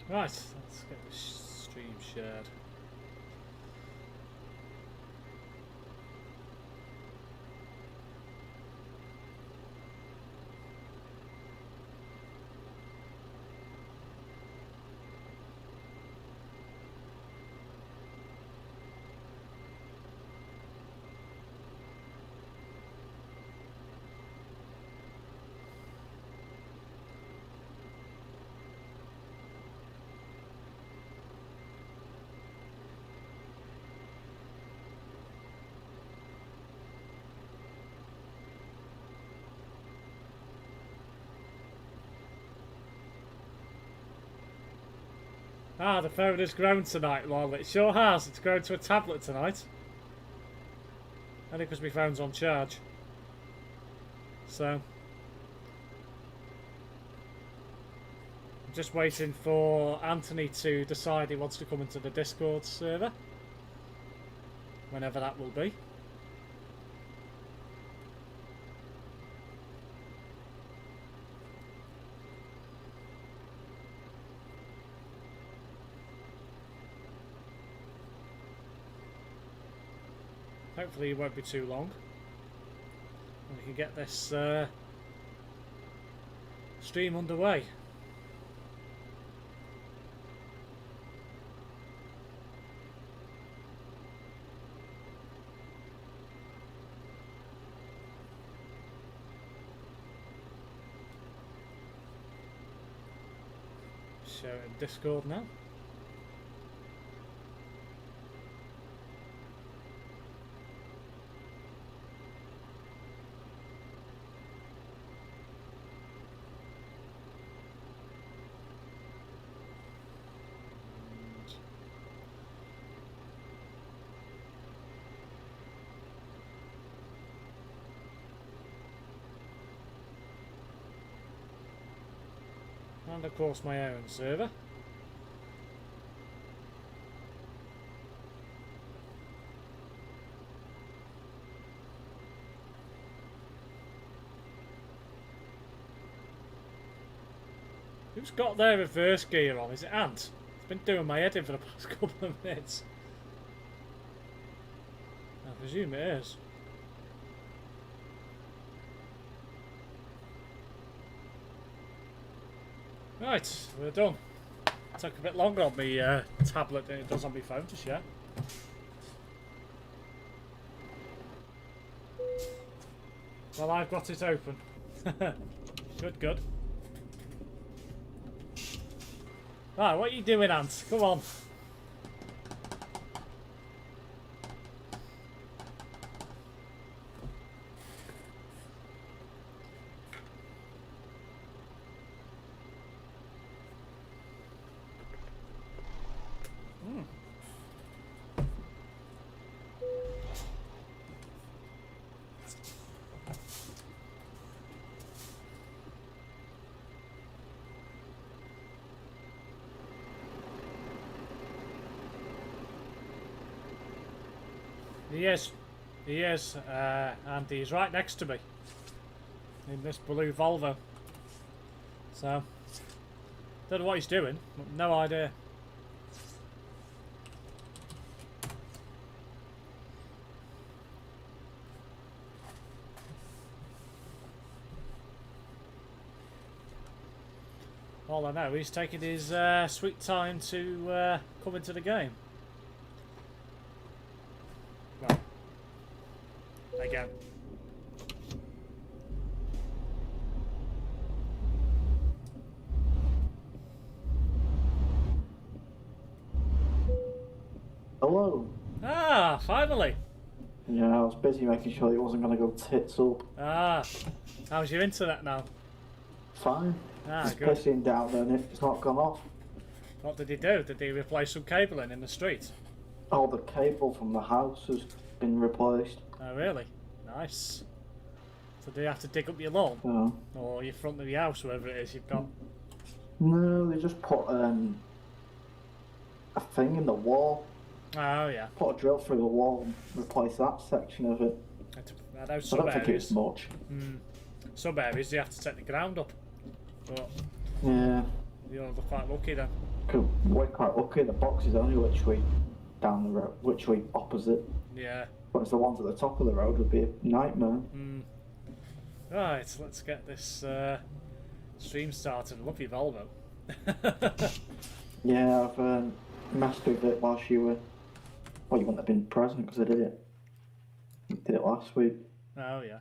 Right, let's get the stream shared. Ah, the phone has grown tonight, lol. It sure has. It's grown to a tablet tonight. Only because my phone's on charge. So, I'm just waiting for Anthony to decide he wants to come into the Discord server. Whenever that will be. Hopefully it won't be too long. And we can get this stream underway. Share it in Discord now. And of course my own server. Who's got their reverse gear on? Is it Ant? It's been doing my head in for the past couple of minutes. I presume it is. Right, we're done. Took a bit longer on my tablet than it does on my phone to share. Well, I've got it open. Good. Right, what are you doing, Ant? Come on. He is, and he's right next to me in this blue Volvo. So, don't know what he's doing, no idea. All I know, he's taking his sweet time to come into the game. Well, again. Hello. Ah, finally. Yeah, I was busy making sure it wasn't going to go tits up. Ah, how's your internet now? Fine. Ah, it's good. pissing down and it's not gone off. What did he do? Did he replace some cabling in the street? Oh, the cable from the house has been replaced. Oh, really? Nice. So do you have to dig up your lawn? Yeah. Or your front of your house, wherever it is you've got? No, they just put a thing in the wall. Oh, yeah. Put a drill through the wall and replace that section of it. I don't think it's much. Some areas you have to take the ground up. But Yeah. You're quite lucky then. We're quite lucky. The box is only literally down the road, literally opposite. Yeah. But it's the ones at the top of the road would be a nightmare. Right, let's get this stream started. Love your Volvo. Yeah, I've messed with it whilst you were. Well, you wouldn't have been present because I did it. Did it last week. Oh yeah.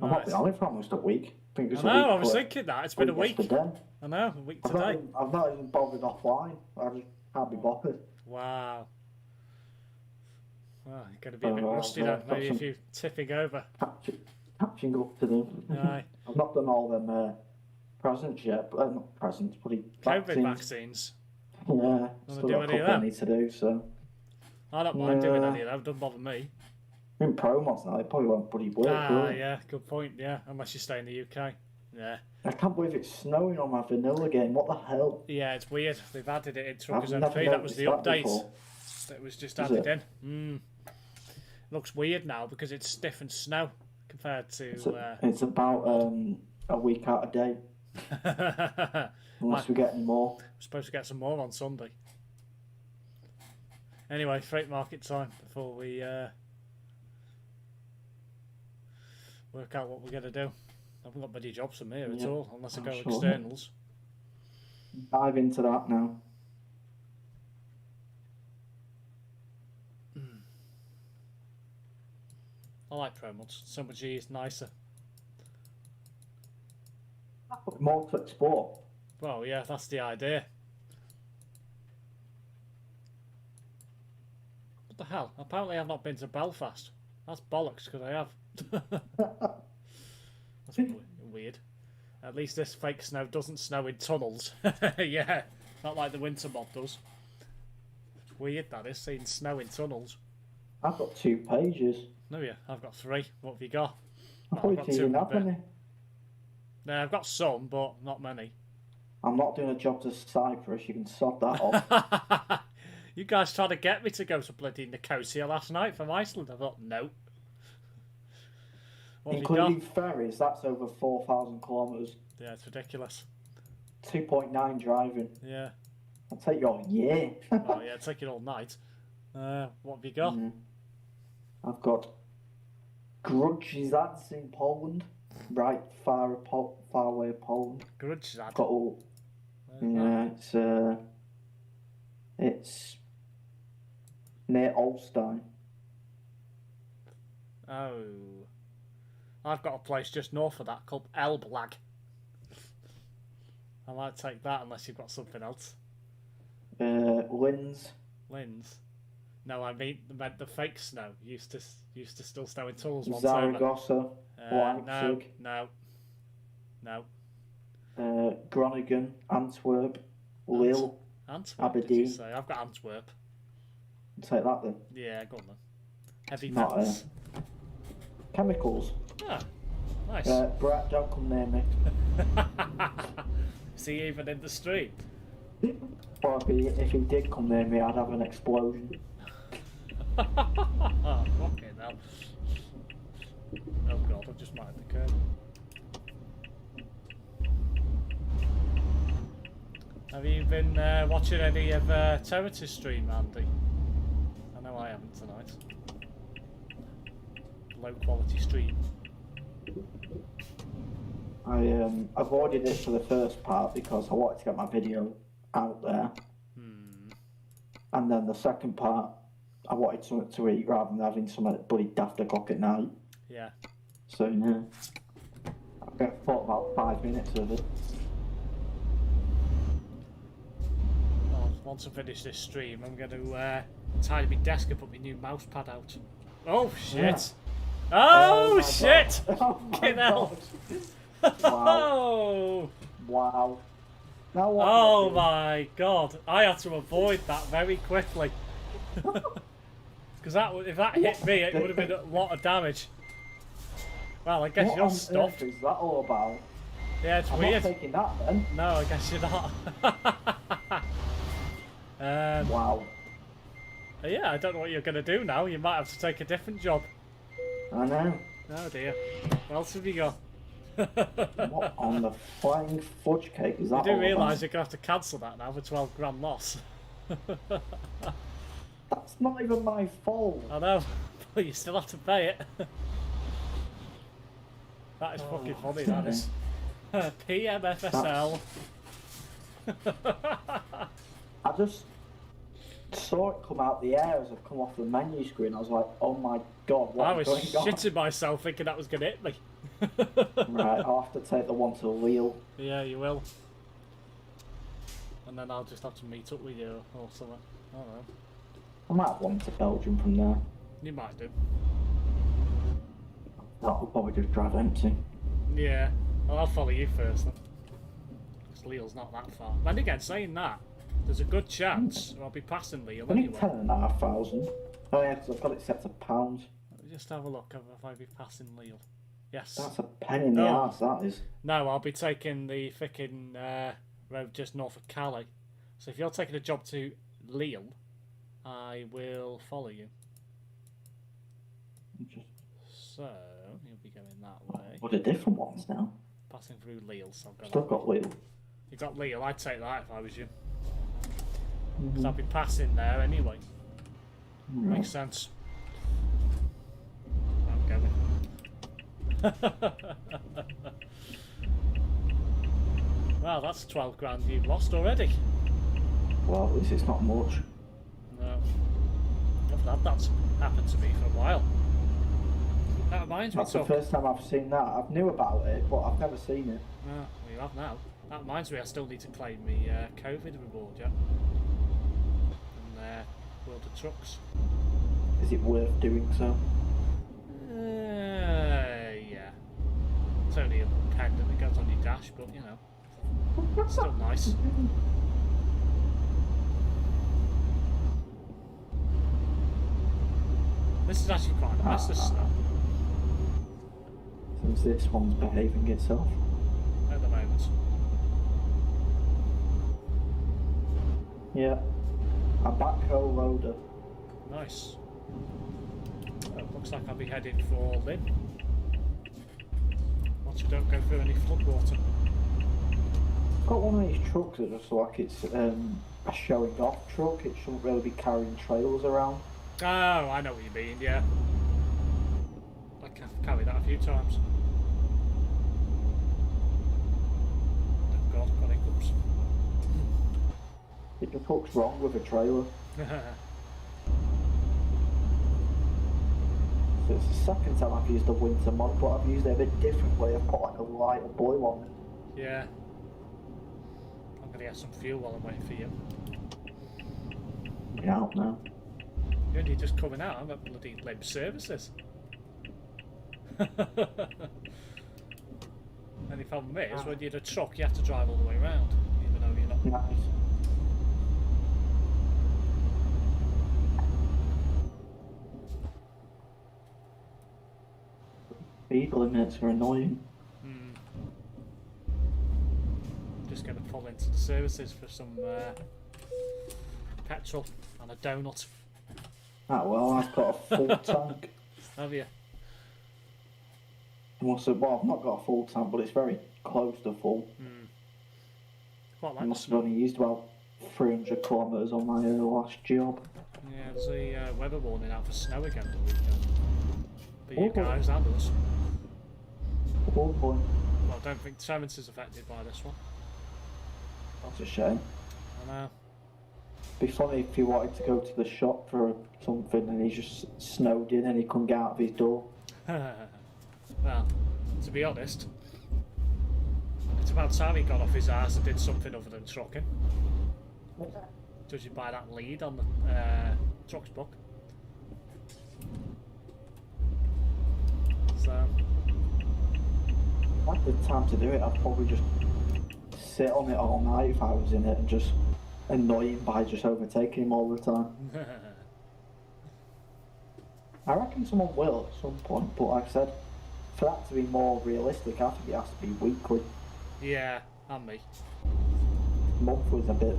I've not been on it for almost a week. I think it was I a know. week I was thinking that it's been a week. Yesterday. I know, a week today. I've not even bothered offline. I just can't be bothered. Wow. Well, you're going to be a bit rusty then. Maybe if you're tipping over. Catching up to them. Aye. I've not done all them presents yet, but not presents, bloody COVID vaccines. Yeah, still got a couple I need to do, so. I don't mind doing any of them, doesn't bother me. In ProMods now, it probably won't bloody work, will it? Yeah, good point, yeah, unless you stay in the UK. Yeah. I can't believe it's snowing on my vanilla game, what the hell? Yeah, it's weird. They've added it in Truckers MP, that was the update. That was just added in. Looks weird now because it's stiff and snow compared to... It's about a week out of date. Unless we get any more. We're supposed to get some more on Sunday. Anyway, freight market time before we work out what we're going to do. I haven't got bloody jobs from here at all, unless I go externals. Dive into that now. I like ProMods. So much easier, nicer. More to explore. Well, yeah, that's the idea. What the hell? Apparently I've not been to Belfast. That's bollocks, because I have. That's weird. At least this fake snow doesn't snow in tunnels. Yeah, not like the winter mod does. It's weird, that is, seeing snow in tunnels. I've got 2 pages. No, yeah, I've got 3. What have you got? I thought you didn't have any. No, I've got some, but not many. I'm not doing a job to Cyprus, you can sod that off. You guys tried to get me to go to bloody Nicosia last night from Iceland. I thought, no. What Including ferries, that's over 4,000 kilometres. Yeah, it's ridiculous. 2.9 driving. Yeah. I'll take you all year. Oh, yeah, take it all night. What have you got? I've got Grudziądz in Poland. Right, far away of Poland. Grudziądz? Got all... Yeah, it's near Olstein. Oh. I've got a place just north of that called Elblag. I might take that unless you've got something else. Linz. Linz? No, I meant the fake snow. Used to still snow in tunnels once Zaragoza. Leipzig. No. Groningen, Antwerp, Lille, Antwerp, Aberdeen. Did you say? I've got Antwerp. Take that then. Yeah, go on then. Heavy Not, metals. Chemicals. Ah, nice. Brett, don't come near me. See, even in the street. Or if he did come near me, I'd have an explosion. Okay, now. Oh god, I've just marked the curve. Have you been watching any of Terrace's stream, Andy? I know I haven't tonight. Low quality stream. I avoided it for the first part because I wanted to get my video out there. And then the second part, I wanted something to eat rather than having something bloody daft o'clock at night. Yeah. So, yeah. I thought about 5 minutes of it. Well, once I finish this stream, I'm going to tidy my desk and put my new mouse pad out. Oh, shit! Yeah. Oh, shit! Fucking hell! Wow. Wow. Now what oh my god! I had to avoid that very quickly. Because if that hit me, it would have been a lot of damage. Well, I guess what you're on stuffed. Earth is that all about? Yeah, it's I'm weird. not taking that then. No, I guess you're not. Wow. Yeah, I don't know what you're going to do now. You might have to take a different job. I know. Oh dear. What else have you got? What on on the flying fudge cake. Is that You do all realise about? you're going to have to cancel that now for 12 grand loss. That's not even my fault. I know, but you still have to pay it. That is fucking funny, that is. PMFSL. I just saw it come out the air as I come off the menu screen. I was like, oh my god, I what was is going on? shitting myself thinking that was going to hit me. Right, I'll have to take the one to the wheel. Yeah, you will. And then I'll just have to meet up with you or something. I don't know. I might have one to Belgium from there. You might do. That'll probably just drive empty. Yeah. Well, I'll follow you first then. Because Leal's not that far. Then again, saying that, there's a good chance I'll be passing Leal Only anyway. 10,500. Oh yeah, because I've got it set to pounds. Let me just have a look if I'll be passing Leal. Yes. That's a penny in the Oh. arse, that is. No, I'll be taking the fucking road just north of Calais. So if you're taking a job to Leal, I will follow you. Just, So you'll be going that way, what are different ones now? passing through Leal. So I'll go Still that got way. wheel. You got Leal. I'd take that if I was you, because I'll be passing there anyway. Right. Makes sense. I'm going. Well, that's 12 grand you've lost already. Well, at least it's not much. No. I've had that happen to me for a while. That reminds me, That's the first time I've seen that. I've knew about it, but I've never seen it. No, well, you have now. That reminds me, I still need to claim the COVID reward, yeah. And World of Trucks. Is it worth doing so? Yeah. It's only a little pendant that goes on your dash, but you know, it's still nice. This is actually quite nice, this snow, Since this one's behaving itself. at the moment. Yeah. A backhoe loader. Nice. Looks like I'll be heading for Lynn. Once we don't go through any floodwater. Got one of these trucks that looks like it's a showing off truck. It shouldn't really be carrying trailers around. Oh, I know what you mean, yeah. I've carried that a few times. Oh god, I've got hiccups. It just looks wrong with a trailer. So it's the second time I've used the winter mod, but I've used it a bit differently. I've put like a lighter blue on it. Yeah. I'm gonna get some fuel while I'm waiting for you. Get out now. You're only just coming out, I've got bloody limb services. Only problem is, when you're in a truck, you have to drive all the way around, even though you're not. Nice. Speed limits are annoying. Just going to pull into the services for some petrol and a donut. Ah well, I've got a full tank. Have you? Well, I've not got a full tank, but it's very close to full. Quite I like must have only used about 300 kilometres on my last job. Yeah, there's a weather warning out for snow again the weekend. For you Oh. guys and us. Oh boy, Well, I don't think Terence is affected by this one. that's a shame. I know. Be funny if he wanted to go to the shop for something and he just snowed in and he couldn't get out of his door. Well, to be honest, it's about time he got off his ass and did something other than trucking. Judging by that lead on the trucks book. So, If I had the time to do it, I'd probably just sit on it all night if I was in it and just annoy him by just overtaking him all the time. I reckon someone will at some point, but like I said, for that to be more realistic, I think it has to be weekly. yeah, and me. Monthly's a bit,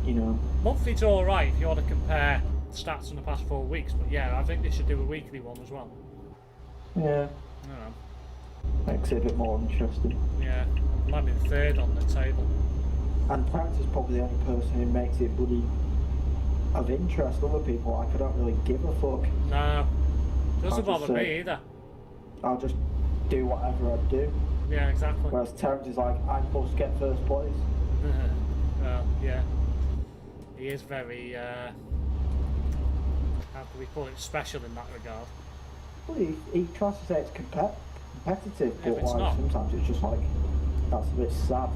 you know. Monthly's alright if you want to compare stats from the past 4 weeks, but yeah, I think they should do a weekly one as well. Yeah, I don't know. makes it a bit more interesting. Yeah, I'm in third on the table. And Terrence is probably the only person who makes it bloody of interest. Other people, like, I don't really give a fuck. No, doesn't I'll just bother me either. I'll just do whatever I do. Yeah, exactly. Whereas Terrence is like, I'm supposed to get first place. Well, yeah. He is very, how can we call it, special in that regard. Well, he tries to say it's competitive, Yeah, but it's like, not. sometimes it's just like, that's a bit sad.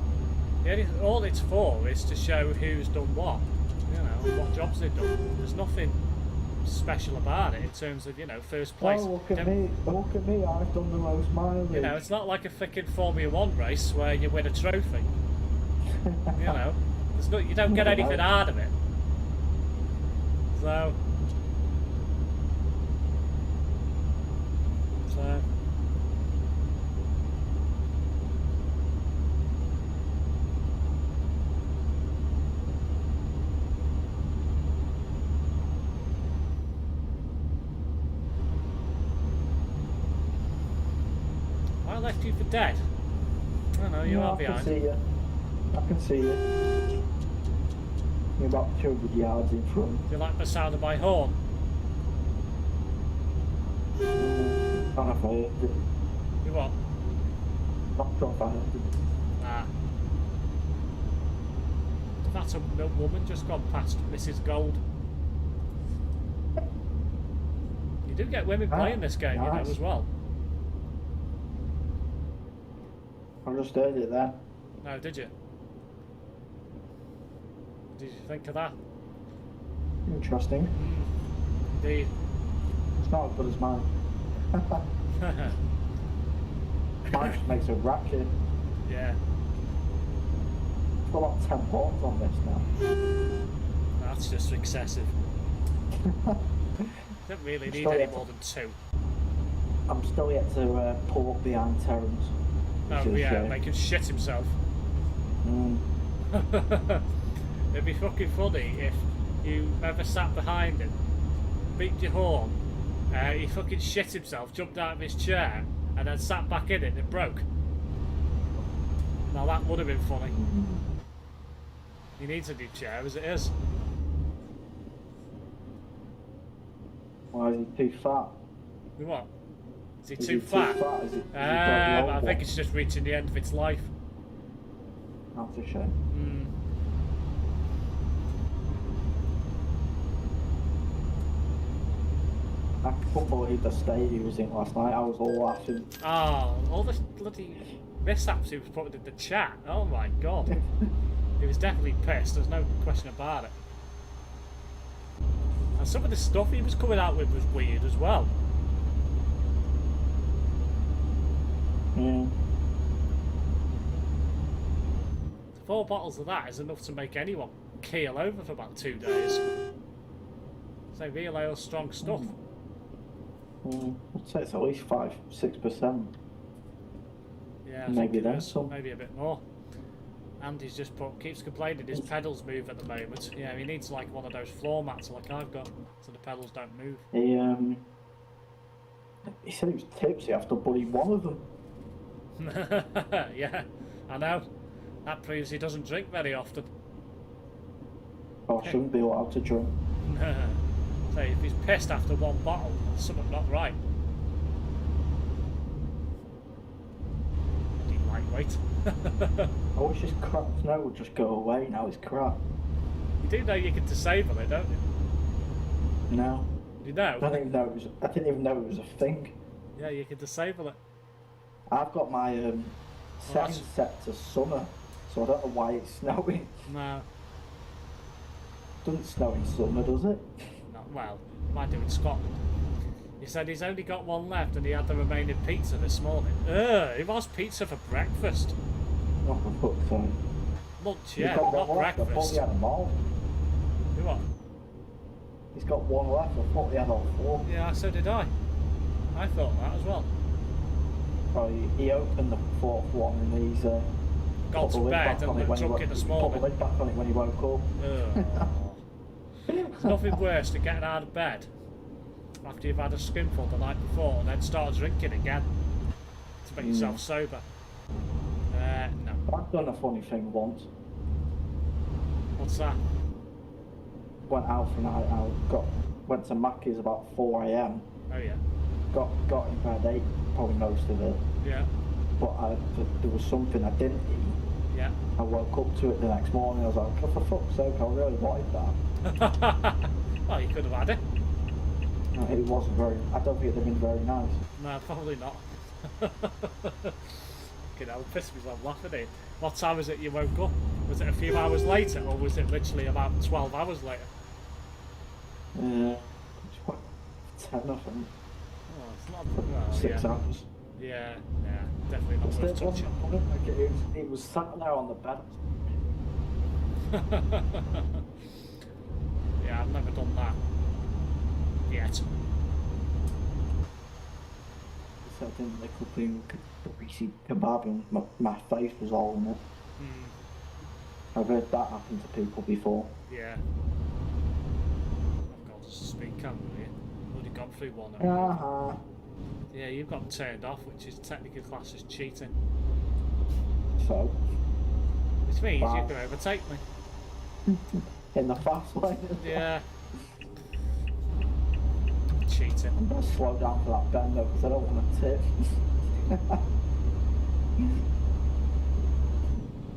Yeah, all it's for is to show who's done what, you know, what jobs they've done. There's nothing special about it in terms of, you know, first place. Oh, look at me, I've done the most mileage. You know, it's not like a freaking Formula 1 race where you win a trophy. You know, you don't get anything out of it. So. I left you for dead. I don't know, you are behind. I can see you. You're about 200 yards in front. Do you like the sound of my horn? I don't know if I heard it. You what? Not sure if I heard it. Ah. That's a woman just gone past Mrs. Gold. You do get women playing this game, nice. you know, as well. I just heard it there. No, did you? Did you think of that? Interesting. Indeed. It's not as good as mine. Mine just makes a racket. Yeah. I've got like 10 horns on this now. That's just excessive. Don't really need any more than 2. I'm still yet to pull up behind Terrence. Oh yeah, make him shit himself. It'd be fucking funny if you ever sat behind him, beeped your horn, he fucking shit himself, jumped out of his chair, and then sat back in it and it broke. Now that would have been funny. He needs a new chair as it is. Why is he too fat? What? Is he Is too fat? Is it I think it's just reaching the end of its life. That's a shame. I couldn't believe the state he was in last night. I was all laughing. Oh, all the bloody mishaps he was putting in the chat. Oh my god. He was definitely pissed, there's no question about it. And some of the stuff he was coming out with was weird as well. Yeah. 4 bottles of that is enough to make anyone keel over for about 2 days. So real ale strong stuff. I'd say it's at least 5-6%. Yeah, maybe then then some. maybe a bit more. Andy's just keeps complaining his pedals move at the moment. Yeah, he needs like one of those floor mats like I've got, so the pedals don't move. He said he was tipsy after bloody one of them. Yeah, I know. That proves he doesn't drink very often. Or shouldn't be allowed to drink. So if he's pissed after 1 bottle, there's something not right. Bloody lightweight. I wish this crap snow would just go away. Now it's crap. You do know you can disable it, don't you? No. You know? I didn't even know it was a thing. Yeah, you can disable it. I've got my settings set to summer, so I don't know why it's snowing. No. Doesn't snow in summer, does it? Not well. Might do in Scotland. He said he's only got 1 left and he had the remaining pizza this morning. He wants pizza for breakfast. Oh, for fuck's sake. Lunch, He's yeah, got not one left. I thought breakfast. he had them all. You what? He's got 1 left. I thought he had all 4. Yeah, so did I. I thought that as well. Oh, he opened the 4th one and he's Got to bed and drunk it this morning. Put the lid back on it when he woke up. There's nothing worse than getting out of bed after you've had a skinful the night before and then start drinking again to make yourself sober. No. I've done a funny thing once. What's that? Went out for a night out. Went to Mackey's about 4 a.m. Oh yeah. Got in bed, ate probably most of it. Yeah. But there was something I didn't eat. Yeah. I woke up to it the next morning. I was like, oh, for fuck's sake, I really wanted that. Well, you could have had it. No, it wasn't very. I don't think it'd have been very nice. No, probably not. You know, pissed me off laughing at it. What time was it you woke up? Was it a few hours later, or was it literally about 12 hours later? 10, I think. Oh, it's not. Well, 6 yeah. hours. Yeah, definitely not worth Still touching. wasn't like it was sat there on the bed. Yeah, I've never done that yet. So I didn't lick up in greasy kebab and my face was all in it. I've heard that happen to people before. Yeah. I've got to speak camera here. Already got through one. Uh-huh. Yeah, you've got turned off, which is technically classed as cheating. So? Which means Wow. you can overtake me. In the fast lane. Yeah. Cheating. I'm going to slow down for that bend though, because I don't want to tip.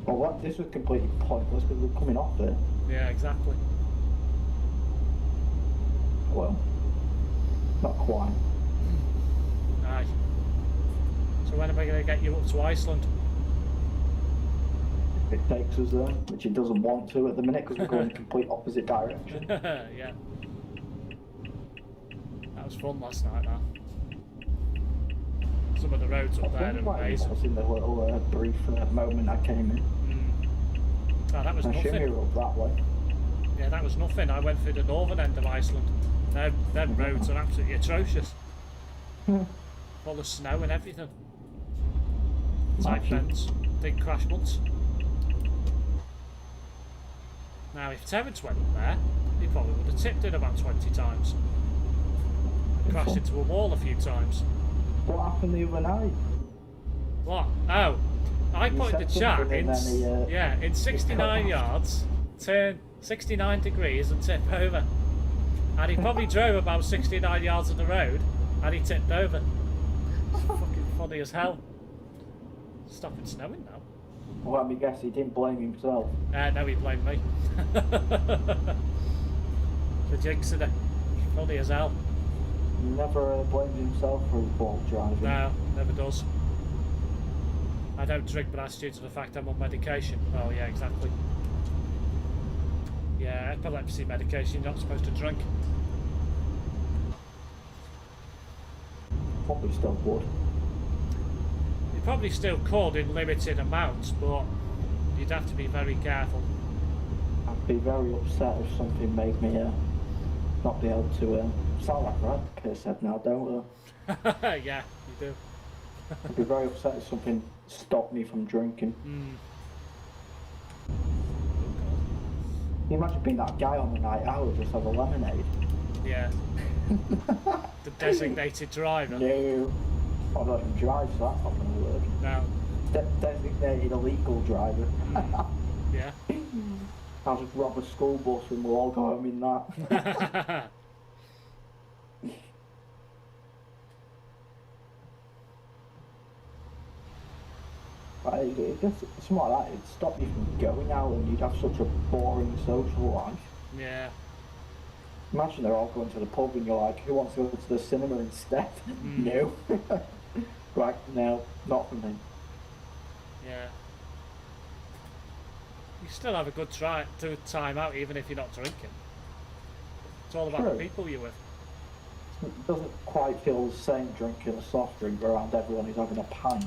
Well, what? This was completely pointless because we're coming off it. Yeah, exactly. Well, not quite. Aye. So when am I going to get you up to Iceland? If it takes us there, which it doesn't want to at the minute because we're going in the complete opposite direction. Yeah. That was fun last night, that. Some of the roads up there are amazing. I was in the little brief moment I came in. Oh, that was I nothing. shimmy up that way. Yeah, that was nothing. I went through the northern end of Iceland. Them roads are absolutely atrocious. Full of snow and everything. Tight bends, big crash months. Now, if Terence went up there, he probably would have tipped in about 20 times. Crashed into a wall a few times. What happened the other night? What? Oh, I put in the chat in 69 yards, turn 69 degrees and tip over. And he probably drove about 69 yards of the road and he tipped over. It's fucking funny as hell. Stopping snowing now. Well, let me guess, he didn't blame himself. No, he blamed me. The jinx of it. Funny as hell. He never blamed himself for his ball driving. No, never does. I don't drink, but that's due to the fact I'm on medication. Oh yeah, exactly. Yeah, epilepsy medication, you're not supposed to drink. Probably still would. You probably still could in limited amounts, but you'd have to be very careful. I'd be very upset if something made me not be able to sound like a piss head now, don't I? Yeah, you do. I'd be very upset if something stopped me from drinking. Can you imagine being that guy on the night out who just have a lemonade? Yeah. The designated driver. No. I don't even drive, so that's not going to work. No. Designated illegal driver. Yeah. I'll just rob a school bus and we'll all go home in that. Something like that, it'd stop you from going out and you'd have such a boring social life. Yeah. Imagine they're all going to the pub and you're like, who wants to go to the cinema instead? No. Right, no, not for me. Yeah. You still have a good time out even if you're not drinking. It's all about the people you're with. It doesn't quite feel the same drinking a soft drink around everyone who's having a pint.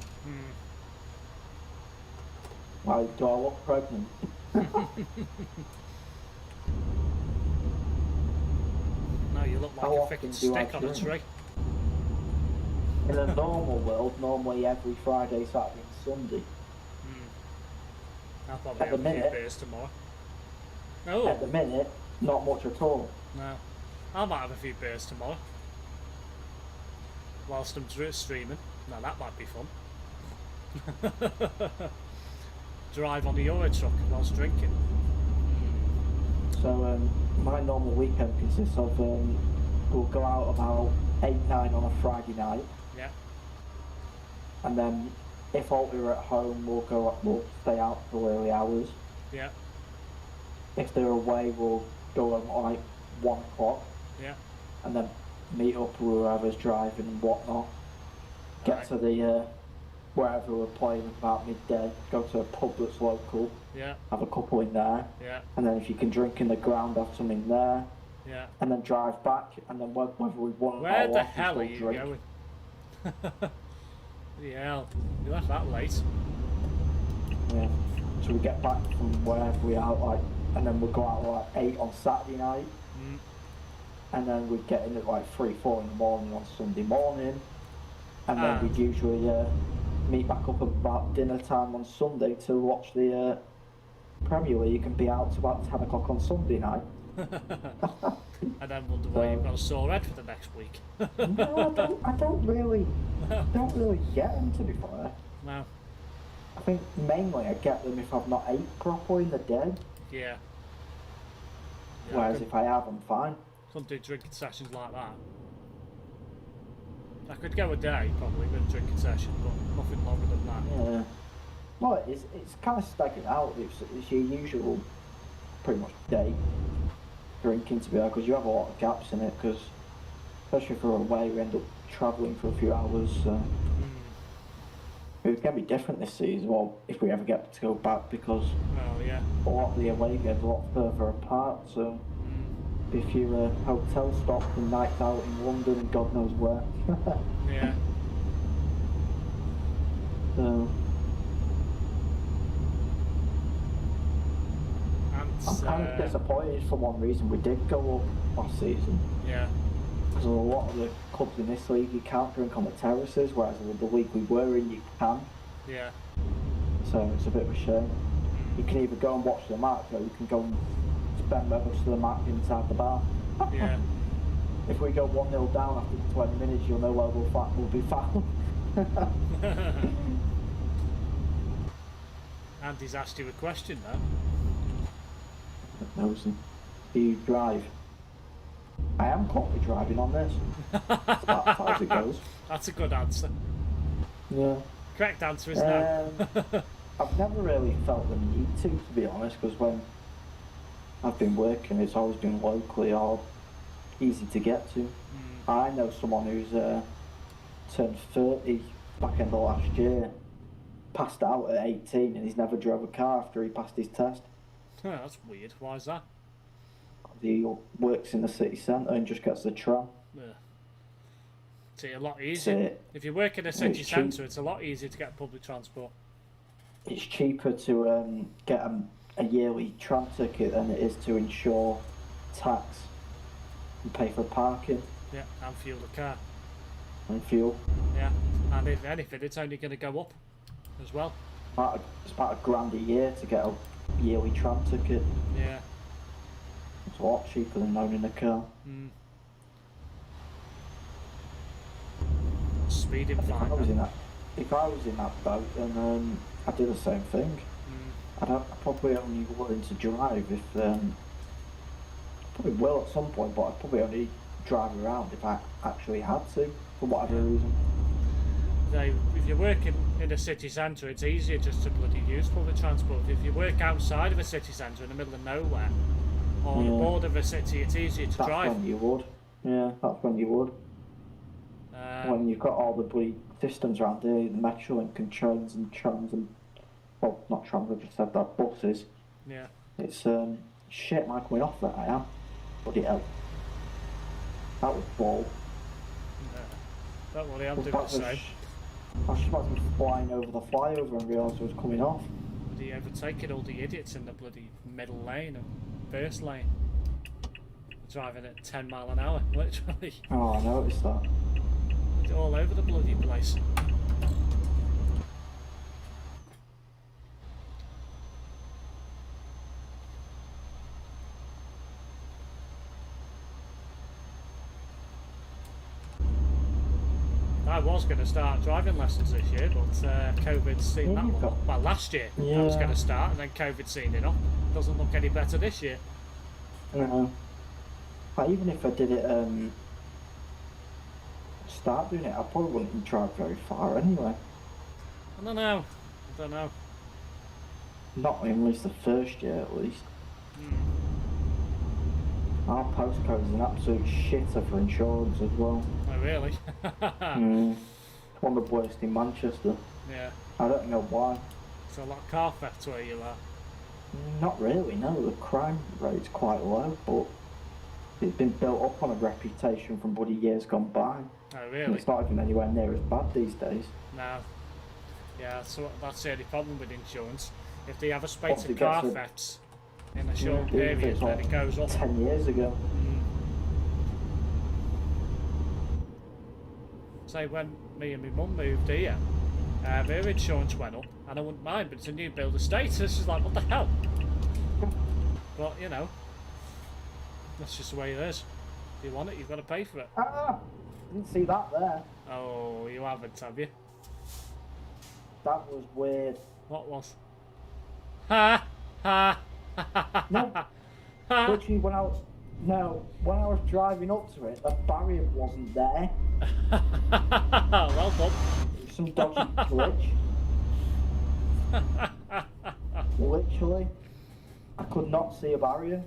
Like, do I look pregnant? No, you look like How a often fucking do I stick on a drink? tree. In a normal world, normally every Friday, Saturday and Sunday. I'll probably At have the a few minute. beers tomorrow. At the Oh, minute, not much at all. no. I might have a few beers tomorrow. Whilst I'm streaming. Now that might be fun. drive on the Euro truck whilst drinking. So my normal weekend consists of we'll go out about 8-9 on a Friday night, Yeah. and then if all we're at home, we'll stay out till early hours. Yeah. If they're away, we'll go home at like 1 o'clock, Yeah. and then meet up with whoever's driving and whatnot. Get Right. to the wherever we're playing about midday. Go to a pub that's local. Yeah. Have a couple in there. Yeah. And then if you can drink in the ground, have some in there. Yeah. And then drive back. And then whether we won Where or the lost, hell are we you still drink. going? Bloody hell. You left that late. Yeah. So we get back from wherever we are, like, and then we'll go out at like 8 on Saturday night. Mm. And then we'd get in at like 3-4 in the morning on Sunday morning. And then we'd usually meet back up about dinner time on Sunday to watch the Premier League and be out to about 10 o'clock on Sunday night. And then wonder why you've got a sore head for the next week. No, I don't really get them, to be fair. No. I think mainly I get them if I've not ate properly in the day. Yeah. Whereas if I have, I'm fine. Couldn't do drinking sessions like that. I could go a day probably with a drinking session, but nothing longer than that. Yeah. Well, it's kind of staggered out. It's your usual, pretty much day drinking, to be honest, because you have a lot of gaps in it. Because especially if we're away, we end up travelling for a few hours. It's going to be different this season, well, if we ever get to go back, because yeah. a lot of the away games are a lot further apart. So be a few hotel stops and nights out in London and God knows where. Yeah. So I'm kind of disappointed for one reason. We did go up last season. Yeah. Because a lot of the clubs in this league you can't drink on the terraces, whereas with the league we were in you can. Yeah. So it's a bit of a shame. You can either go and watch the match, or you can go and spend most of the match inside the bar. Yeah. If we go 1-0 down after 20 minutes, you'll know where we'll be found. Andy's asked you a question now. Dawson, do you drive? I am currently driving on this. That's about as far as it goes. That's a good answer. Yeah. Correct answer is no. I've never really felt the need to be honest, because when I've been working, it's always been locally or easy to get to. I know someone who's turned 30 back end of last year, passed out at 18, and he's never drove a car after he passed his test. That's weird. Why is that? He works in the city centre and just gets the tram. Yeah. It's a lot easier. If you work in a city centre, it's a lot easier to get public transport. It's cheaper to get a yearly tram ticket than it is to insure, tax, and pay for parking. Yeah, and fuel the car. And fuel. Yeah, and if anything, it's only going to go up as well. It's about £1,000 a year to get a yearly tram ticket. Yeah. It's a lot cheaper than owning a car. Speeding fine. If I was in that boat, then I'd do the same thing. I'd probably only willing to drive if probably will at some point, but I'd probably only drive around if I actually had to, for whatever reason. If you're working in a city centre, it's easier just to bloody use public transport. If you work outside of a city centre in the middle of nowhere, or on the border of a city, it's easier to drive. That's when you would. Yeah, that's when you would. When you've got all the bloody systems around here, the Metrolink and trains and trams and, well, not trams, I just said that, buses. Yeah. It's shit, am I coming off that? I am. Bloody hell. That was ball. Don't worry, I'm doing the same. I was about to be flying over the flyover and realised it was coming off. Bloody overtaking all the idiots in the bloody middle lane and first lane. Driving at 10 mile an hour, literally. Oh, I noticed that. All over the bloody place. I was going to start driving lessons this year, but COVID's seen that one. Well, last year I was going to start, and then COVID's seen it up. Doesn't look any better this year. No. But even if I did it, start doing it, I probably wouldn't even drive very far anyway. I don't know. Not in at least the first year, at least. Our postcode is an absolute shitter for insurance as well. Oh, really? It's one of the worst in Manchester. Yeah. I don't know why. So a lot of car theft where you are? Not really, no. The crime rate's quite low, but it's been built up on a reputation from bloody years gone by. Oh, really? And it's not even anywhere near as bad these days. No. Yeah, so that's the only problem with insurance. If they have a spate of car thefts in a short period, then it goes up. 10 years ago. Say when me and my mum moved here, their insurance went up, and I wouldn't mind, but it's a new build estate. This is like, what the hell? But, you know, that's just the way it is. If you want it, you've got to pay for it. Didn't see that there. Oh, you haven't, have you? That was weird. What was? Ha! Ha! No. Literally, when I was driving up to it, the barrier wasn't there. Well done. It was some dodgy glitch. Literally, I could not see a barrier.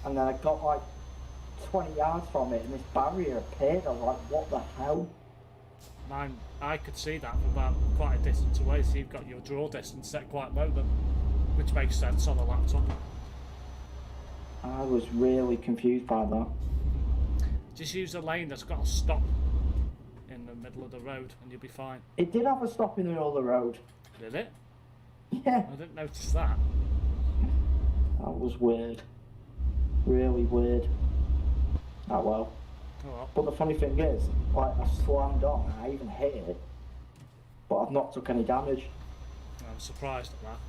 And then I got like 20 yards from it, and this barrier appeared. I was like, what the hell? Mine, I could see that from about quite a distance away, so you've got your draw distance set quite low then, which makes sense on a laptop. I was really confused by that. Just use a lane that's got a stop in the middle of the road and you'll be fine. It did have a stop in the middle of the road. Did it? Yeah. I didn't notice that. That was weird. Really weird. Oh well. Oh well. But the funny thing is, like, I slammed on and I even hit it, but I've not took any damage. I'm surprised at that.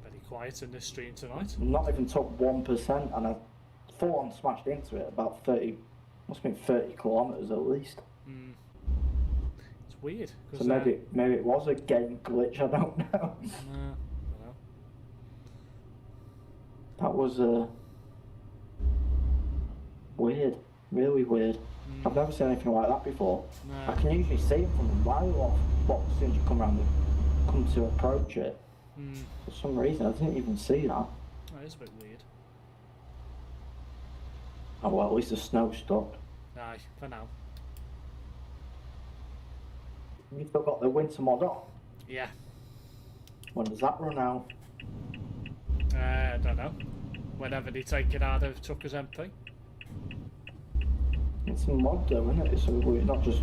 Very quiet in this stream tonight. Not even took 1%, and I full on smashed into it about 30, must have been 30 kilometres at least. It's weird. So maybe it was a game glitch, I don't know. I don't know. That was weird, really weird. I've never seen anything like that before. No. I can usually see it from a mile off, but as soon as you come to approach it, for some reason I didn't even see that. That is a bit weird. Oh well, at least the snow stopped. Aye, for now. You've still got the winter mod on? Yeah. When does that run out? I don't know. Whenever they take it out of Tucker's MP. It's a mod though, isn't it? So we're not just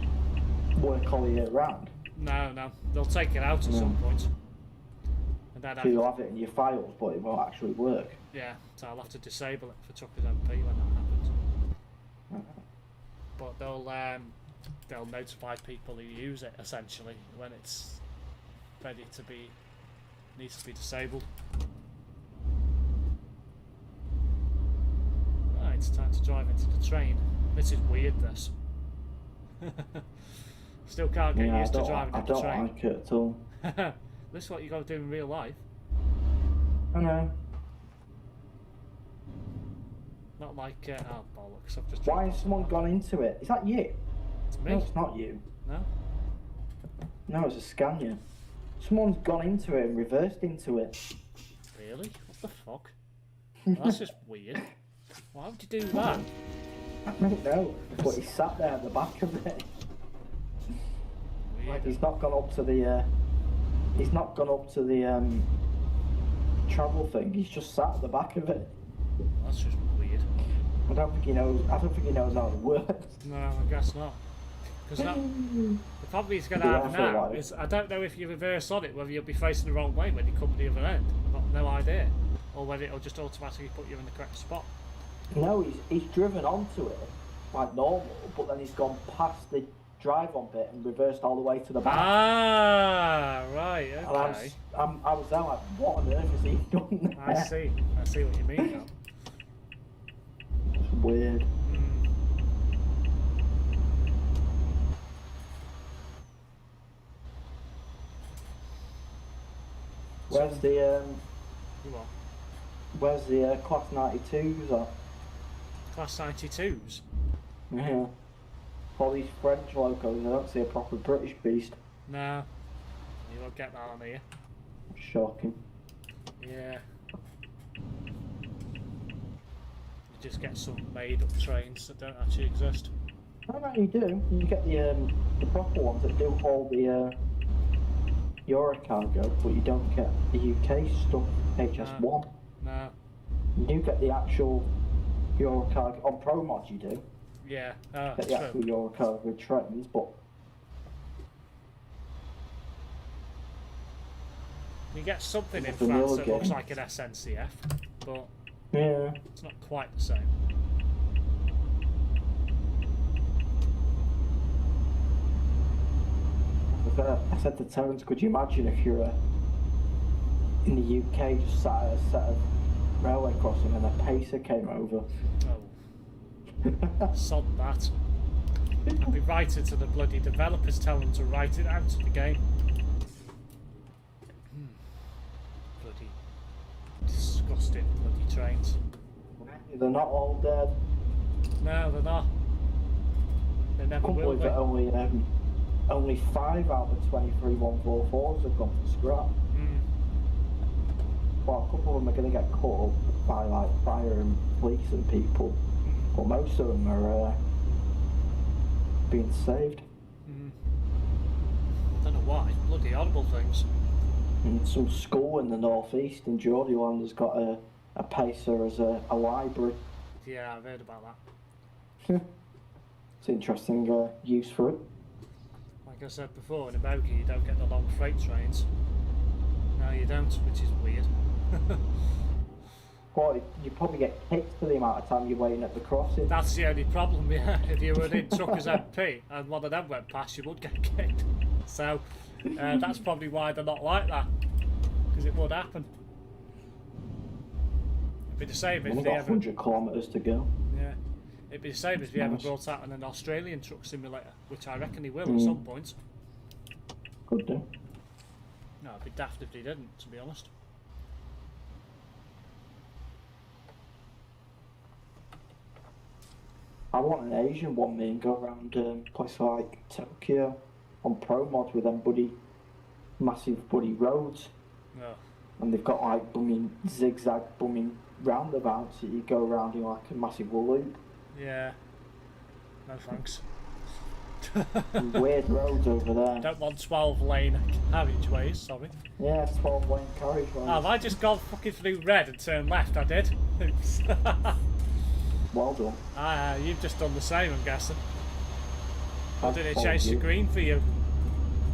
work all year round. No. They'll take it out at some point. And then So you'll have it in your files, but it won't actually work. yeah, so I'll have to disable it for Tucker's MP when that happens. But they'll notify people who use it essentially when it's ready to be needs to be disabled. Right, it's time to drive into the train. This is weird, this. Still can't get used to driving into the train. I don't like it at all. This is what you got to do in real life. I know. Not like, oh bollocks, I've just... Why has someone gone into it? Is that you? It's me. No, it's not you. No? No, it's a Scania. Someone's gone into it and reversed into it. Really? What the fuck? Well, that's just weird. Why would you do that? I don't know, but he sat there at the back of it. Weird. Like he's not gone up to the travel thing. He's just sat at the back of it. That's just weird. I don't think he knows how it works. No, I guess not. Because the problem he's going to have now is I don't know if you reverse on it whether you'll be facing the wrong way when you come to the other end. No idea. Or whether it'll just automatically put you in the correct spot. No, he's driven onto it like normal, but then he's gone past the drive-on bit and reversed all the way to the back. Ah, right, okay. And I was there like, what on earth has he done there? I see what you mean now. weird. Where's the What? Where's the Class 92s at? Class 92s? Yeah. All these French locals, I don't see a proper British beast. No. You won't get that on here. Shocking. Yeah. You just get some made up trains that don't actually exist. No, no, you do. You get the proper ones that do all the Eurocargo, but you don't get the UK stuff, HS1. No. You do get the actual Eurocargo, on ProMods you do. Yeah, Get the actual Eurocargo trains, but... You get something in Vanilla France that looks game. like an SNCF, but Yeah. it's not quite the same. I said to Terence, could you imagine if you're in the UK just sat at a set of railway crossing and a pacer came over? Oh. Sod that. I'd be writing to the bloody developers telling them to write it out of the game. Bloody disgusting bloody trains. They're not all dead. No, they're not. They never Can't will believe be. that only 5 out of 23 144s have gone for scrap. Well, a couple of them are going to get caught up by like fire and police and people, but most of them are being saved. Don't know why. Bloody horrible things. And some school in the northeast in Geordieland has got a pacer as a library. Yeah, I've heard about that. It's an interesting use for it. Like I said before, in America you don't get the long freight trains. No, you don't, which is weird. Well, you probably get kicked for the amount of time you're waiting at the crossing. That's the only problem, yeah. If you were in Truckers MP and one of them went past, you would get kicked. So that's probably why they're not like that, because it would happen. It'd be the same if Only they got ever. 100 kilometres to go. Yeah, it'd be the same if they ever Nice. brought out an Australian truck simulator, which I reckon they will at some point. Could do. No, it'd be daft if they didn't, to be honest. I want an Asian one, me, and go around places like Tokyo on ProMods with them massive roads. No. And they've got like zigzag roundabouts that you go around in like a massive loop. Yeah. No thanks. And weird roads over there. Don't want 12-lane carriageways, sorry. Yeah, 12-lane carriageways. Oh, have I just gone fucking through red and turned left? I did. Oops. Well done. You've just done the same, I'm guessing. Or I did it followed change to you. green for you?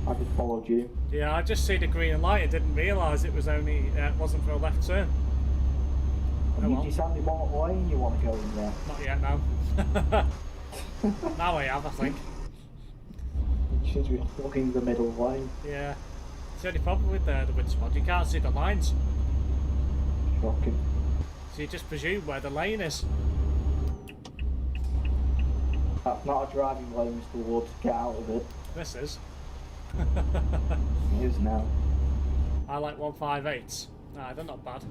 I just followed you. Yeah, I just see the green light. I didn't realise it was only wasn't for a left turn. Have Oh, you well. decided what lane you want to go in there? Not yet, no. Now I have, I think. You seem to be hogging the middle lane. Yeah. It's the only problem with the winter mod. You can't see the lines, Shocking. so you just presume where the lane is. That's not a driving lane, Mr. Woods. Get out of it. This is. It is now. I like 158s. Ah, they're not bad.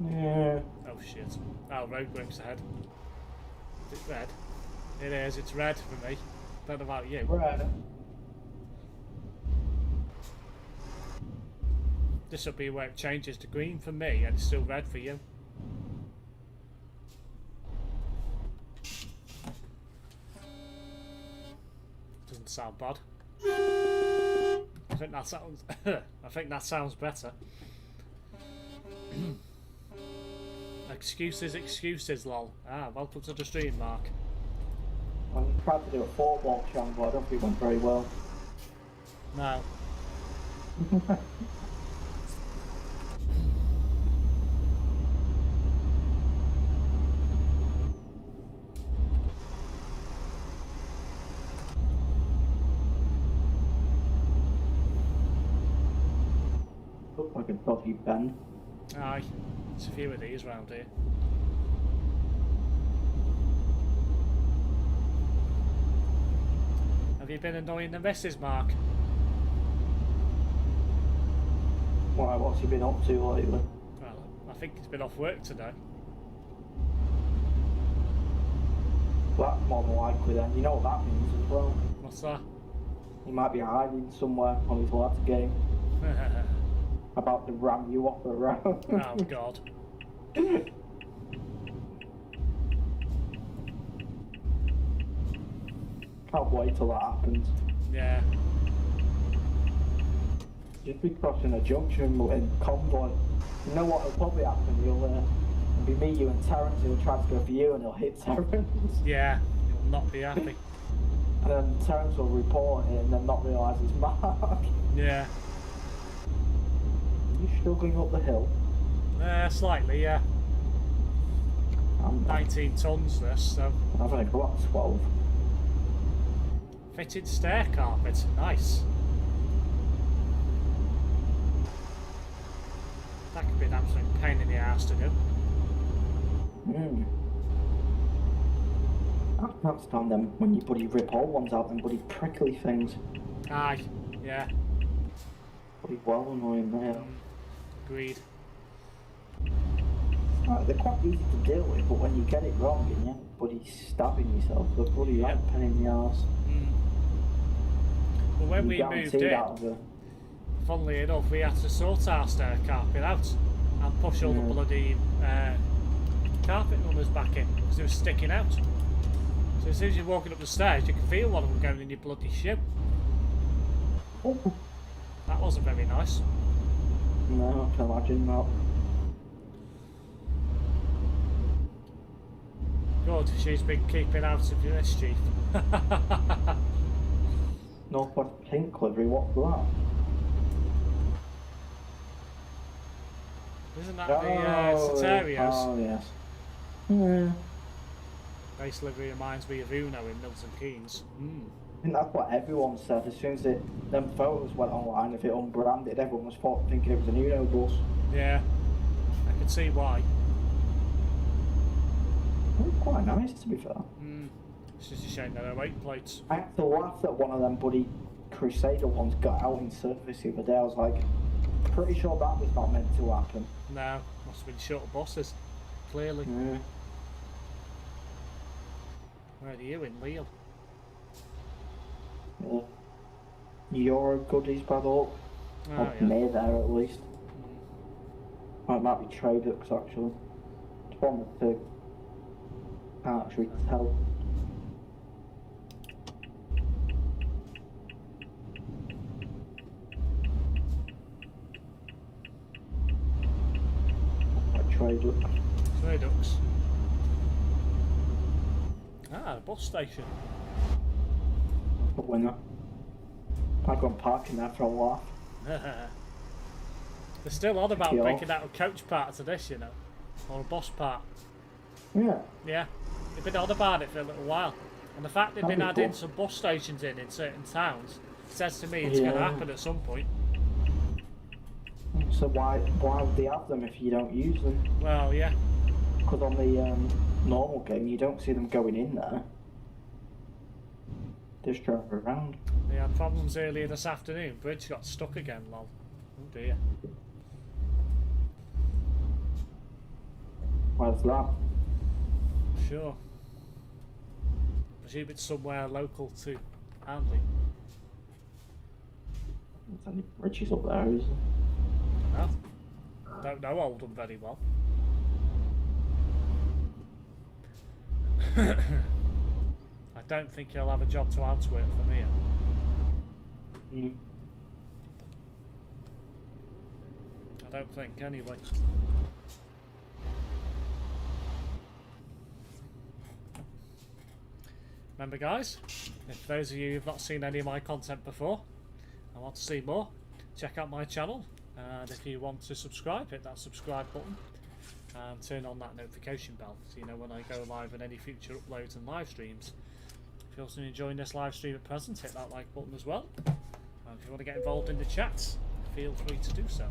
Yeah. Oh shit. Oh, road works ahead. Is it red? It is, it's red for me. Don't know about you. Right. This will be where it changes to green for me and it's still red for you. Doesn't sound bad. I think that sounds I think that sounds better. Excuses, lol. Ah, welcome to the stream, Mark. I tried to do a 4-ball challenge, but I don't think it went very well. No. Looked like a dodgy bend. Aye. There's a few of these around here. Have you been annoying the missus, Mark? Why, what's he been up to lately? Well, I think he's been off work today. That's more than likely then. You know what that means as well. What's that? He might be hiding somewhere on his lad's game. About to ram you off the road. Oh, God. Can't wait till that happens. Yeah. Just be crossing a junction in convoy. You know what will probably happen? You'll be me, you and Terence, he'll try to go for you and he'll hit Terence. Yeah, he'll not be happy. And then Terence will report it and then not realise it's Mark. Yeah. Are you struggling up the hill? Slightly, yeah. I'm 19 tons this, so. I've only got 12. Fitted stair carpet, nice. That could be an absolute pain in the ass to do. I can't stand them when you bloody rip all ones out, them bloody prickly things. Aye, yeah. Bloody well annoying there. Agreed. Right, they're quite easy to deal with, but when you get it wrong and you're bloody stabbing yourself, they're bloody right pain in the arse. Well, when we moved in, funnily enough, we had to sort our stair carpet out and push all the bloody carpet runners back in because they were sticking out. So as soon as you're walking up the stairs, you can feel one of them going in your bloody shoe. Oh. That wasn't very nice. No, I can imagine that. Good, she's been keeping out of your mischief. Northwest Pink livery, what's that? Isn't that the Soterios? Oh, yes. Yeah. Base livery reminds me of Uno in Milton Keynes. I think that's what everyone said. As soon as them photos went online of it unbranded, everyone was thinking it was an Uno bus. Yeah, I can see why. It's quite nice, to be fair. It's just a shame there are 8 plates. I had to laugh that one of them bloody Crusader ones got out in service the other day. I was like, pretty sure that was not meant to happen. No, must have been short bosses, clearly. Yeah. Where are you in Lille? Yeah. Euro goodies by the look. Oh, yeah. Near there at least. Well, it might be Tradex actually. It's one of the two. Can't actually tell. Tradex. Tradex. Ah, a bus station. A winner. I've gone parking there for a laugh. They're still on about making out a coach part to this, you know, or a bus part. Yeah. Yeah, they've been on about it for a little while, and the fact they've been That'd be adding cool. some bus stations in certain towns says to me it's going to happen at some point. So why would they have them if you don't use them? Well, yeah. Because on the normal game you don't see them going in there. They just drive around. They had problems earlier this afternoon. Bridge got stuck again, lol. Oh dear. Where's that? Sure. Presume it's somewhere local to Handley. There's any bridges up there, is there? No. Don't know Oldham very well. I don't think he'll have a job to Antwerp from here. I don't think, anyway. Remember, guys, if those of you who've not seen any of my content before and want to see more, check out my channel. And if you want to subscribe, hit that subscribe button and turn on that notification bell so you know when I go live in any future uploads and live streams. If you're also enjoying this live stream at present, hit that like button as well. And if you want to get involved in the chats, feel free to do so.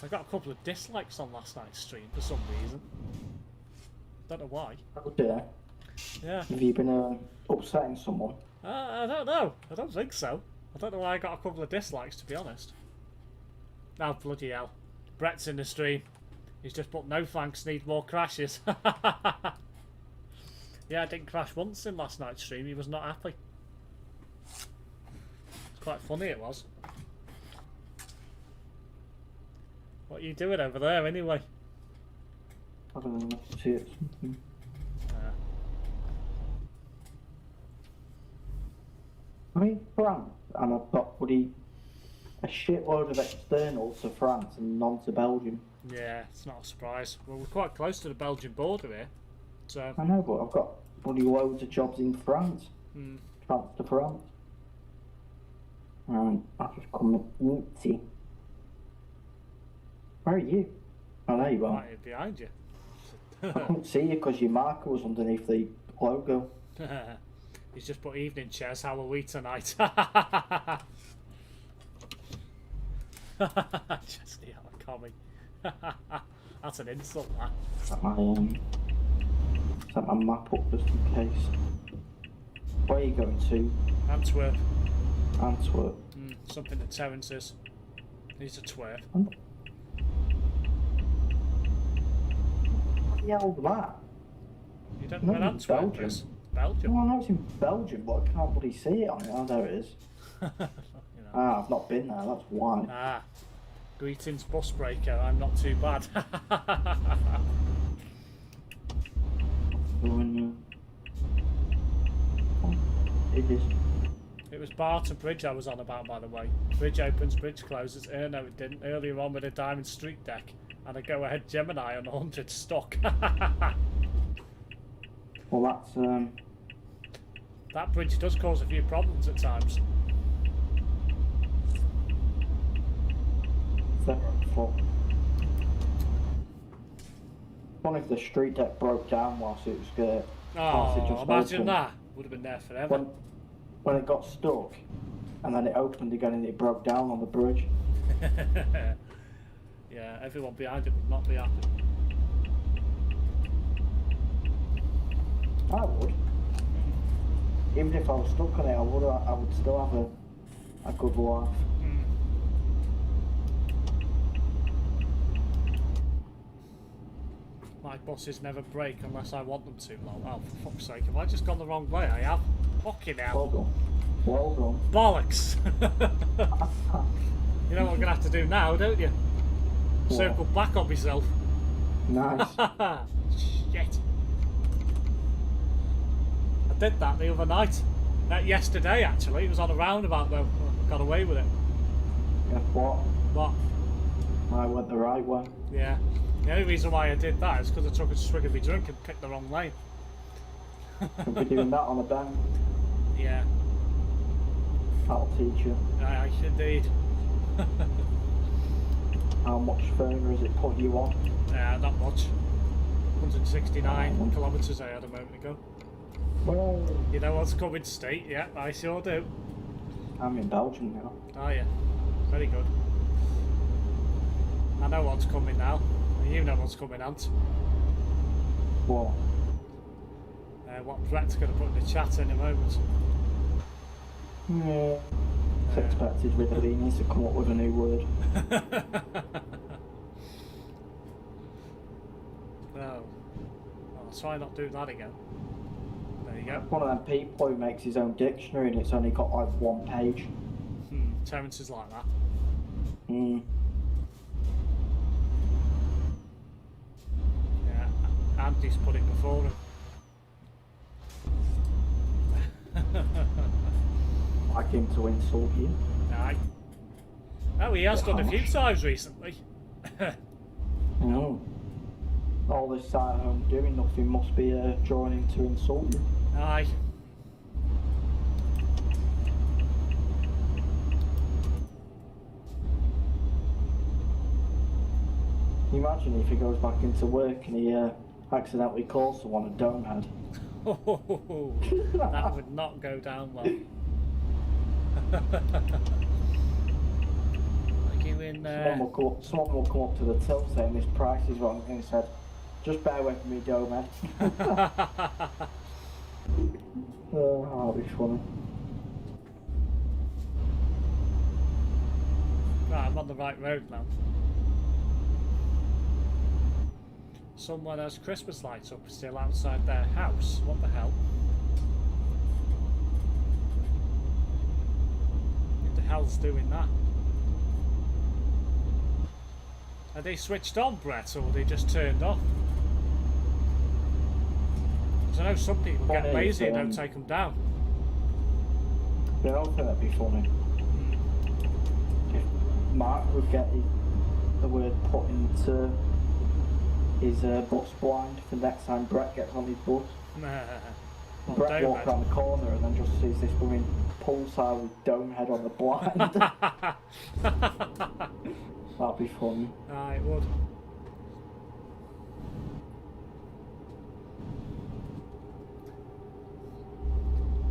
I got a couple of dislikes on last night's stream for some reason. Don't know why. Oh dear. Yeah. Have you been upsetting someone? I don't know. I don't think so. I don't know why I got a couple of dislikes, to be honest. Oh, bloody hell. Brett's in the stream. He's just put no thanks, need more crashes. Yeah, I didn't crash once in last night's stream. He was not happy. It's quite funny, it was. What are you doing over there, anyway? I don't know. See it. Something. I mean, France, and I've got a shitload of externals to France and none to Belgium. Yeah, it's not a surprise. Well, we're quite close to the Belgian border here. So. I know, but I've got bloody loads of jobs in France. France to France. And I've just come to see. Where are you? Oh, there you are. Right behind you. I couldn't see you because your marker was underneath the logo. He's just put evening chairs. How are we tonight? Just the other comic. That's an insult, that. Set my map up just in case. Where are you going to? Antwerp. Antwerp. Something that Terence is. He's a twerp. What the hell is that? You don't know where Antwerp is? Belgium. Oh, I know it's in Belgium, but I can't bloody see it on it. Oh, there it is. I've not been there, that's why. Greetings, bus breaker. I'm not too bad. It is. It was Barton Bridge I was on about, by the way. Bridge opens, bridge closes. No, it didn't. Earlier on with a Diamond Street deck and a go-ahead Gemini on 100 stock. Well, that's That bridge does cause a few problems at times. One if the street deck broke down whilst it was Oh, imagine that. Would have been there forever. When it got stuck, and then it opened again and it broke down on the bridge. Yeah, everyone behind it would not be happy. I would. Even if I was stuck on it, I would still have a good laugh. My buses never break unless I want them to, lol. Oh, for fuck's sake, have I just gone the wrong way? I have. Fucking hell. Well done. Bollocks! You know what I'm going to have to do now, don't you? What? Circle back on myself. Nice. Shit. I did that the other night. Yesterday, actually. It was on a roundabout, though. I got away with it. Guess what? What? I went the right way. Yeah. The only reason why I did that is because I took a swig of my drink and picked the wrong lane. I'll be doing that on a bank. Yeah. That'll teach you. Aye, indeed. How much further has it put you on? Not much. 169 kilometres I had a moment ago. Well, You know what's coming, State? Yeah, I sure do. I'm in Belgium now. Oh yeah, very good. I know what's coming now. You know what's coming, Ant. What? What Brett's going to put in the chat in a moment. Yeah. It's expected with he needs to come up with a new word. No. I'll try not to do that again. There you go. One of them people who makes his own dictionary and it's only got like one page. Terence is like that. Yeah, Andy's put it before him. Like him to insult you. Aye. Oh, he has done a few times recently. No. All this sat at home doing nothing must be drawing him to insult you. Aye. Can you imagine if he goes back into work and he accidentally calls someone a domehead? That would not go down well. Are you in in... Someone will come up to the till saying this price is wrong, and he said, just bear with me, Joe, man. Oh, that'll be funny. Right, I'm on the right road now. Someone has Christmas lights up still outside their house. What the hell? Who the hell's doing that? Are they switched on, Brett, or are they just turned off? Because I know some people get lazy and don't take them down. Yeah, I don't think that'd be funny. If Mark would get the word put into his bus blind for next time Brett gets on his bus. Well, Brett walks around the corner and then just sees this woman pulsar with dome head on the blind. That'd be funny. It would.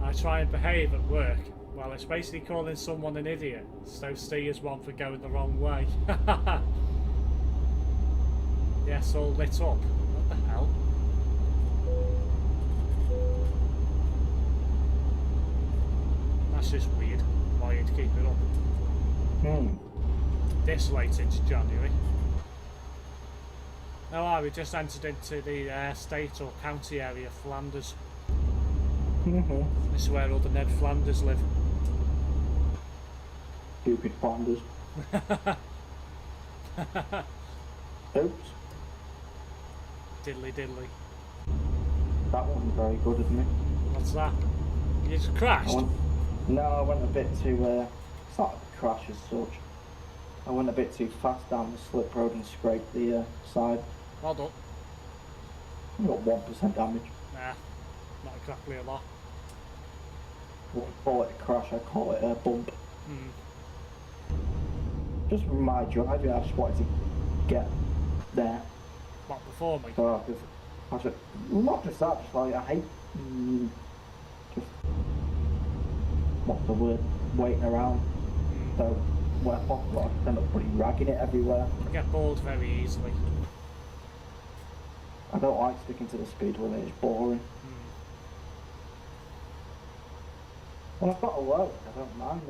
I try and behave at work. Well, it's basically calling someone an idiot, so Steve is one for going the wrong way. Yes, all lit up. What the hell? That's just weird. Why you'd keep it up. This late into January. Oh, we just entered into the state or county area, Flanders. This is where all the Ned Flanders live. Stupid Flanders. Oops. Diddly diddly. That wasn't very good, isn't it? What's that? You just crashed? No, I went a bit too... it's not a crash as such. I went a bit too fast down the slip road and scraped the side. Well done. I got 1% damage. Nah, not exactly a lot. I wouldn't call it a crash, I call it a bump. Just from my driving, I just wanted to get there. What, before me? So I just, not just that, just like I hate just, what's the word, waiting around. So where possible, I just end up putting ragging it everywhere. I get bored very easily. I don't like sticking to the speed limit, it's boring. When I've got a load, I don't mind.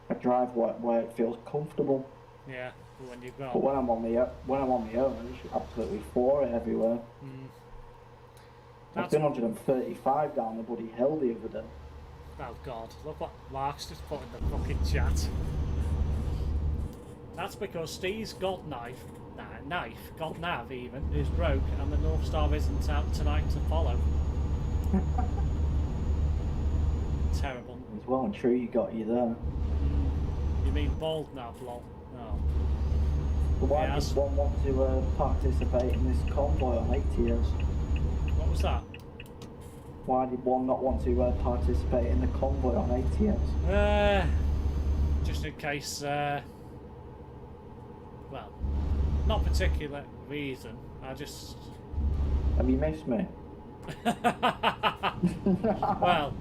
I drive where it feels comfortable. Yeah, but when you've got... But when I'm on my own, I just absolutely floor it everywhere. I've been 135 down the bloody hill the other day. Oh God, look what Mark's just put in the fucking chat. That's because Steve's got nav even, is broke, and the North Star isn't out tonight to follow. Terrible. It's well and true you got you there. You mean bald nav, lol? Oh. But why does one want to participate in this convoy on ATS? What was that? Why did one not want to participate in the convoy on ATS? Just in case, well, not particular reason, I just... Have you missed me? Well,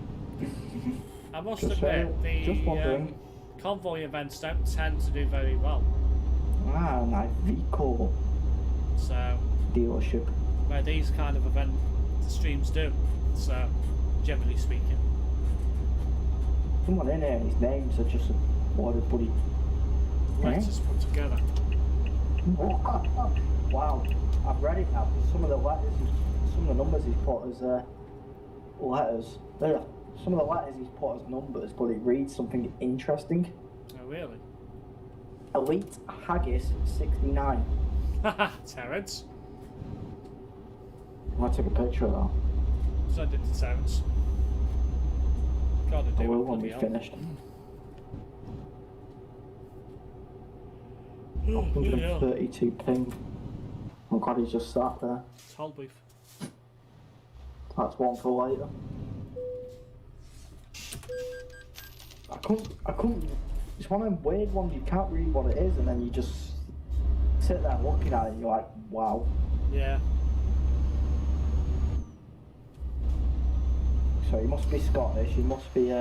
I must admit, the convoy events don't tend to do very well. Ah, nice V-Core. So... Dealership. Where these kind of event streams do. So, generally speaking. Someone in here, his names are just a bloody Letters put together. Wow, I've read it now. Some of the numbers he's put as letters. Some of the letters he's put as numbers, but it reads something interesting. Oh, really? Elite Haggis 69. Terrence. I take a picture of that. Send it to Terrence. Gotta do I will it when we finished. 132 ping. I'm glad he's just sat there. Toll booth. That's one for later. I couldn't. It's one of them weird ones, you can't read what it is, and then you just sit there looking at it and you're like, wow. Yeah. So he must be Scottish, he must be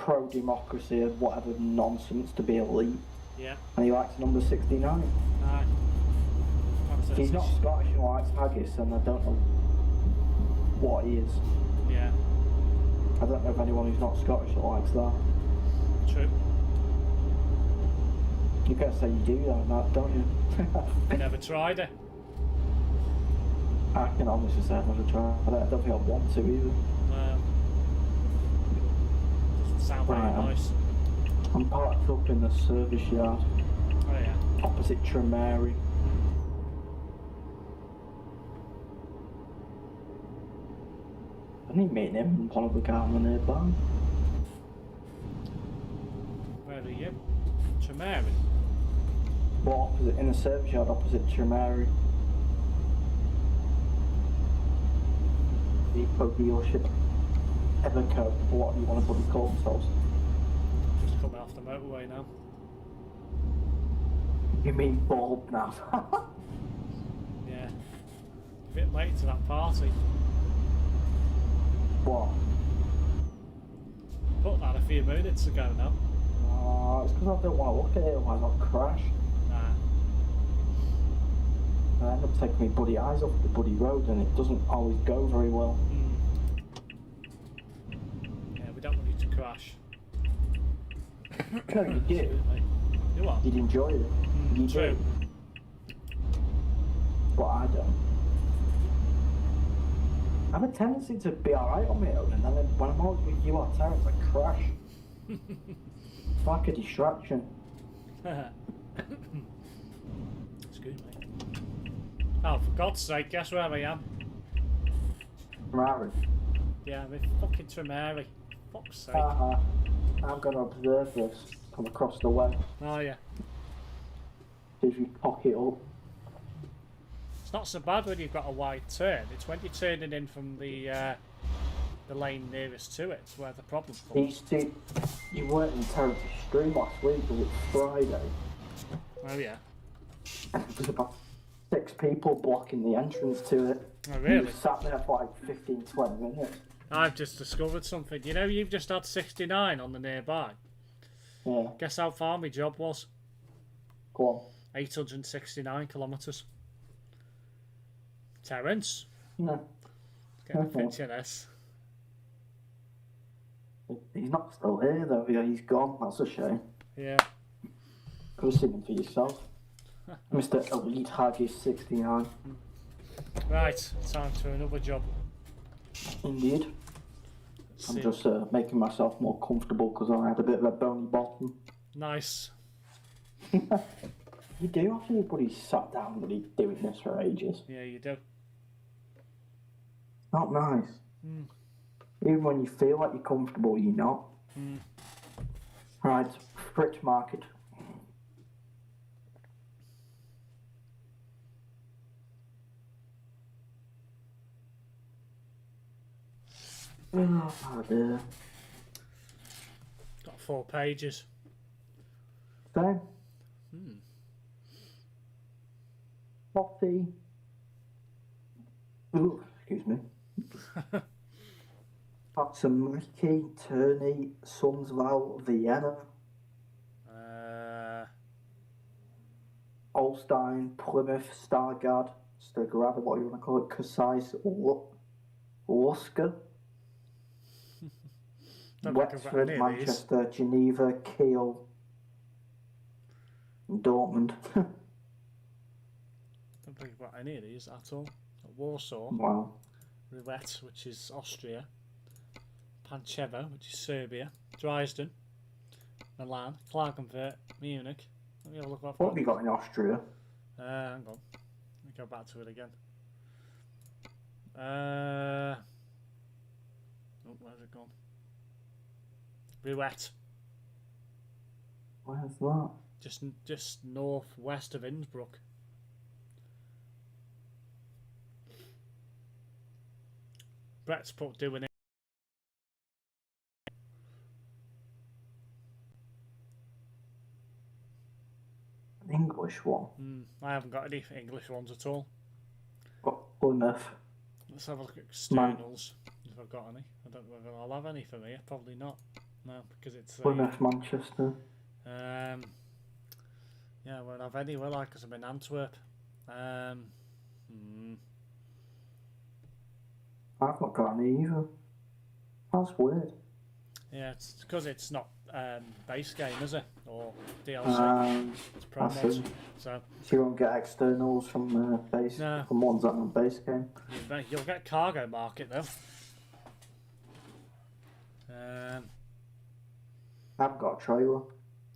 pro-democracy and whatever nonsense to be elite. Yeah. And he likes number 69. Aye. If he's not Scottish and likes haggis, then I don't know what he is. Yeah. I don't know of anyone who's not Scottish that likes that. True. You gotta say you do that, don't you? Never tried it. I can honestly say I've never tried it. I don't think I want to either. Doesn't sound very nice. I'm parked up in the service yard. Oh yeah. Opposite Tremary. I didn't meet him in one of the cars nearby. Where are you? Tremary? Well, opposite, in the service yard opposite Tremary. The Eco dealership. Everco, or what you want to bloody call themselves. Just coming off the motorway now. You mean bulb now? Yeah. A bit late to that party. What? Put that a few minutes ago now. It's because I don't want to look at it, otherwise I'll crash. Nah. I end up taking my bloody eyes off the bloody road and it doesn't always go very well. Yeah, we don't want you to crash. No, you do. You what? You'd enjoy it. You True. do. But I don't. I have a tendency to be alright on my own, and then when I'm out with you or Terence, I crash. It's like a distraction. Excuse me. Oh, for God's sake, guess where I am? Ferrari. Yeah, I'm in fucking Tremary. Fuck's sake. I'm going to observe this. Come across the way. Oh, yeah. See if you pocket up. It's not so bad when you've got a wide turn. It's when you're turning in from the lane nearest to it where the problem comes. You weren't in Terrence's stream last week, was it Friday? Oh, yeah. There's about 6 people blocking the entrance to it. Oh, really? You sat there for like 15-20 minutes. I've just discovered something. You know, you've just had 69 on the nearby. Yeah. Guess how far my job was? Go on. 869 kilometres. Terence. Yeah. Get a picture of this. He's not still here though. Yeah, he's gone. That's a shame. Yeah. Could have seen him for yourself. Mr. Elite Haggis 69. Right, time for another job. Indeed. I'm just making myself more comfortable because I had a bit of a bony bottom. Nice. You do after everybody sat down and been doing this for ages. Yeah, you do. Not nice. Even when you feel like you're comfortable, you're not. Right, Fritz Market. Oh dear. Got 4 pages. Same. Coffee. Ooh, excuse me. Tatsumaki, Turney, Sundsvall, Vienna, Holstein, Plymouth, Stargard, Sturgrad, what you want to call it, Cassis, Lusker, Wexford, Manchester, Geneva, Kiel, and Dortmund. Don't think about any of these at all. Warsaw. Wow. Roulette, which is Austria. Pančevo, which is Serbia. Dresden. Milan. Klagenfurt. Munich. Let me have a look What have you got in Austria? Hang on. Let me go back to it again. Oh, where's it gone? Roulette. Where's that? Just northwest of Innsbruck. Brett's put doing it. An English one? I haven't got any English ones at all. Got Plymouth. Let's have a look at externals, if I've got any. I don't know whether I'll have any for me, probably not. No, because it's Plymouth, Manchester. yeah, I won't have any, will I? Because I'm in Antwerp. I've not got any either. That's weird. Yeah, it's because it's not base game, is it? Or DLC. It's ProMods. So you won't get externals from base, from ones that are on base game. You'll get Cargo Market though. I haven't got a trailer.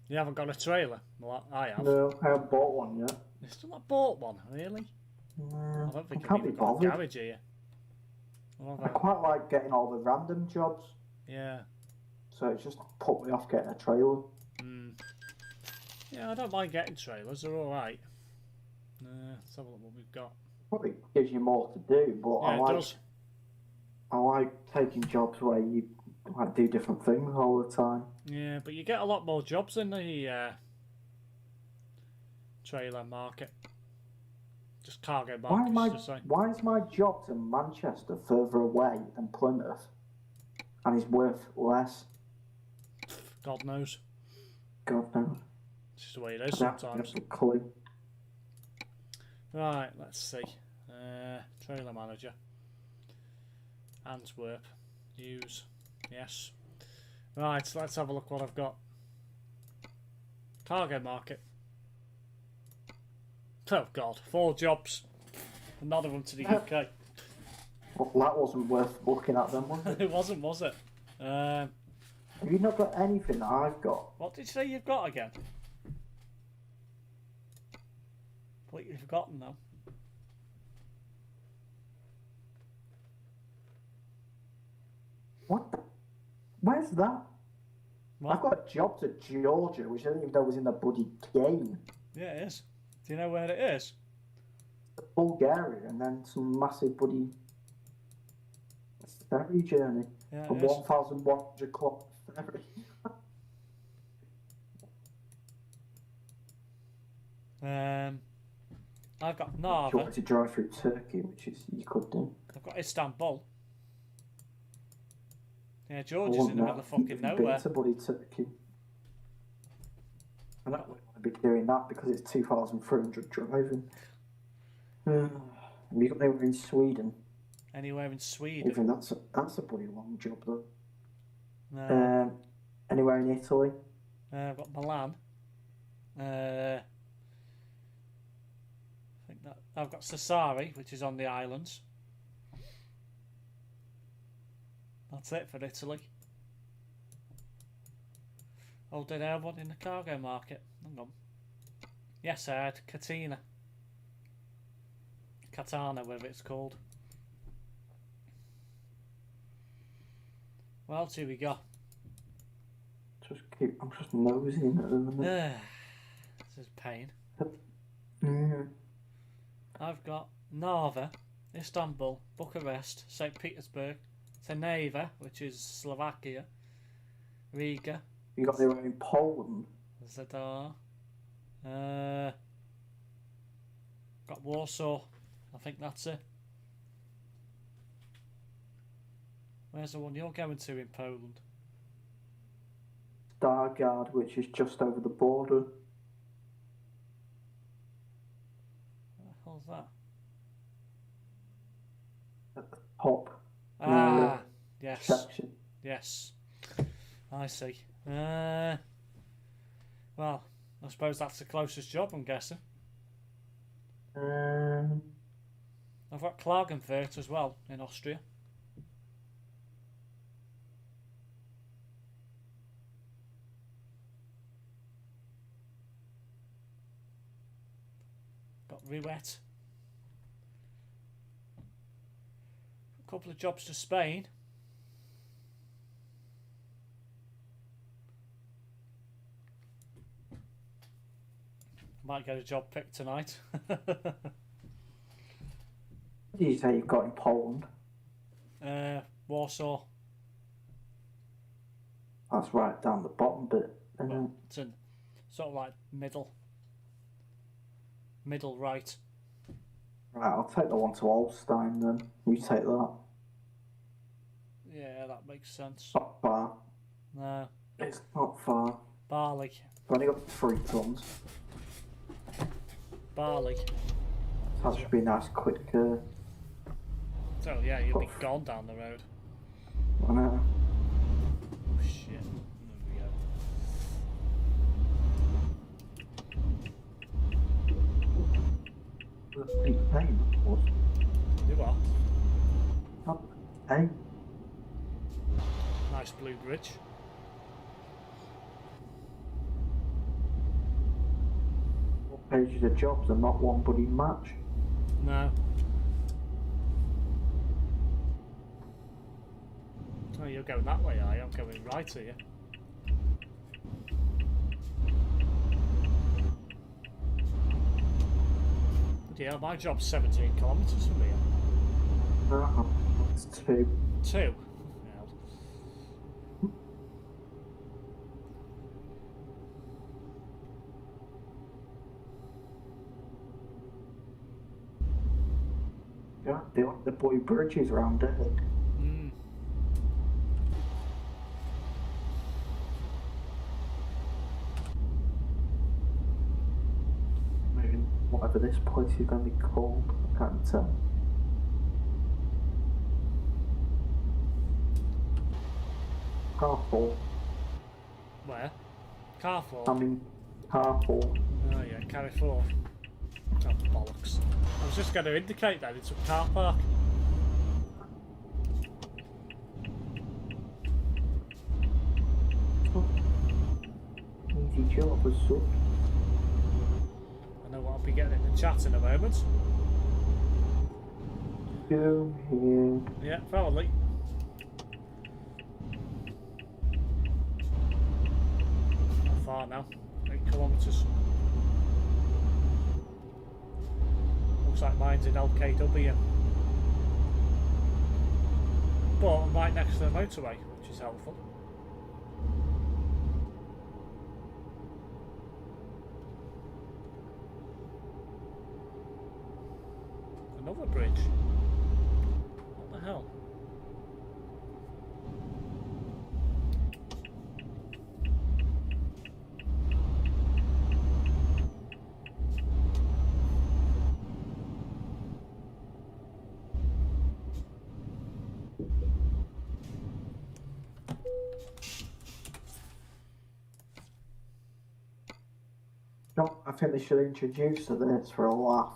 You haven't got a trailer? Well, I have. No, I haven't bought one yet. You've still not bought one, really? I don't think I can't be bothered. Got a garage here. I quite like getting all the random jobs. Yeah. So it just put me off getting a trailer. Yeah, I don't mind getting trailers. They're all right. Let's have a look what we've got. Probably gives you more to do, but Yeah, it does. I like taking jobs where you like do different things all the time. Yeah, but you get a lot more jobs in the trailer market. Just cargo market. Why is my job to Manchester further away than Plymouth, and is worth less? God knows. God knows. It's just the way it is sometimes. A clue. Right, let's see. Trailer manager. Antwerp. Use. Yes. Right, so let's have a look what I've got. Cargo market. Oh God, 4 jobs. None of them to the UK. Well, that wasn't worth looking at them, was it? It wasn't, was it? Have you not got anything that I've got? What did you say you've got again? Completely forgotten now. What? Where's that? What? I've got a job to Georgia, which I didn't even know was in the bloody game. Yeah, it is. Do you know where it is? Bulgaria, and then some massive bloody ferry journey. Yeah, a 1,100 kilometre ferry. I've got If you Narva. want to drive through Turkey, which is you could do. I've got Istanbul. Yeah, Georgia's in the middle of fucking nowhere. Been to bloody Turkey. I don't want to be doing that because it's 2,300 driving. Have you got anywhere in Sweden? Anywhere in Sweden? Even that's a bloody long job though. No. Anywhere in Italy? I've got Milan. I think that I've got Sassari, which is on the islands. That's it for Italy. Oh, did I have one in the cargo market? Hang on. Yes, I had Katana, whatever it's called. What else have we got? I'm just nosing at the minute. This is pain. Mm. I've got Narva, Istanbul, Bucharest, St. Petersburg, Teneva, which is Slovakia, Riga. You got anywhere in Poland? Zadar. Got Warsaw. I think that's it. Where's the one you're going to in Poland? Stargard, which is just over the border. What the hell's that? At the top. Yes. Section. Yes. I see. Well, I suppose that's the closest job, I'm guessing. I've got Klagenfurt as well in Austria. Got Ruet. A couple of jobs to Spain. Might get a job picked tonight. What did you say you've got in Poland? Warsaw. That's right down the bottom bit. Well, it's in sort of like middle right. Right, I'll take the one to Holstein then. You take that. Yeah, that makes sense. Not far. No, It's not far. Barley. I've only got 3 tons. Barley. So that should be a nice quick. So yeah, you'll be gone down the road. I know. Oh shit. There we go. The big pain, of course. Do what? Not pain. Nice blue bridge. What pages of jobs and not one bloody match? No. Oh, you're going that way, are you? I'm going right here. Yeah, my job's 17 kilometres from here. No, it's 2. 2? Yeah. Yeah, they want the boy bridges around it. Mm. Maybe whatever this place is going to be called, I can't tell. Carful. Where? Carrefour? I mean, Carful. Oh yeah, Carrefour. Oh, bollocks. I was just going to indicate that it's a car park. Easy job as such. I know what I'll be getting in the chat in a moment. Go here. Yeah, probably. Not far now. 8 kilometres. Looks like mine's in LKW. But I'm right next to the motorway, which is helpful. Another bridge. What the hell? No, I think they should introduce this for a laugh.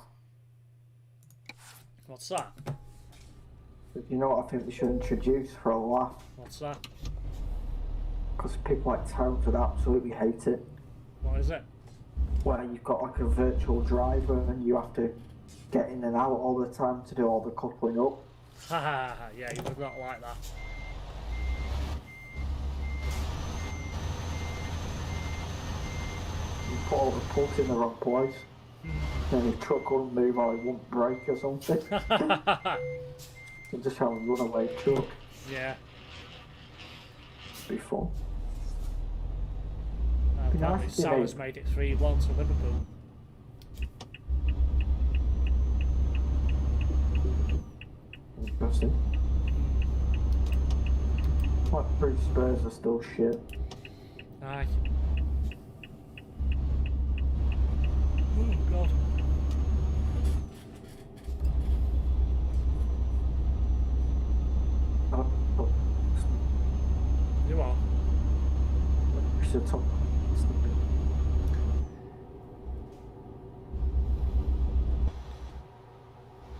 What's that? But you know what I think they should introduce for a laugh? What's that? Because people like Terrence would absolutely hate it. What is it? Where you've got like a virtual driver and you have to get in and out all the time to do all the coupling up. Haha, yeah, you would not like that. You put all the plugs in the wrong place. Then your truck wouldn't move or it won't brake or something. You just have a runaway truck. Yeah. Be fun. Be Apparently nice to Salah's be- made it 3-1 to Liverpool. Interesting. Like 3 Spurs are still shit. Aye. Oh god. You are? We should talk.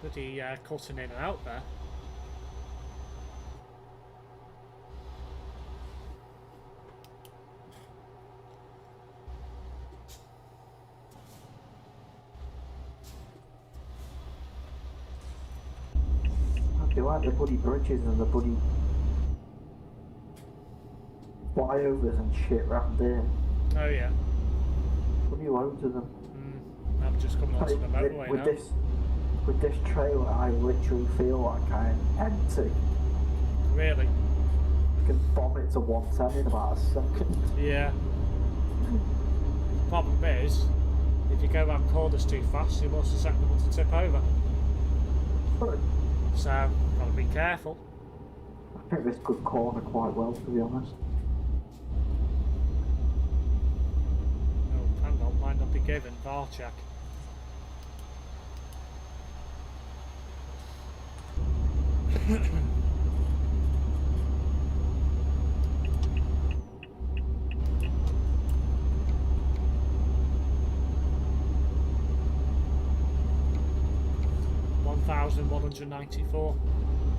Bloody cutting in and out there. I do like the bloody bridges and the bloody flyovers and shit round there. Oh yeah. Bloody loads of them. I'm just coming onto the motorway with now. with this trailer, I literally feel like I'm empty. Really? I can vomit to 110 in about a second. Yeah. Problem is, if you go around corners too fast, you're more susceptible to tip over. So, gotta be careful. I think this could corner quite well, to be honest. given, bar check. $1,194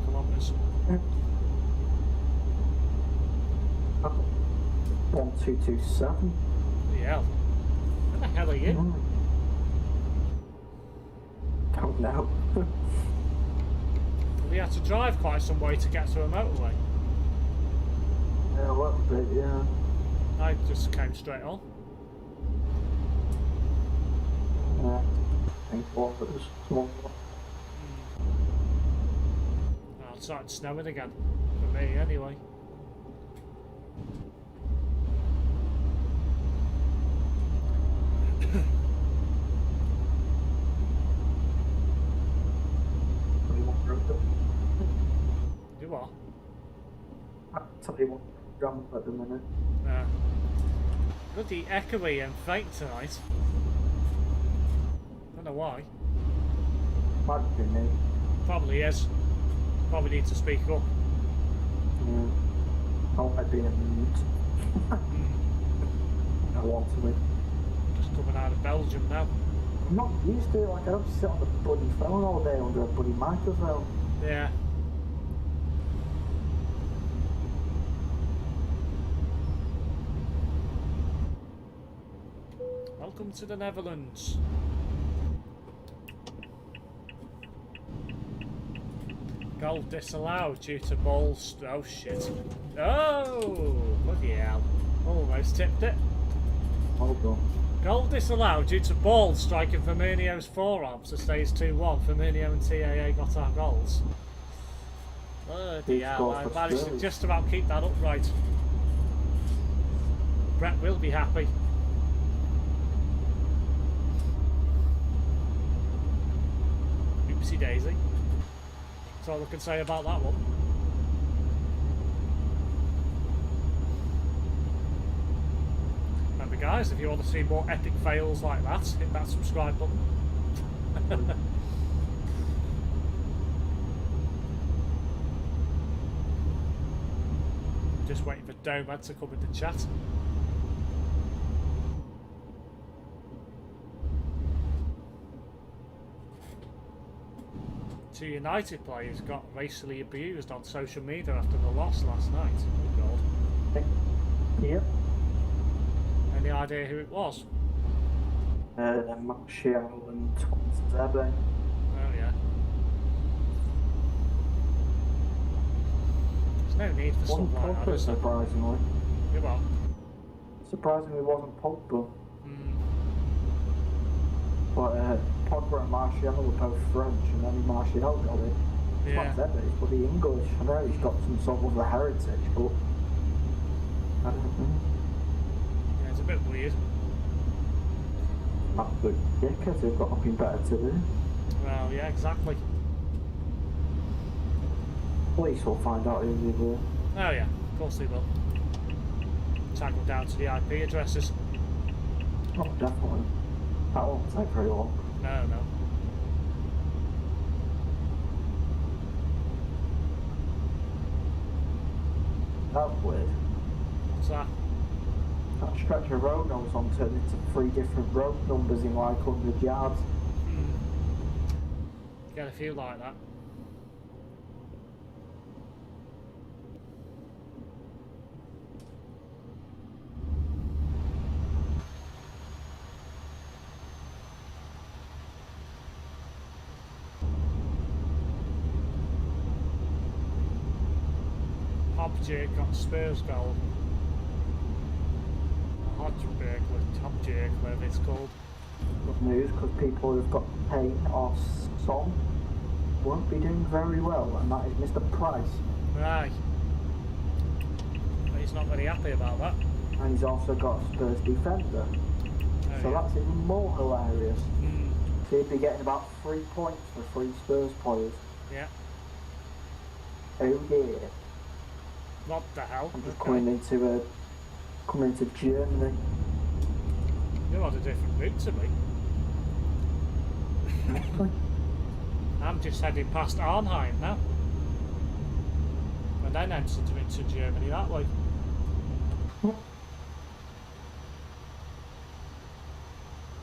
kilometers. 1227. Yeah. Where the hell are you? Don't know. We had to drive quite some way to get to a motorway. Yeah, a little bit, yeah. I just came straight on. I think one that was small. Well, it started snowing again. For me, anyway. You what? I'll tell you what, jump at the minute. Bloody echoey and faint tonight. Don't know why. Might be me. Probably is. Probably need to speak up. Yeah. I might be in mute. I want to win. Just coming out of Belgium now. I'm not used to it, like I don't sit on the bloody phone all day under a bloody microphone. Yeah. Welcome to the Netherlands. Goal disallowed due to balls. Oh shit. Oh! Bloody hell. Almost tipped it. Hold on. Goal disallowed due to ball striking Firmino's forearm, so stays 2-1. Firmino and TAA got our goals. Bloody hell, I managed to just about keep that upright. Brett will be happy. Oopsie daisy. That's all I can say about that one. Remember guys, if you want to see more epic fails like that, hit that subscribe button. Just waiting for Domad to come into chat. Two United players got racially abused on social media after the loss last night. Oh god. Yep. Any idea who it was? Martial and Zebe. Oh yeah. There's no need for Wasn't stuff like that, Pogba, is there? surprisingly. You what? Surprisingly, it wasn't Pogba. Mm. But Pogba and Martial were both French, and only Martial got it. It's Yeah. not Zebe, he's bloody English. I know he's got some sort of a heritage, but I don't know. Yeah, it's a bit weird. Absolute dickheads, they've got nothing better to do. Well, yeah, exactly. Police will find out who they were. Oh yeah, of course they will. Tag them down to the IP addresses. Oh, definitely. That won't take very long. No, no. That's weird. What's that? That stretch of road I was on turned into 3 different road numbers in like 100 yards. Get a few like that. Hobjake got Spurs goal. Hobjake, whatever it's called. Good news, because people who've got paint or song won't be doing very well, and that is Mr. Price. Right. But he's not very happy about that. And he's also got a Spurs defender. Oh, So yeah. that's even more hilarious. Mm, So he'd be getting about 3 points for 3 Spurs players. yeah. Oh yeah. What the hell? I'm just Okay. coming into Germany. You're on a different route to me. I'm just heading past Arnhem now. And then into Germany that way.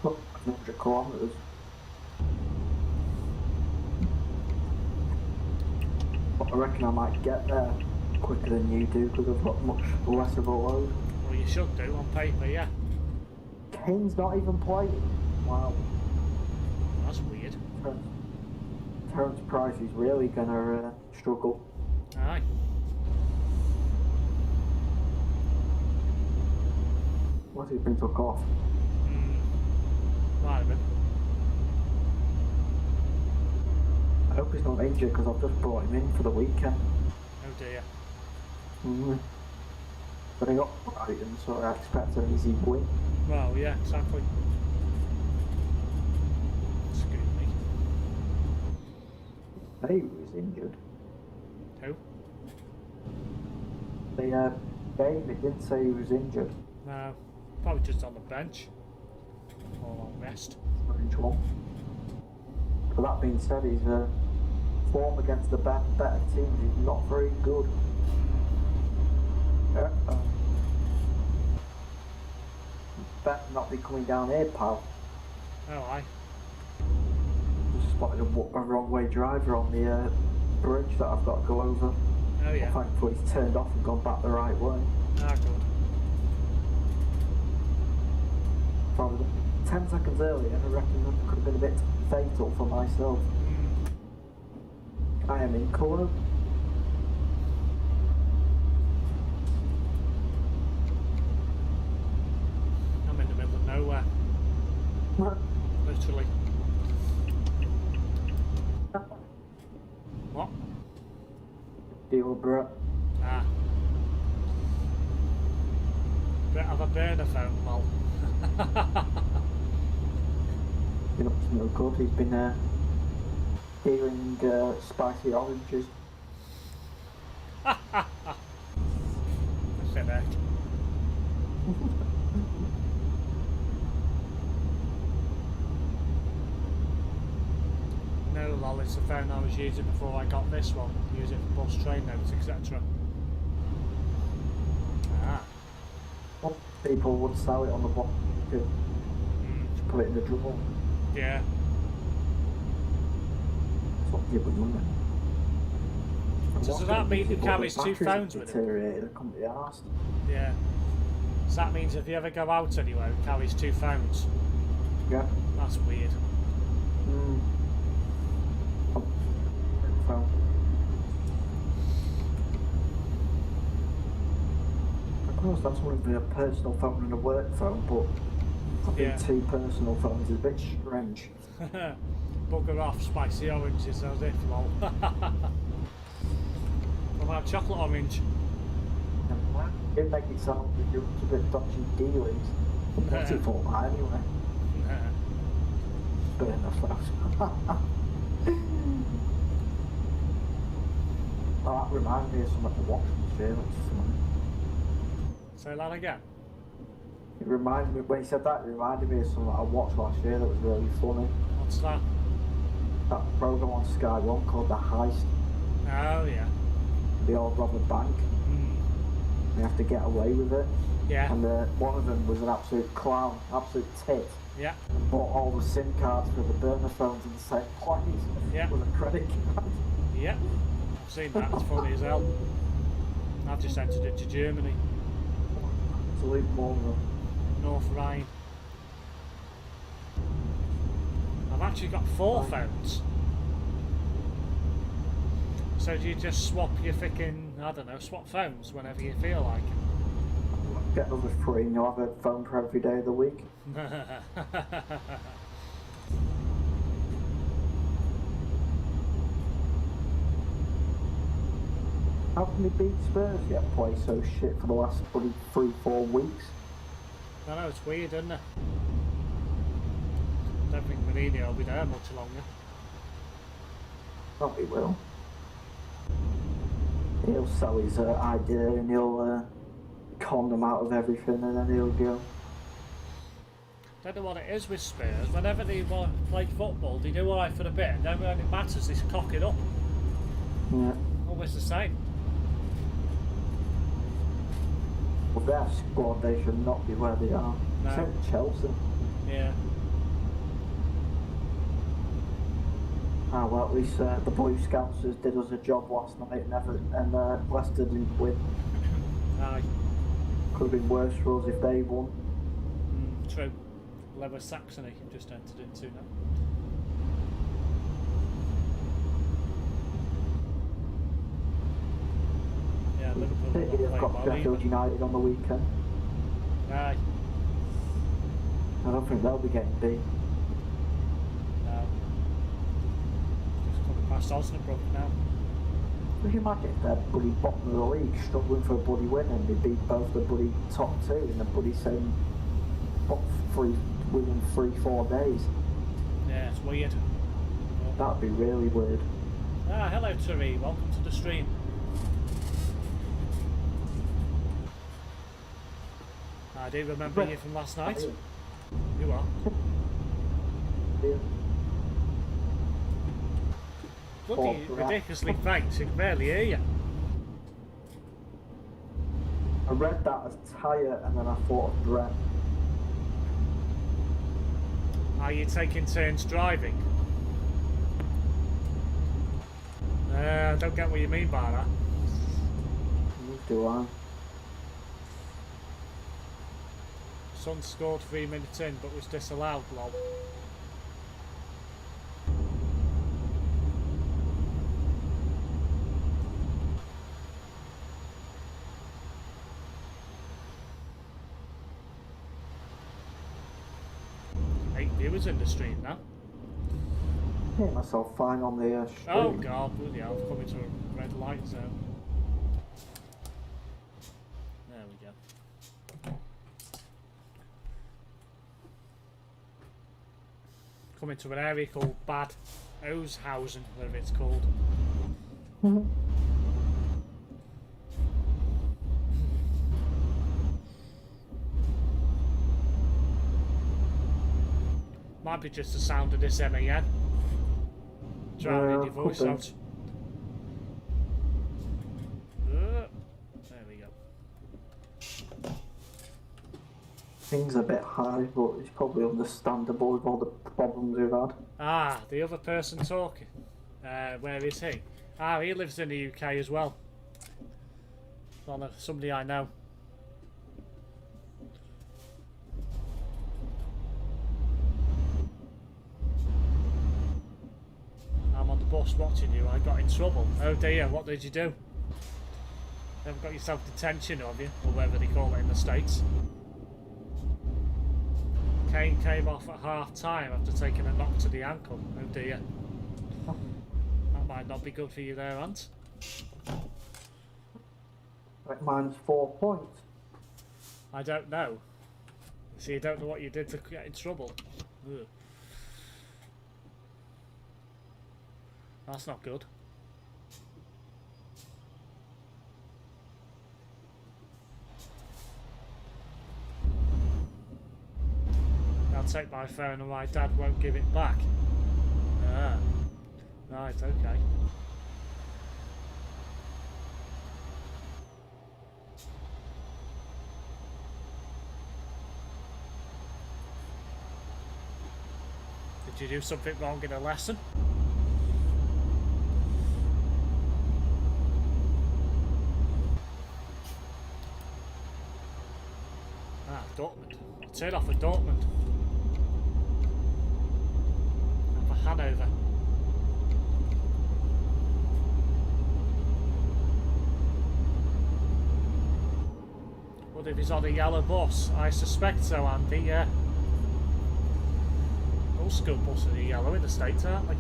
100 kilometres. But I reckon I might get there quicker than you do because I've got much less of a load. Well, you should do on paper, yeah. Kane's not even playing. Wow. That's weird. Terence Price is really gonna struggle. Aye. What's he been took off? Might have been. I hope he's not injured because I've just brought him in for the weekend. Oh dear. But I got Brighton, so I expect an easy win. Well, yeah, exactly. Excuse me. Hey, he was injured. Who? David didn't say he was injured. No. Probably just on the bench. Or on rest. Strange one. But that being said, his form against the better teams is not very good. Better not be coming down here, pal. Oh, aye. Just spotted a wrong way driver on the bridge that I've got to go over. Oh, yeah. Well, thankfully he's turned off and gone back the right way. Ah, good. Probably 10 seconds earlier, I reckon that could have been a bit fatal for myself. I am in corner. I'm in the middle of nowhere. Literally. What? Deal, bro. Ah. Bit of a burner phone, lol. Been up to no good. He's been dealing spicy oranges. Correct. No, lol, it's the phone I was using before I got this one. Use it for bus, train notes, etc. Ah. Well, people would sell it on the block to put it in the drawer. Yeah. That's what people do. So does that mean he carries two phones with him? I couldn't be arsed. Yeah. So that means if you ever go out anywhere, he carries two phones. Yeah. That's weird. Phone. Of course, that's one of a personal phone and a work phone, but having Yeah. two personal phones is a bit strange. Bugger off, spicy oranges as if, lol. What about chocolate orange? It make it sound like you're a bit dodgy dealings. What's it for, anyway? Burn the flash. Oh, that reminds me of something to watch on the show. Say that again. It reminded me, when he said that, it reminded me of something I watched last year that was really funny. What's that? That program on Sky One called The Heist. Oh, yeah. They all rob a bank. They have to get away with it. Yeah. And one of them was an absolute clown, absolute tit. Yeah. And bought all the SIM cards for the burner phones in the same place. Yeah. With a credit card. Yeah. I've seen that. It's funny as hell. I've just entered into Germany. Absolute moron. North Rhine. I've actually got 4 phones. So do you just swap your freaking, I don't know, swap phones whenever you feel like it? Get another 3 and you'll have a phone for every day of the week. How can they beat Spurs yet play so shit for the last bloody 3-4 weeks? I know, it's weird, isn't it? Don't think Mourinho will be there much longer. Probably will. He'll sell his idea and he'll con them out of everything and then he'll go. Don't know what it is with Spurs. Whenever they play football, they do alright for a bit, and then when it matters, they cock it up. Yeah. Always the same. Well, their squad, they should not be where they are. No. Same with Chelsea. Yeah. Ah, well, at least the Boy Scouts did us a job last night and Leicester didn't win. Aye. Could have been worse for us if they won. True. Lever Saxony just entered into now. Yeah, Liverpool City have got well Sheffield either. United on the weekend. Aye. I don't think they'll be getting beat. No. Just coming past Osnabrück now. Could you imagine if they're bloody bottom of the league, struggling for a bloody win, and they beat both the bloody top two in the bloody same within 3-4 days? Yeah, it's weird. That'd be really weird. Ah, hello Terry, welcome to the stream. I do remember you from last night. You are. Yeah. Bloody ridiculously faint, I can barely hear you. I read that as tyre and then I thought of Brett. Are you taking turns driving? I don't get what you mean by that. Do I? Son scored 3 minutes in but was disallowed, lol. Viewers in the stream now. Hit myself fine on the stream. Oh god, bloody hell, I've come into a red light zone. There we go. Come into an area called Bad Oeschhausen, whatever it's called. Might be just the sound of this MAN drowning your voice out. There we go. Things a bit high, but it's probably understandable with all the problems we've had. Ah, the other person talking. Where is he? Ah, he lives in the UK as well. Somebody I know. I'm on the bus watching you. I got in trouble. Oh dear, what did you do? You haven't got yourself detention, have you? Or whatever they call it in the States. Kane came off at half time after taking a knock to the ankle. Oh dear. That might not be good for you there, Ant. Like mine's 4 points. I don't know. So you don't know what you did to get in trouble. Ugh. That's not good. I'll take my phone and my dad won't give it back. Ah. Right, okay. Did you do something wrong in a lesson? Ah, Dortmund. Turn off at Dortmund. And for Hanover. What if he's on a yellow bus? I suspect so, Andy, yeah. All school buses are yellow in the States, aren't they?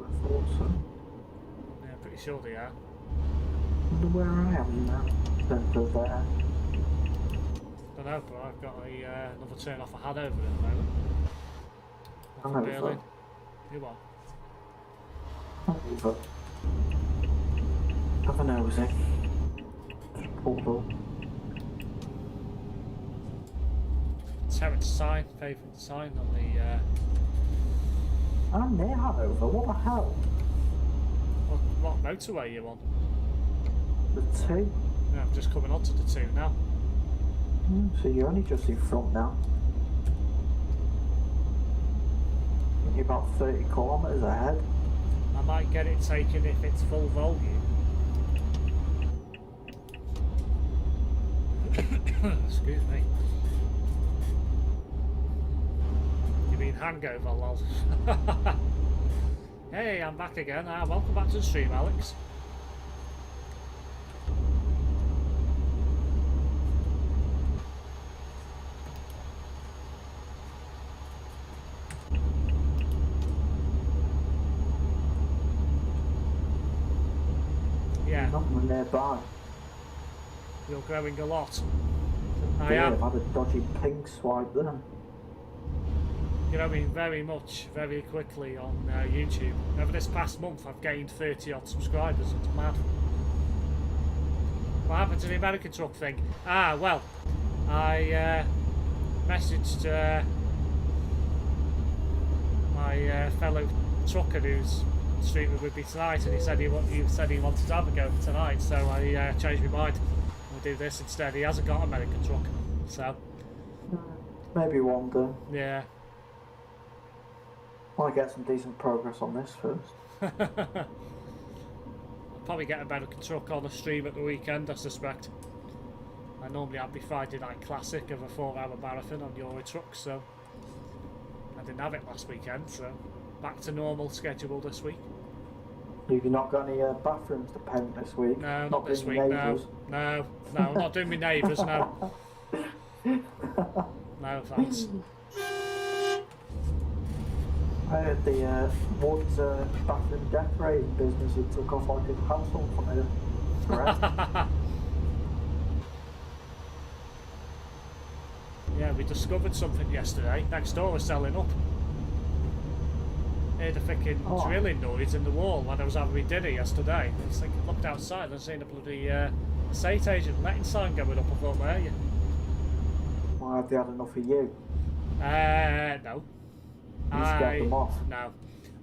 I thought so. Yeah, pretty sure they are. Wonder where I am now. Centre there. Don't know, but I've got another turn off a Hanover at the moment. Off of Berlin. You are. Hanover. Have a nosy. Pulled up. Terence sign, favourite sign on the. I'm near Hanover. What the hell? What motorway are you on? The 2. Yeah, I'm just coming onto the 2 now. So you're only just in front now. You're about 30 kilometres ahead. I might get it taken if it's full volume. Excuse me. You mean hangover, lol? Hey, I'm back again. Welcome back to the stream, Alex. Yeah. Nothing nearby. You're growing a lot. I have had a dodgy pink swipe there. Growing very much, very quickly on YouTube. Over this past month, I've gained 30 odd subscribers. It's mad. What happened to the American truck thing? Well, I messaged my fellow trucker who's streaming with me tonight, and he said he wanted to have a go tonight. So I changed my mind. We'll do this instead. He hasn't got an American truck, so maybe one day. Yeah. I want to get some decent progress on this first. I'll probably get a American truck on a stream at the weekend, I suspect. I normally have my Friday night classic of a 4-hour marathon on Euro Truck, so I didn't have it last weekend, so back to normal schedule this week. Have you not got any bathrooms to paint this week? No, not this week, no. No, I'm not doing my neighbours, no. No, thanks. I heard the Woods bathroom decorating business, it took off like a household fire. Correct? Yeah, we discovered something yesterday. Next door was selling up. I heard a freaking drilling noise in the wall when I was having my dinner yesterday. I was thinking, looked outside and seen a bloody estate agent letting sign going up. I thought, where are you? Why have they had enough of you? No. You scared them off? No.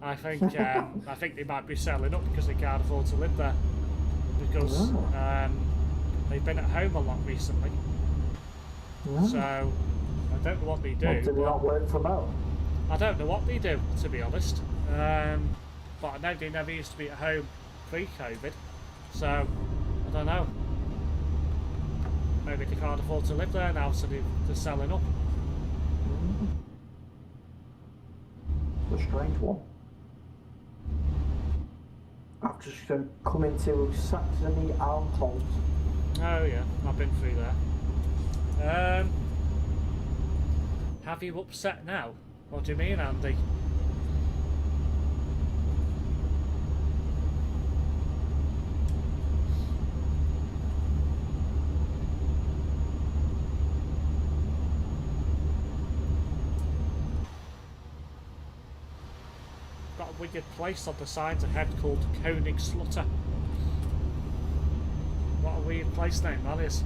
I think they might be selling up because they can't afford to live there. Because they've been at home a lot recently. So I don't know what they do. Do they not work from home? I don't know what they do, to be honest. But I know they never used to be at home pre-COVID. So I don't know. Maybe they can't afford to live there now, so they're selling up. It's a strange one. I've just come into Saxony Anhalt. Oh yeah, I've been through there. Have you upset now? What do you mean, Andy? Got a wicked place on the signs ahead called Königslutter. What a weird place name that is.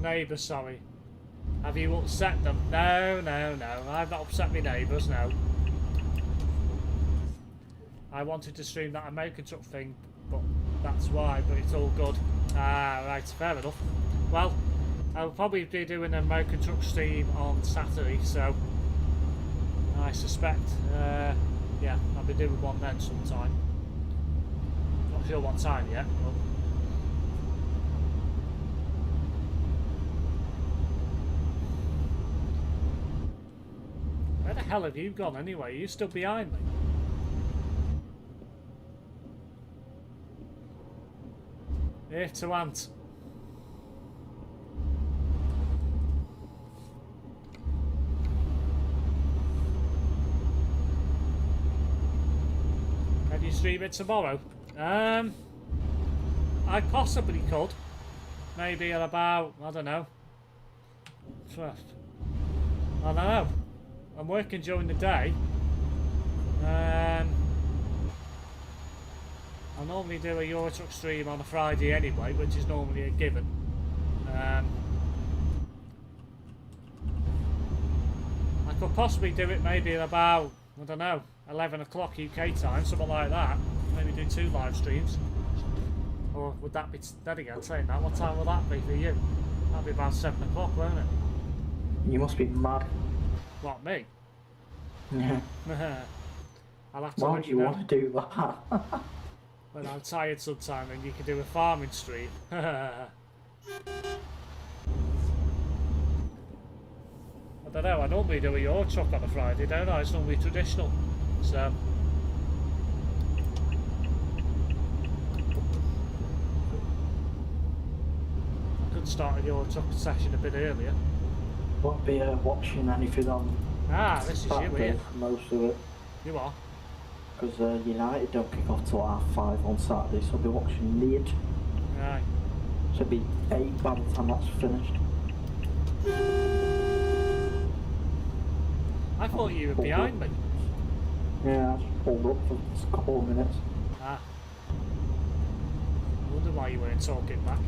Neighbours, sorry. Have you upset them? No, no, no. I've not upset my neighbours, no. I wanted to stream that American truck thing, but that's why, but it's all good. Right, fair enough. Well, I'll probably be doing an American truck stream on Saturday, so I suspect, yeah, I'll be doing one then sometime. Not sure what time yet, but where the hell have you gone anyway? Are you still behind me? Here to Ant. stream it tomorrow? I possibly could. Maybe at about, I don't know. I don't know. I'm working during the day. I normally do a Euro Truck stream on a Friday anyway, which is normally a given. I could possibly do it maybe at about, I don't know, 11 o'clock UK time, something like that. Maybe do 2 live streams. Or would that be, there again, saying that, what time will that be for you? That'd be about 7 o'clock, won't it? You must be mad. What, me? Yeah. I'll have to Why let would you want to do that? when I'm tired sometime and you can do a farming stream. I don't know, I normally do a Euro Truck on a Friday, don't I? It's normally traditional. So I could start a Euro Truck session a bit earlier. Won't be watching anything on This is you Saturday here. for most of it. You are? Because United don't kick off till 5:30 on Saturday, so I'll be watching late. Right. So it'll be 8 by the time that's finished. I thought you were behind me. Yeah, I just pulled up for a couple of minutes. I wonder why you weren't talking back.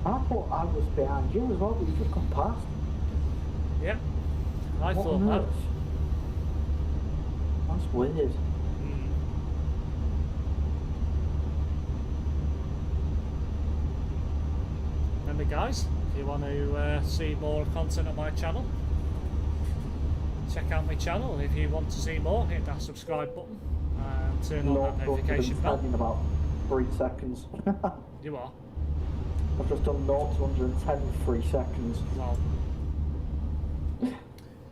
I thought I was behind you as well, but you just come past. Yeah, I What thought on that. earth? That's weird. Remember guys, if you want to see more content on my channel, check out my channel, and if you want to see more, hit that subscribe button and turn on that notification bell. In about 3 seconds. You are? I've just done 0 to 110 in 3 seconds. Well,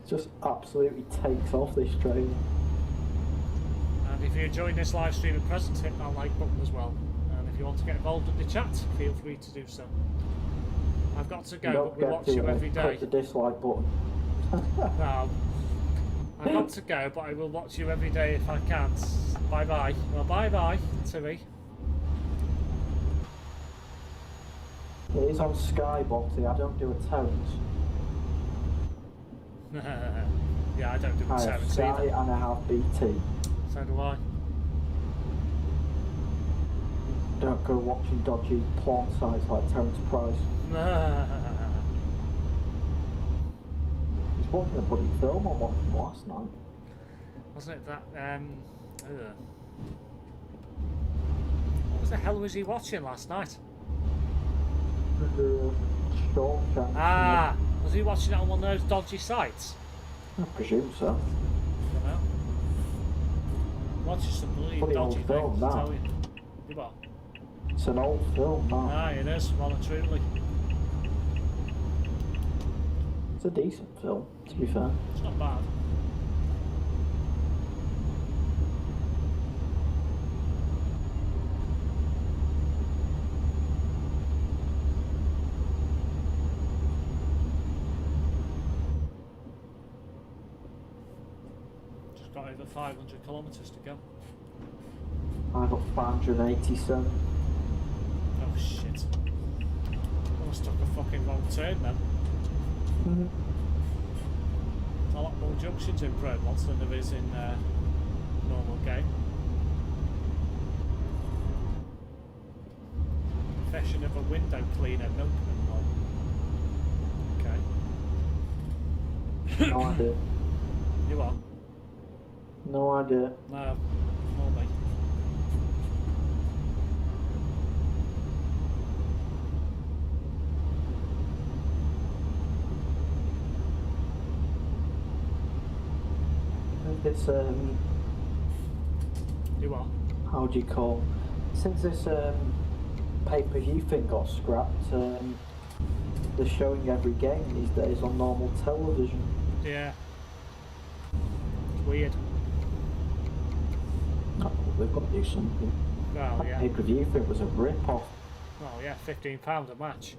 Just absolutely takes off this train. and if you're enjoying this live stream at present, hit that like button as well. And if you want to get involved in the chat, feel free to do so. I've got to go, but we watch you every day. Click the dislike button. No, I've got to go, but I will watch you every day if I can. Bye bye. Well, bye bye to me. It is on Skyboxy, I don't do a tones. Yeah, I don't do I the have sevens Sky either. and I have BT. So do I. Don't go watching dodgy porn sites like Terence Price. He's watching a bloody film I watched last night. Wasn't it that, what the hell was he watching last night? Shawshank. Ah, was he watching it on one of those dodgy sites? I presume so. I don't know. Watching some bloody Funny dodgy old film, things, I that. tell you. You what? It's an old film, that. Ah, it is, well and truly. It's a decent film, to be fair. It's not bad. Just got over 500 kilometres to go. I got 587. Oh shit. I must took a fucking wrong turn then. There's a lot more junctions in ProMods than there is in normal game. Confession of a window cleaner milkman mod. Okay. No idea. You are? No idea. No, nor me. It's You are? how do you call? Since this pay-per-view thing got scrapped, they're showing every game these days on normal television. Yeah. It's weird. Oh, they've got to do something. Well, That yeah. pay-per-view thing was a rip-off Well, yeah, £15 a match.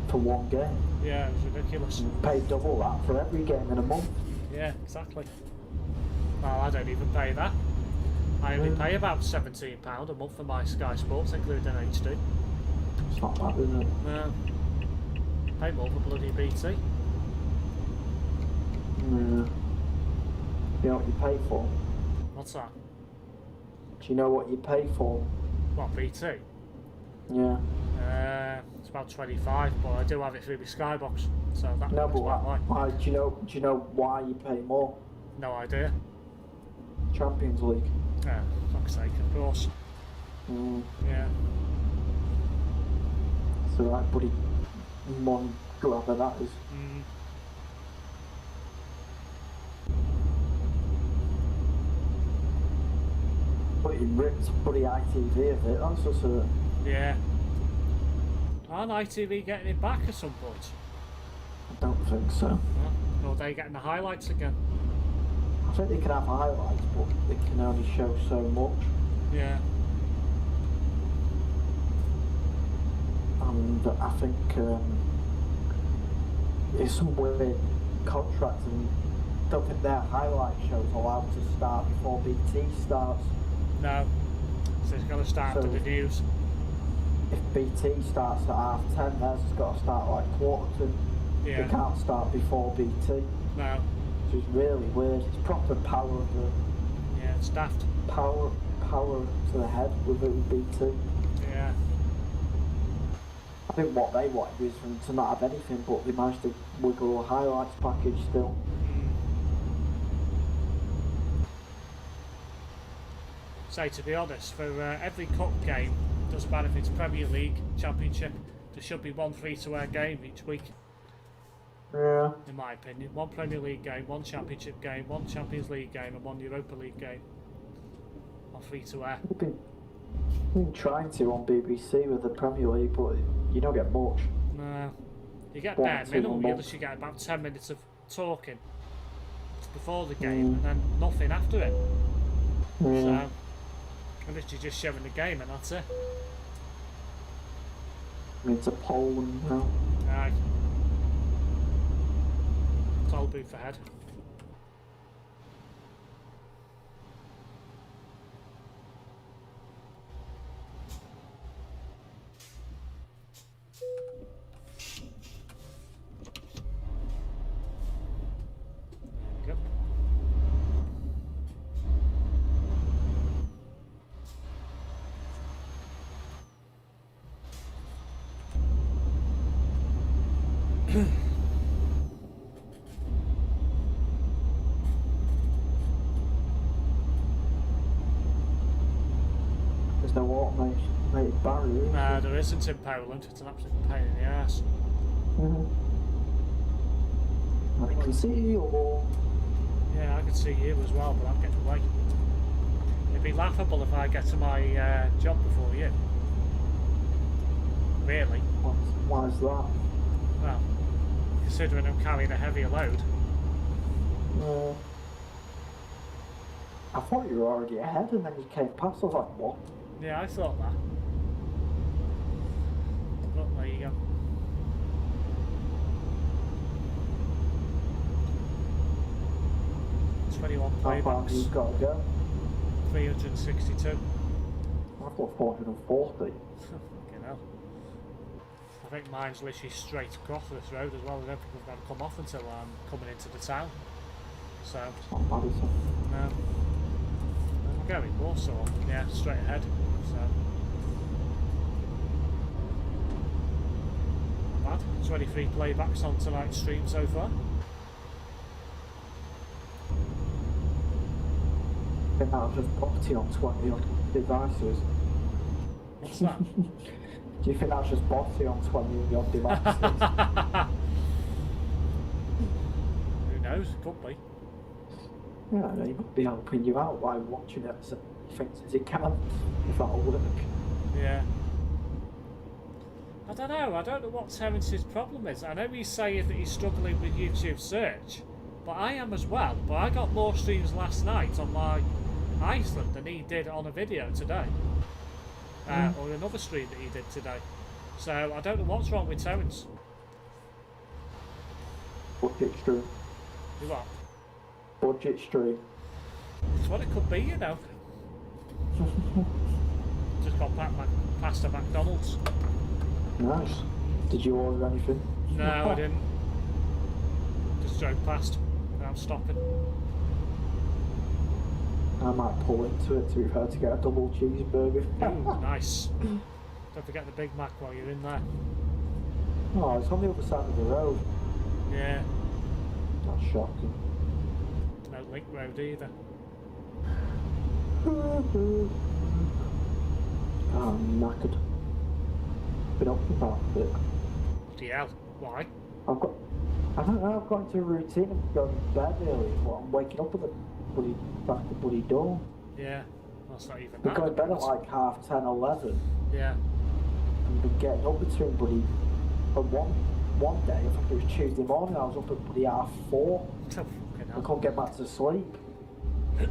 for one game. Yeah, it was ridiculous. You pay double that for every game in a month. Yeah, exactly. Well, I don't even pay that. I only pay about £17 a month for my Sky Sports, including HD. It's not bad, is it? No. Pay more for bloody BT. Yeah. You know what you pay for? What's that? Do you know what you pay for? What, BT? Yeah. It's about 25, but I do have it through my Skybox, so that No, but why. do you know why you pay more? No idea. Champions League. Yeah, fuck's sake, of course. Yeah. So right, buddy, one grabber that is. But he ripped bloody ITV of it, that's just a... Yeah. Aren't ITV getting it back at some point? I don't think so. Or are they getting the highlights again? I think they can have highlights, but they can only show so much. Yeah. And I think there's some weird contract, and I don't think their highlight shows allowed to start before BT starts. No. So it's got to start after the news. If BT starts at 10:30, theirs has got to start like 1:45. Yeah. They can't start before BT. No. Which is really weird. It's proper power of the... Yeah, it's daft. Power to the head with BT. Yeah. I think what they wanted was them to not have anything, but they managed to wiggle a highlights package still. So to be honest, for every cup game, doesn't matter if it's Premier League, Championship, there should be one free-to-air game each week. Yeah. In my opinion, one Premier League game, one Championship game, one Champions League game, and one Europa League game. On free-to-air. We've been trying to on BBC with the Premier League, but you don't get much. No. You get bare minimum, you get about 10 minutes of talking before the game, and then nothing after it. So, and literally just showing the game, and that's it. I mean, it's a Poland now. Aye. Toll booth ahead. There we go. There's no automated barrier. Nah, there isn't in Poland. It's an absolute pain in the ass. I can see you all. Yeah, I can see you as well, but I'm getting away. It'd be laughable if I get to my job before you. Really? Why is that? Well, considering I'm carrying a heavier load. I thought you were already ahead, and then you came past. I was like, what? Yeah, I thought that. But there you go. How far have you got to go? 362. I've got 440. Fucking hell. I think mine's literally straight across this road as well. I don't think I'm going to come off until I'm coming into the town. So, It's not bad, is it? no. I'm going more so, yeah, straight ahead. So, not bad. 23 playbacks on tonight's stream so far. I think that'll just botty on 20 odd devices. What's that? Do you think that's just botty on 20 odd devices? Who knows? Could be. Yeah, he might be helping you out by watching it as things as he can, if that'll work. Yeah. I don't know. I don't know what Terence's problem is. I know he's saying that he's struggling with YouTube search, but I am as well. But I got more streams last night on my Iceland than he did on a video today. Or another stream that he did today. So I don't know what's wrong with Terence. Budget stream. You what? Budget stream. It's what it could be, you know. Just got past a McDonald's. Nice. Did you order anything? No, I didn't. Just drove past without stopping. I might pull into it, to be fair, to get a double cheeseburger. Ooh, nice. Don't forget the Big Mac while you're in there. Oh, it's on the other side of the road. Yeah. That's shocking. No Link Road either. Oh, I'm knackered. Been up about a bit. Bloody hell. Why? I don't know, I've got into a routine of going to bed early, but I'm waking up at the bloody dawn. Yeah. That's not even We're that. going to bed at like 10:30, 11. Yeah. And been getting up between one day, I think it was Tuesday morning, I was up at bloody 4:30. Oh, I couldn't get back to sleep.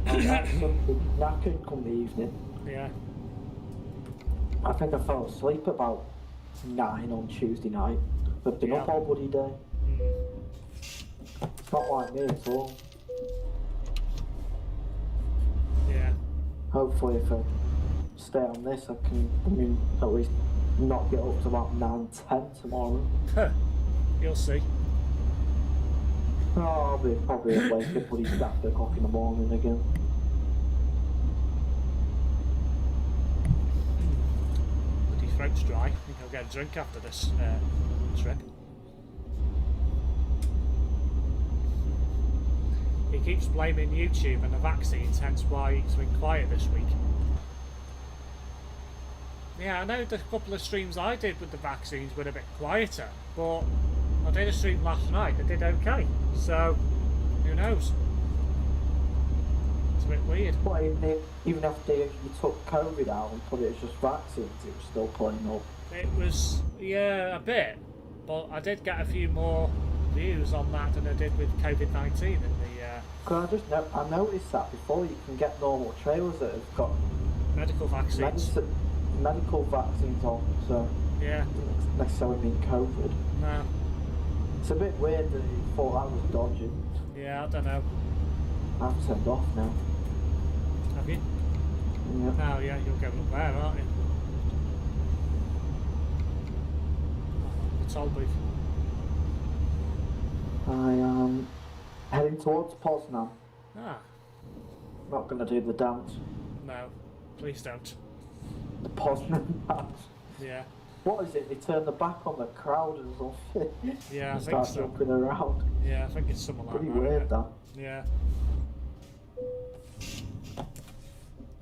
I was absolutely knackered come the evening. yeah. I think I fell asleep about 9 on Tuesday night. I've been up all bloody day. It's not like me at all. Yeah. Hopefully if I stay on this I can, at least not get up to about 9-10 tomorrow. You'll see. Oh, I'll be probably awake at bloody 7 o'clock in the morning again. Bloody throat's dry. I think I'll get a drink after this trip. He keeps blaming YouTube and the vaccines, hence why it's been quiet this week. Yeah, I know the couple of streams I did with the vaccines were a bit quieter, but I did a stream last night that did okay, so who knows? It's a bit weird. But even after you took COVID out and put it as just vaccines, it was still playing up. It was, yeah, a bit, but I did get a few more views on that than I did with COVID-19 in the Cause I noticed that before you can get normal trailers that have got medical vaccines. medical vaccines on, so Yeah. it doesn't necessarily mean COVID. No. It's a bit weird that you thought that was dodgy. Yeah, I don't know. I've turned off now. Have you? Yeah. Oh yeah, you're going up there, aren't you? The toll booth. I am heading towards Poznan. Ah, Not going to do the dance. no. Please don't. The Poznan dance. Yeah. What is it? They turn the back on the crowd and something. Yeah, I and think start so. jumping around. Yeah, I think it's something like Pretty that. weird, that. Yeah.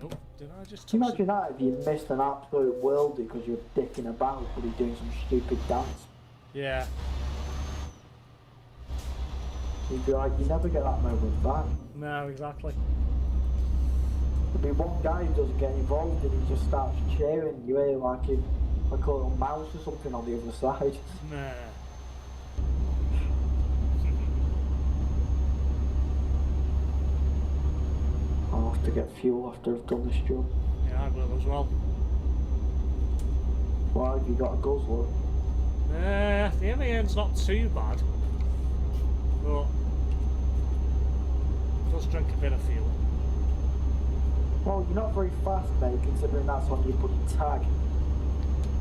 Oh, did I just Can you touch imagine that if you missed an absolute worldie because you're dicking about but he's doing some stupid dance? Yeah. You'd be like, you never get that moment back. No, exactly. There'll be one guy who doesn't get involved and he just starts cheering. You hear like a little mouse or something on the other side. Nah. I'll have to get fuel after I've done this job. Yeah, I will as well. Why have you got a guzzler? The MAN's not too bad, but it does drink a bit of fuel. Well, you're not very fast, mate, considering that's on your bloody tag. So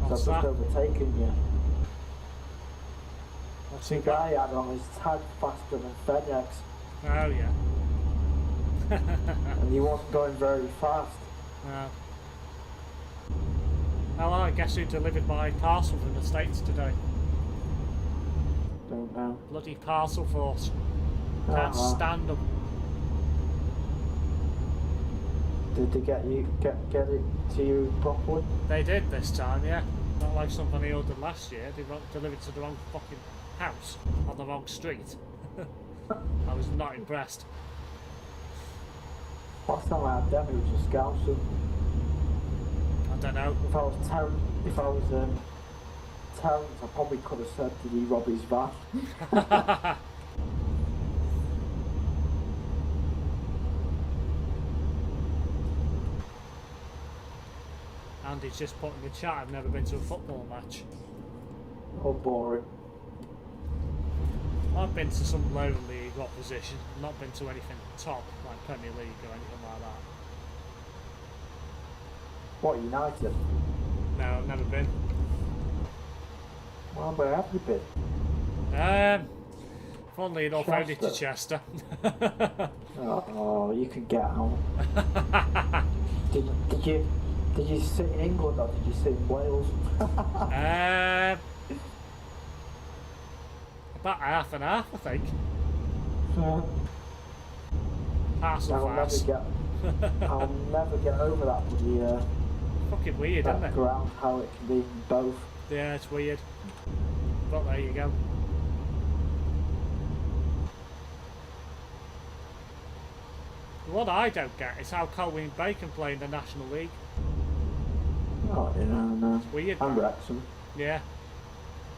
I've What's just that? overtaken you. What's The he got? guy had on his tag faster than FedEx, Oh yeah. and he wasn't going very fast. No. Oh, I guess who delivered my parcel from the States today? Don't know. Bloody parcel force. Can't stand them. Did they get it to you properly? They did this time, yeah. Not like something they ordered last year. They delivered to the wrong fucking house on the wrong street. I was not impressed. Last time I had them, it was a scouser. I don't know. If I was Terrence, I probably could have said, did he rob his van? Andy's just put in the chat, I've never been to a football match. Oh, boring. I've been to some low league opposition, not been to anything top like Premier League or anything like that. What, United? No, I've never been. Well, where have you been? Funnily enough, only to Chester. Oh, you can get out. Did you sit in England or did you sit in Wales? About half and half, I think. I'll never get over that bloody fucking weird, that isn't it? ground, how it can be in both. Yeah, it's weird. But there you go. What I don't get is how Colwyn Bay can play in the National League. Oh, yeah, no. It's weird. And Wrexham. Yeah.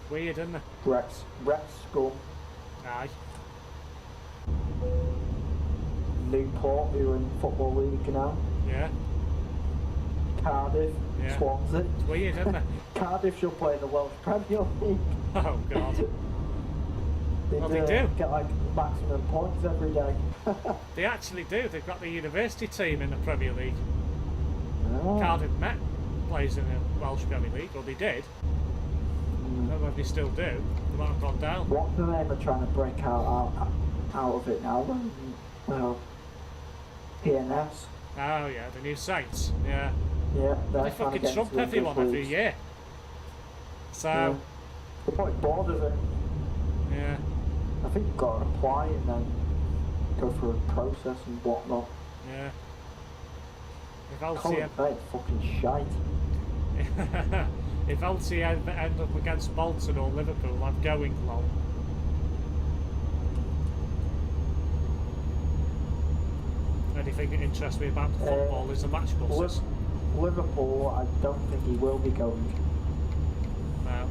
Weird, isn't it? Rex School. Aye. Newport, who are in Football League now. Yeah. Cardiff. Yeah. Swansea. It's weird, isn't it? Cardiff should play in the Welsh Premier League. Oh, God. Well, they do. Get like maximum points every day. They actually do. They've got the university team in the Premier League. Oh. Cardiff Met plays in the Welsh Premier League, or they did. I don't know if they still do. They might have gone down. What's the name of trying to break out of it now? Well, PNS. Oh yeah, the new Saints. Yeah. Yeah, They fucking trump everyone every year. So. Yeah. They're probably bored of it. Yeah. I think you've got to apply and then go through a process and whatnot. Yeah. If Colin Bay, fucking shite. If LCM end up against Bolton or Liverpool, I'm going low. Anything that interests me about football is the match buses. Liverpool, I don't think he will be going. No.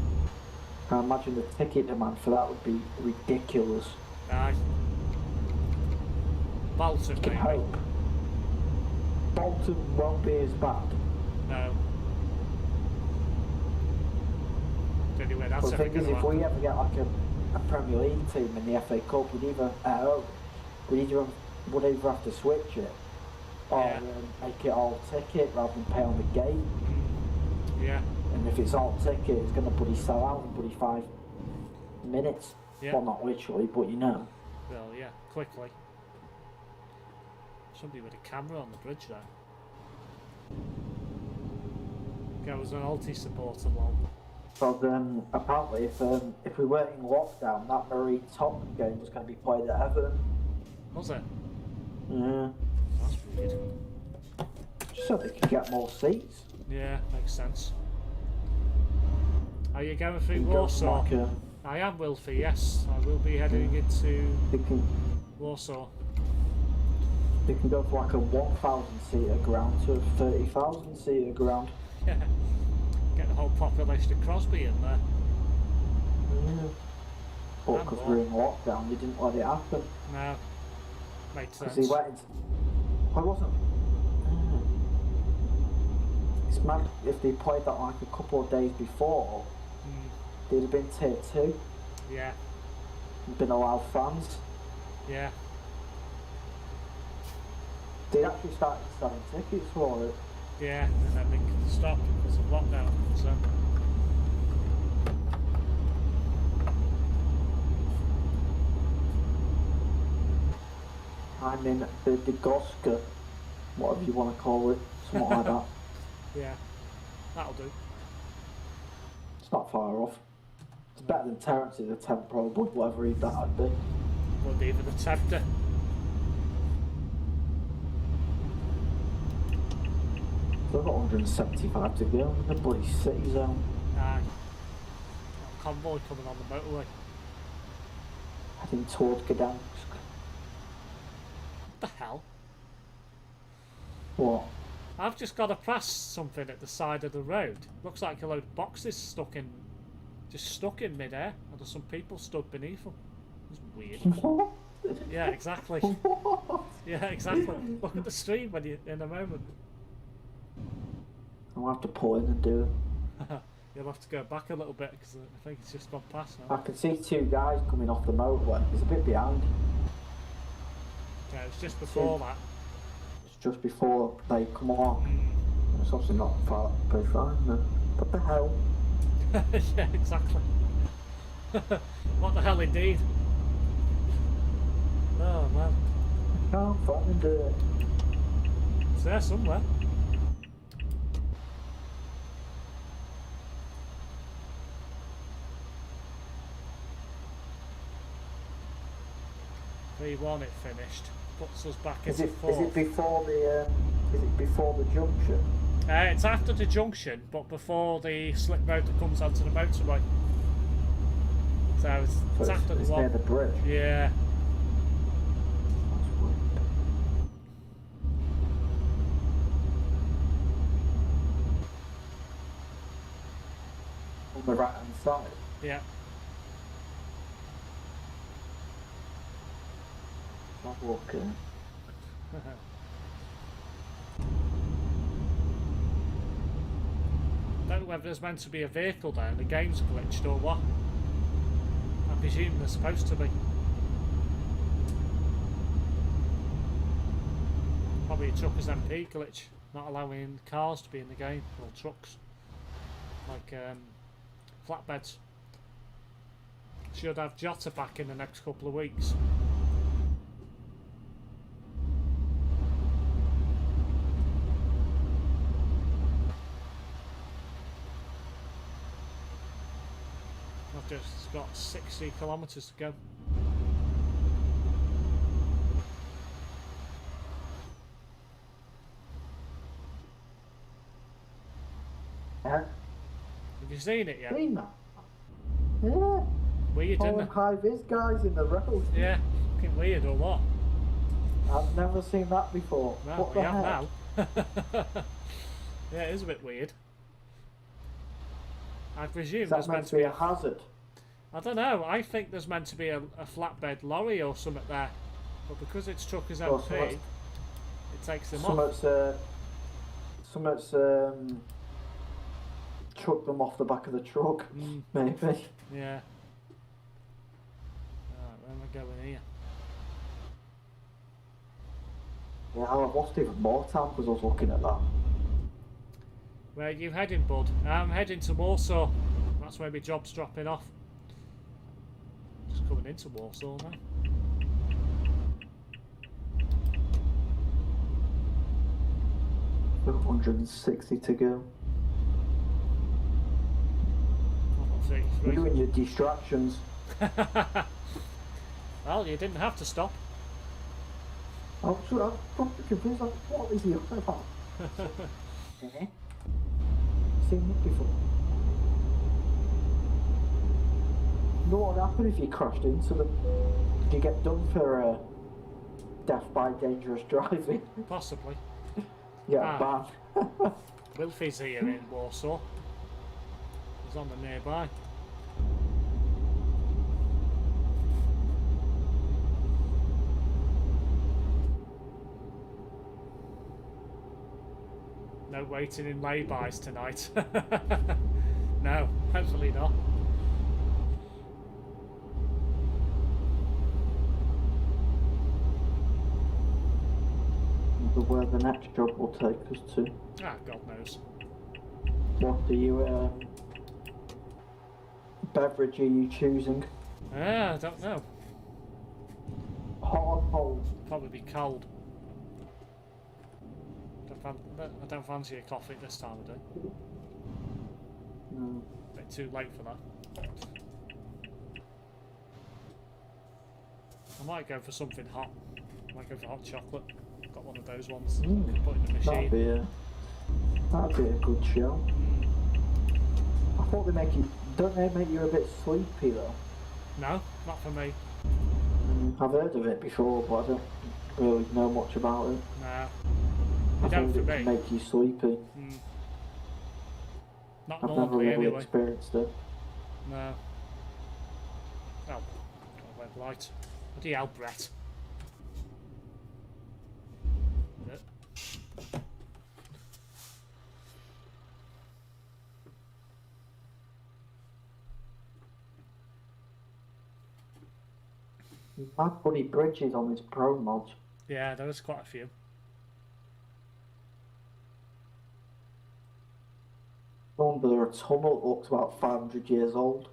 I imagine the ticket demand for that would be ridiculous. Aye. Bolton, maybe. Hope. Bolton won't be as bad. No. Anyway, that's But the thing is, if we ever get like a Premier League team in the FA Cup, we'd either have to switch it or make it all ticket rather than pay on the gate. Yeah. And if it's all ticket, it's going to bloody sell out in bloody 5 minutes. Yeah. Well, not literally, but you know. Well, yeah, quickly. Somebody with a camera on the bridge there. There was an Alti supporter lol. So then, apparently, if we were in lockdown, that Murray Tottenham game was going to be played at Everton. Was it? Yeah. That's weird. Just so they could get more seats. Yeah, makes sense. Are you going through Warsaw? Like I am, Wilfie, yes. I will be heading into Warsaw. They can go for like a 1,000 seater ground to a 30,000 seater ground. Yeah. Get the whole population of Crosby in there. Yeah. But because we're in lockdown, they didn't let it happen. No. Makes sense. Because he went into... Well, it wasn't... It's mad if they played that like a couple of days before, they'd have been tier 2. Yeah. Been allowed fans. Yeah. They actually started selling tickets for it. Yeah, and then they stopped because of lockdown. So. I'm in the Goska, whatever you want to call it, something like that. Yeah, that'll do. It's not far off. It's better than Terence in the 10th probably, whatever that'd be. Would be for the chapter. They've got 175 to go in the bloody city zone. Aye. Convoy coming on the motorway. Heading toward Gdansk. What the hell? What? I've just got to pass something at the side of the road. Looks like a load of boxes stuck in mid-air, and there's some people stood beneath them. It's weird. What? Yeah, exactly. What? Yeah, exactly. Look at the stream when you in a moment. I'll have to pull in and do it. You'll have to go back a little bit because I think it's just gone past I now. can see two guys coming off the motorway. He's a bit behind. Yeah, it's just before that. It's just before they come on. It's obviously not far, pretty far, no. What the hell? Yeah, exactly. What the hell, indeed. Oh man, Can't find it. it's there somewhere. P1 it finished. Puts us back into fourth. Is it before the junction? It's after the junction, but before the slip road that comes onto the motorway. So it's after the it's one. near the bridge. Yeah. That's weird. On the right hand side. Yeah. Not walking. Don't know whether there's meant to be a vehicle there and the game's glitched or what. I presume there's supposed to be. Probably a trucker's MP glitch, not allowing cars to be in the game, or trucks. Like flatbeds. Should have Jota back in the next couple of weeks. I've just got 60 kilometres to go. Yeah. Have you seen it yet? Seen that? Yeah. Weird, All isn't them it? high-vis guys in the road. Yeah, fucking weird or what? I've never seen that before. No, What we the have heck? now. Yeah, it is a bit weird. I presume Is that there's meant to be a hazard? I don't know. I think there's meant to be a flatbed lorry or something there, but because it's truckers Well, MP, it takes them off. Something's chucked them off the back of the truck, maybe. Yeah. Alright, where am I going here? Yeah, I lost even more time because I was looking at that. Where are you heading, bud? I'm heading to Warsaw. That's where my job's dropping off. Just coming into Warsaw now. Got 160 to go. I'm on 33. You're doing your distractions. Well, you didn't have to stop. I'm probably confused. Like, what is he on about? Seen it before. You know what would happen if you crashed into them? Did you get done for death by dangerous driving? Possibly. Yeah, bad. Wilfie's here in Warsaw. He's on the nearby. No waiting in laybys tonight. No, hopefully not. Where the next job will take us to. Ah, God knows. What do you, beverage are you choosing? Ah, I don't know. Hot or cold? Probably be cold. I don't fancy a coffee this time of day. No. Bit too late for that. I might go for something hot. I might go for hot chocolate. Got one of those ones. You can put in the machine. That'd be a good show. I thought don't they make you a bit sleepy though? No, not for me. I've heard of it before, but I don't really know much about it. No. I They don't think for it me. can make you sleepy. Not I've never normally really anyway. experienced it. No. Oh, I went light. Bloody hell, Brett. Mad funny bridges on this ProMods. Yeah, there is quite a few. Remember, a tunnel that looks about 500 years old.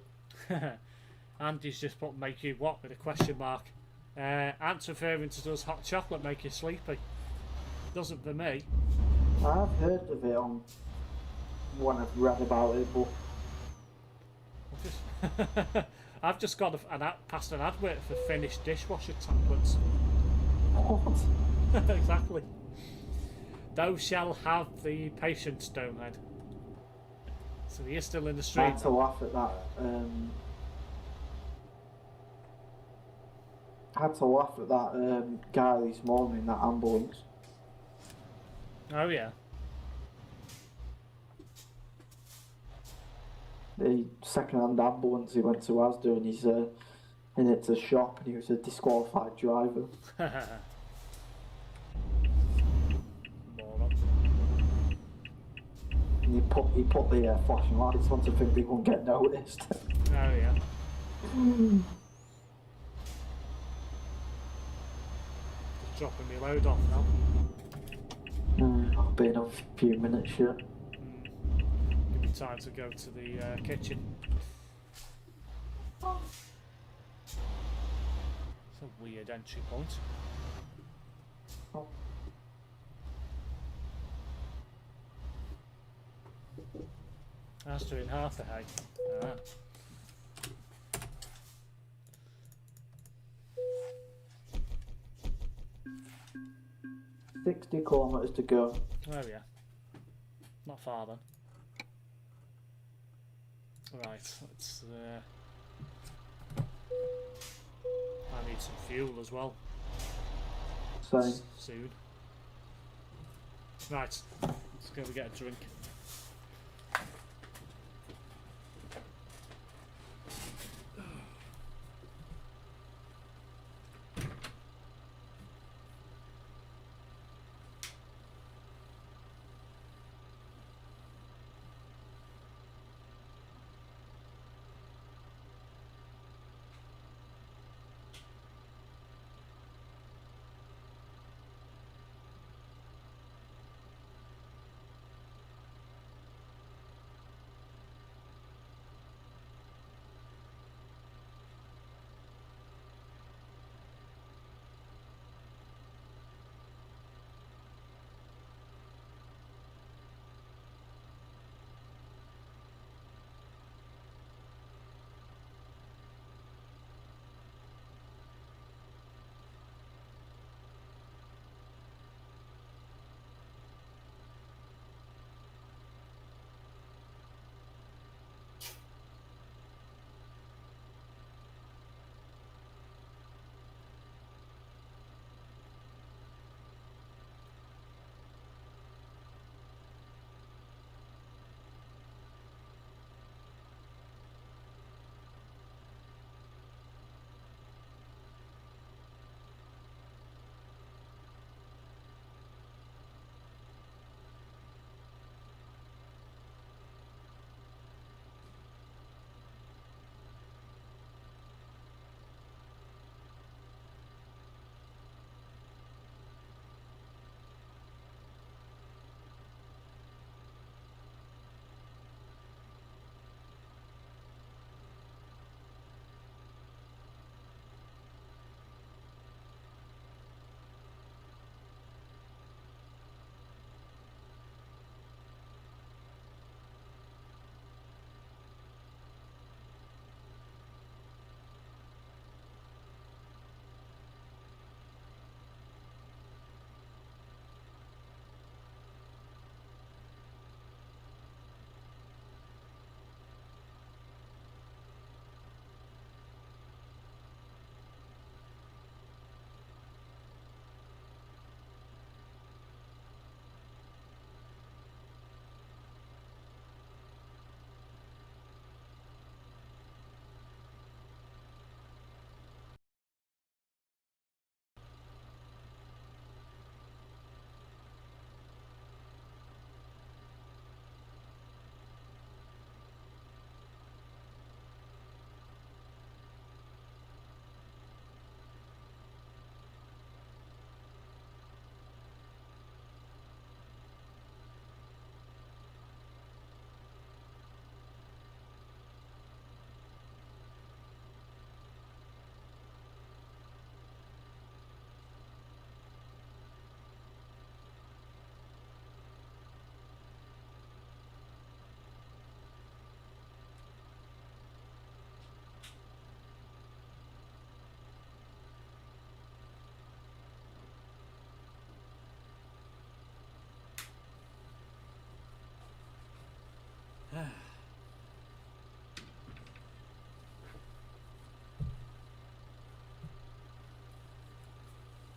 Andy's just put make you what with a question mark. Ant's referring to does hot chocolate make you sleepy? Doesn't for me. I've heard of it on when I've read about it, but I've just got past an advert for Finnish dishwasher tablets. what? Exactly. Thou shall have the patience, Stonehead. So he is still in the I street. had to laugh at that. I had to laugh at that guy this morning in that ambulance. Oh yeah. The second-hand ambulance he went to Asda, and he's in it to shop, and he was a disqualified driver. Moron. And he put the flashing lights on to think they wouldn't get noticed. Oh yeah. Just dropping me load off now. I'll be in a few minutes yet. Give me time to go to the kitchen. It's a weird entry point. That's doing half the hay. Ah. 60 kilometres to go. Oh yeah. Not far then. Right, let's I need some fuel as well. Same. Soon. Right, let's go and get a drink.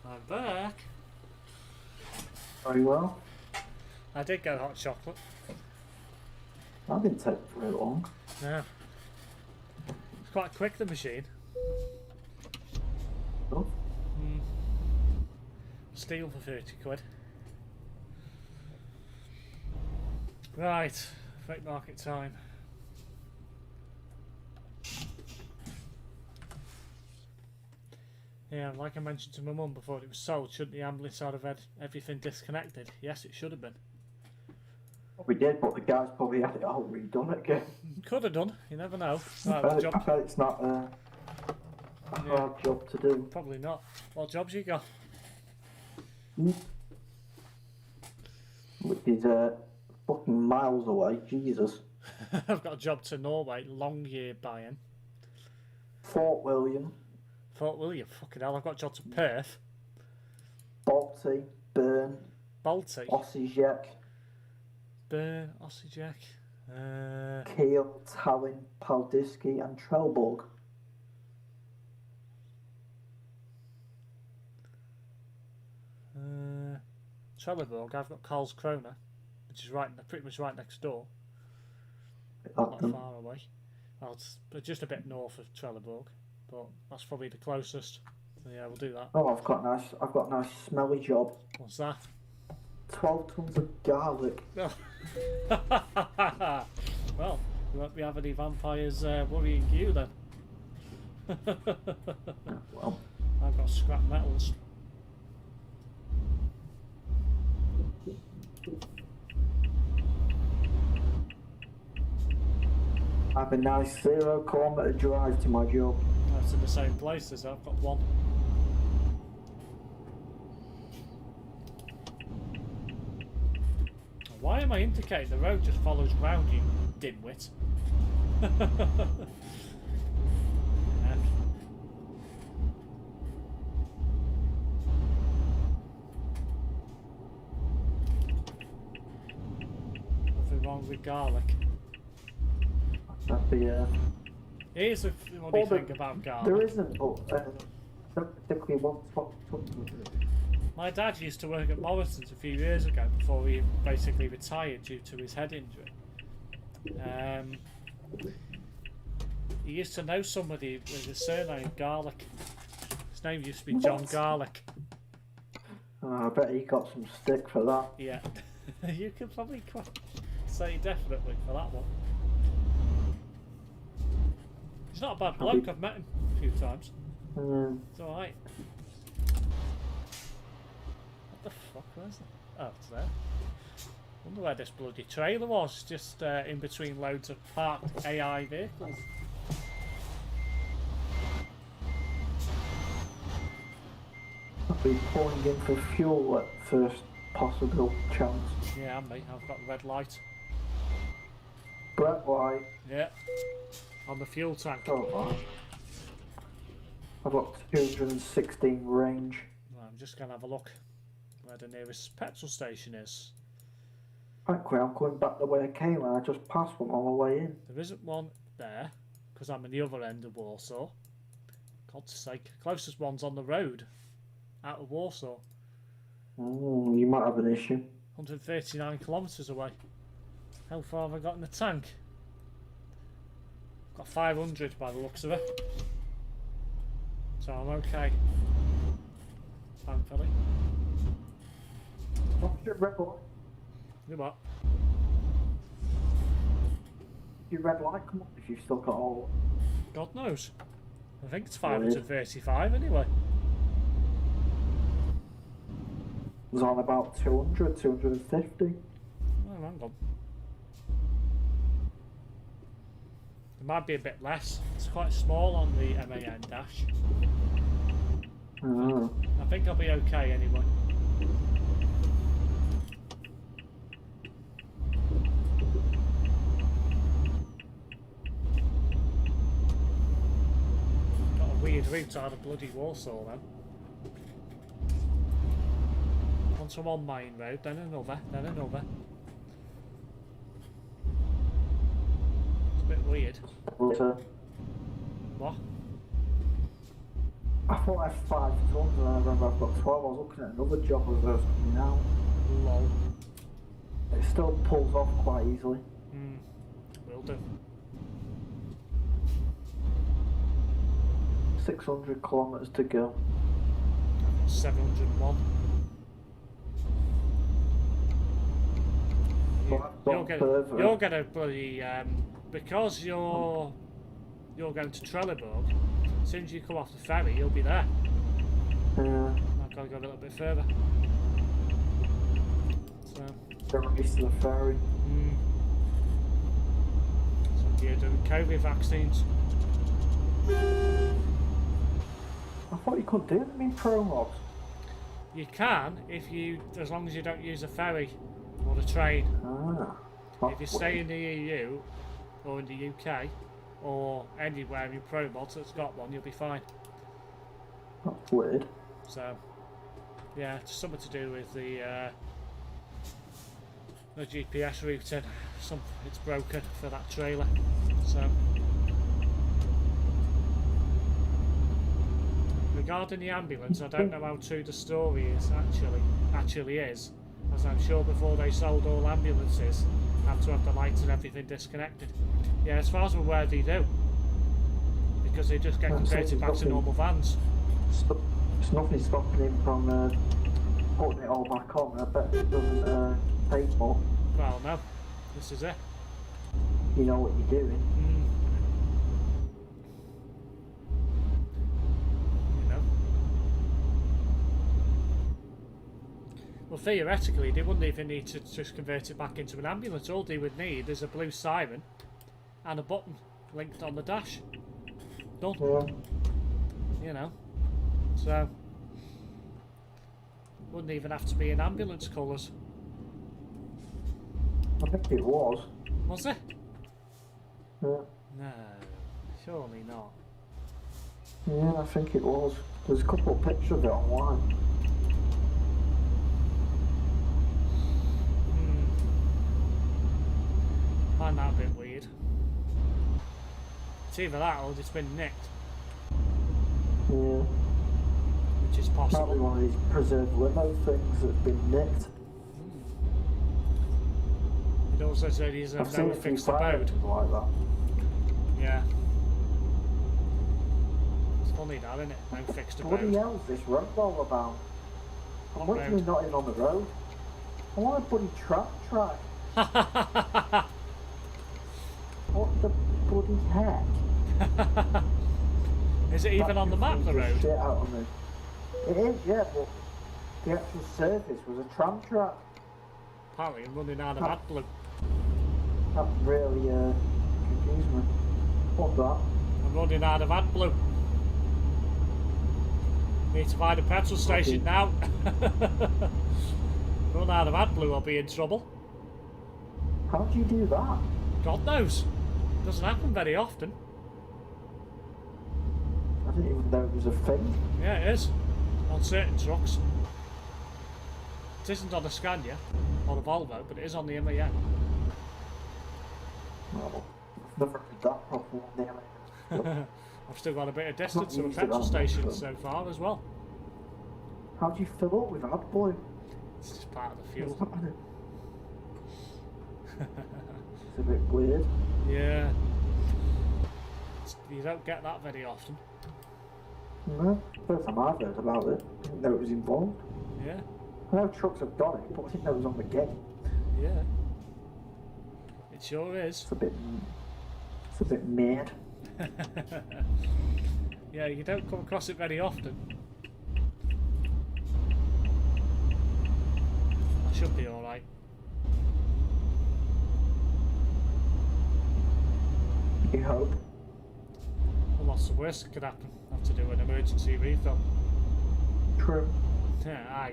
I'm back. Very well. I did get hot chocolate. That didn't take very long. Yeah. It's quite quick, the machine. Oh. Steel for 30 quid. Right, fake market time. Yeah, like I mentioned to my mum before it was sold, shouldn't the ambulance have had everything disconnected? Yes, it should have been. We did, but the guys probably had it all redone again. Could have done, you never know. I Right, bet it's not a hard job to do. Probably not. What jobs you got? Which is fucking miles away, Jesus. I've got a job to Norway, long year buy-in. Fort William. Fort William, fucking hell, I've got a job to Perth. Balti, Burn, Balti, Osijek, Burn, Osijek, Kiel, Tallinn, Paldiski and Trelleborg. Trelleborg, I've got Karlskrona, which is pretty much right next door. Not far away. Well, it's just a bit north of Trelleborg, but that's probably the closest. So yeah, we'll do that. Oh, I've got a nice smelly job. What's that? 12 tons of garlic. Oh. Well, you won't be having any vampires worrying you then. Well, I've got scrap metals. I have a nice 0-kilometre drive to my job. That's in the same place as I've got one. Why am I indicating? The road just follows round, you dimwit. Nothing wrong with garlic. That'd be Here's the funny thing about garlic. There isn't, but I don't particularly want to talk with it. My dad used to work at Morrison's a few years ago before he basically retired due to his head injury. He used to know somebody with the surname Garlic. His name used to be John Garlic. I bet he got some stick for that. Yeah, you could probably say definitely for that one. He's not a bad bloke, I've met him a few times. It's alright. What the fuck was that? Oh, it's there. Wonder where this bloody trailer was, just in between loads of parked AI vehicles. I'll be pulling in for fuel at first possible chance. Yeah, and me, I've got red light. Brett White. Yeah. On the fuel tank. Oh, I've got 216 range. Well, I'm just going to have a look where the nearest petrol station is. Frankly, I'm coming back the way I came and I just passed one on the way in. There isn't one there, because I'm in the other end of Warsaw. God's sake. Closest one's on the road, out of Warsaw. You might have an issue. 139 kilometres away. How far have I got in the tank? Got 500 by the looks of it. So I'm okay. Thankfully. What's your red light? You what? Your red light come on if you've still got all. God knows. I think it's 535 anyway. It was on about 200, 250. Oh, hang on. It might be a bit less. It's quite small on the MAN dash. I think I'll be okay anyway. Got a weird route out of bloody Warsaw then. Once I'm on Main Road, then another, then another. weird. So, What? I thought I had 5 tons and I remember I've got 12. I was looking at another job as I was coming out. Lol. It still pulls off quite easily. Will do. 600 kilometres to go. 701. You're gonna bloody because you're going to Trelleborg. As soon as you come off the ferry, you'll be there. Yeah. I've got to go a little bit further. So. The race to the ferry. So you're doing COVID vaccines. I thought you couldn't do them in ProMods. You can as long as you don't use a ferry or a train. If you stay in the EU or in the UK or anywhere in ProMods that's got one, you'll be fine. That's weird. So, yeah, it's something to do with the GPS routing. It's broken for that trailer. So, regarding the ambulance, I don't know how true the story is actually is, as I'm sure before they sold all ambulances, have to have the lights and everything disconnected. Yeah, as far as I'm aware, they do, because they just get converted back to normal vans. It's nothing stopping him from putting it all back on. I bet it doesn't take more. Well, no, this is it. You know what you're doing. You know. Well, theoretically, they wouldn't even need to just convert it back into an ambulance. All they would need is a blue siren and a button linked on the dash. Done. Yeah. You know. So, wouldn't even have to be in ambulance colours. I think it was. Was it? Yeah. No, surely not. Yeah, I think it was. There's a couple of pictures of it online. Find that a bit weird. It's either that or it's been nicked. Yeah. Which is possible. Might be one of these preserved limo things that's been nicked. It also said he's no fixed abode. Like that. Yeah. It's funny that, isn't it? No fixed abode. What the hell is this road all about? I'm literally not even on the road. I want a bloody track. What the bloody heck? Is it even on the map, the road? Shit out of me. It is, yeah, but the actual surface was a tram track. Apparently I'm running out of AdBlue. That really confused me. What's that? I'm running out of AdBlue. Need to find a petrol station now. Run out of AdBlue, I'll be in trouble. How do you do that? God knows. Doesn't happen very often. I didn't even know it was a thing. Yeah, it is. On certain trucks. It isn't on the Scania or the Volvo, but it is on the MAN. Well, I've never heard that properly on the MAN. I've still got a bit of distance to a petrol station so far as well. How do you fill up with AdBlue? It's just part of the fuel. It's a bit weird. Yeah. You don't get that very often. No, first time I've heard about it. I didn't know it was involved. Yeah. I know trucks have done it, but I didn't know it was on the game. Yeah. It sure is. It's a bit mad. Yeah, you don't come across it very often. I should be alright. You hope. Well, what's the worst that could happen? Have to do an emergency refill. True.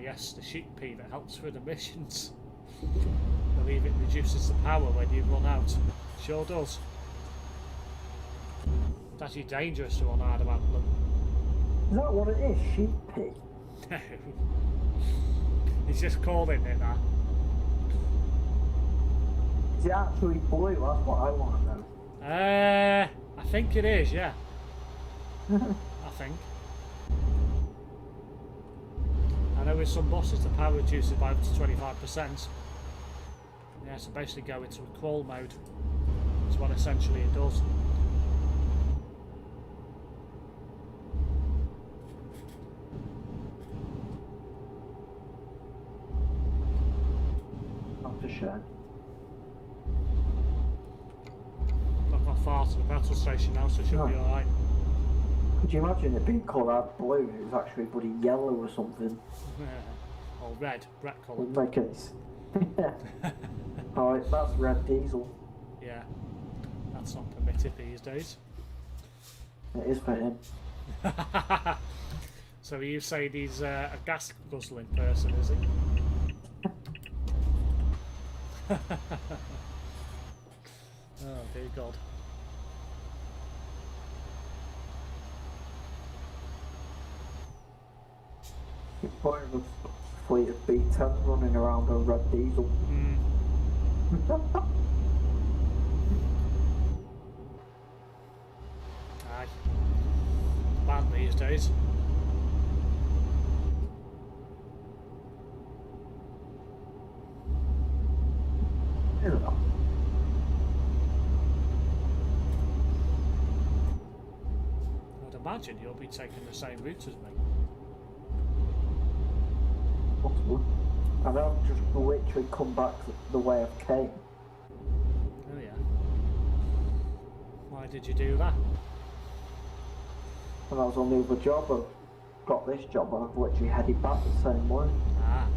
Yes, the sheep pea that helps with emissions. I believe it reduces the power when you run out. Sure does. It's actually dangerous to run out of AdBlue. Is that what it is? Sheep pea? No. He's just calling it that. Is it actually blue? That's what I want to know. I think it is, yeah. I think. I know with some buses the power reduces by up to 25%. Yeah, so basically go into a crawl mode. That's what essentially it does. Not a shame. Not that far to the battle station now, so it should be alright. Could you imagine it being coloured blue? It was actually bloody yellow or something. Or red, Brett colour. Would make it. Yeah. Alright, that's red diesel. Yeah, that's not permitted these days. It is for him. So you say he's a gas guzzling person, is he? Oh dear God. You're putting a fleet of B10s running around on red diesel. Aye. Bad these days. Yeah. I'd imagine you'll be taking the same route as me. Possible. And I've just literally come back the way I came. Oh yeah. Why did you do that? When I was on the other job, I've got this job and I've literally headed back the same way. Ah.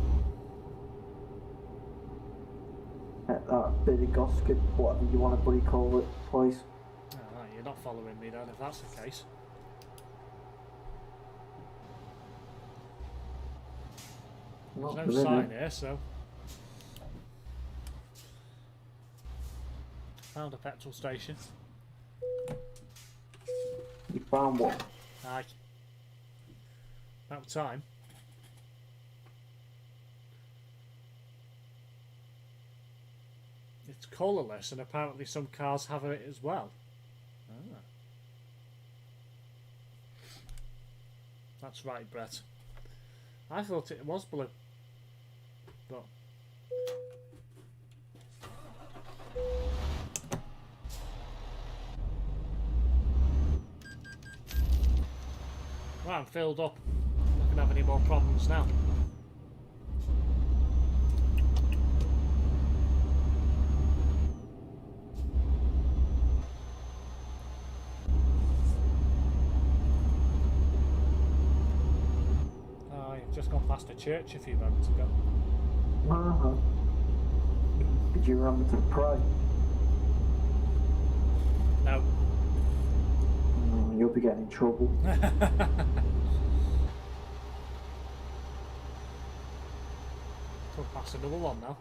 At that Billy Goskip, whatever you want to bloody call it, place. Alright, you're not following me then if that's the case. Not There's for no the sign minute. here, so. Found a petrol station. You found one. Aye. About time. It's colourless and apparently some cars have it as well. Ah. That's right, Brett. I thought it was blue. But well, I'm filled up. I'm not gonna have any more problems now. Oh, you've just gone past a church a few moments ago. Uh-huh. Did you remember to pray? No. You'll be getting in trouble. Come past another one now.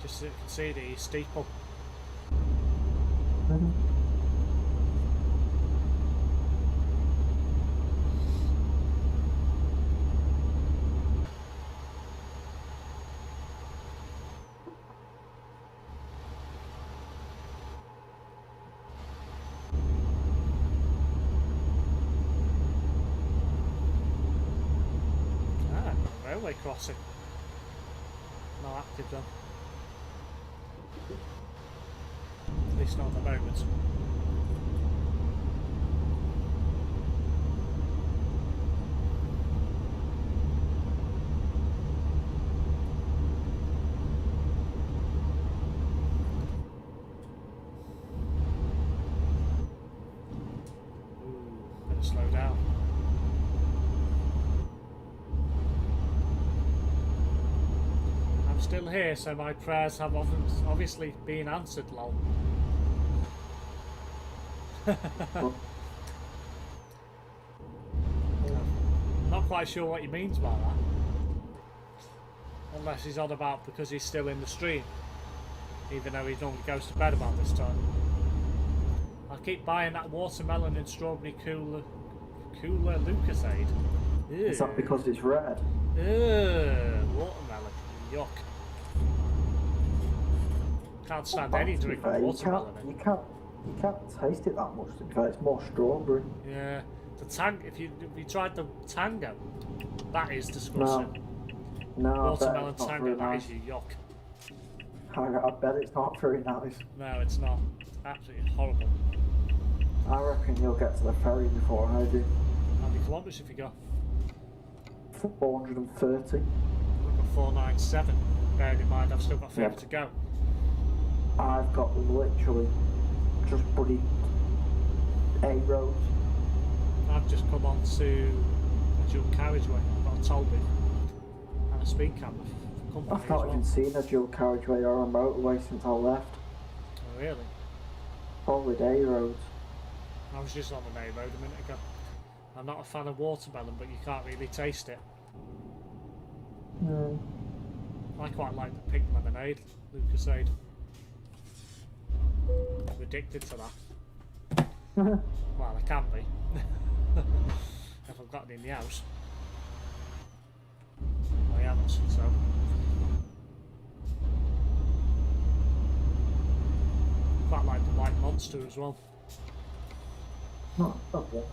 Just so you can see the steeple. Ah, railway crossing. Not active then. At least not at the moment. Ooh, better slow down. I'm still here, so my prayers have obviously been answered, lol. Not quite sure what he means by that. Unless he's on about because he's still in the stream. Even though he normally goes to bed about this time. I'll keep buying that watermelon and strawberry cooler Lucasade. Is that because it's red? Watermelon. Yuck. Can't stand Well, any to be drink fair, with you watermelon in. you can't taste it that much. To be fair, it's more strawberry. Yeah, the tang. If you tried the tango, that is disgusting. No, I bet Watermelon it's not tango, very that nice. is your yuck. I bet it's not very nice. No, it's not. It's absolutely horrible. I reckon you'll get to the ferry before I do. How many kilometres have you got? 430. I've got 497. Bearing in mind I've still got 50 Yep. to go. I've got literally just bloody A roads. I've just come on to a dual carriageway. I've got a toll booth and a speed camera for company I've as not well. even seen a dual carriageway or a motorway since I left. Oh, really? Solid A roads. I was just on an A road a minute ago. I'm not a fan of watermelon, but you can't really taste it. I quite like the pink lemonade, Lucasade. I'm addicted to that. Well, I can be. If I've got it in the house. I haven't, so. Quite like the white monster as well. Not that one.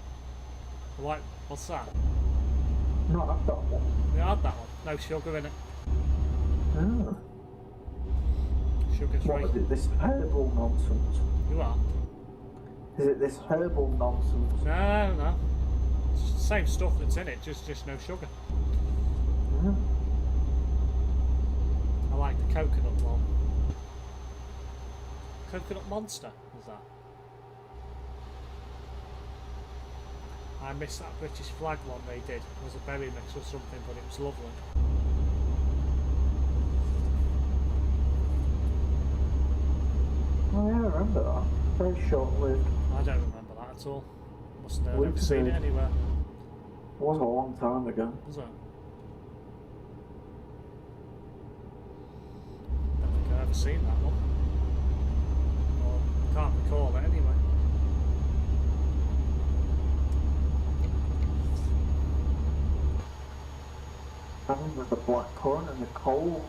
The white, what's that? Not that one. You had that one. No sugar in it. Oh. Sugar free. What is it? This herbal nonsense? You are? Is it this herbal nonsense? No, no. It's the same stuff that's in it, just no sugar. Oh. I like the coconut one. Coconut Monster was that? I missed that British flag one they did. It was a berry mix or something, but it was lovely. Oh yeah, I remember that. Very short-lived. I don't remember that at all. Must have never We've seen it seen- anywhere. It was a long time ago. Was it? I don't think I've ever seen that one. Or can't recall it anyway. I remember the blackcurrant and the coal.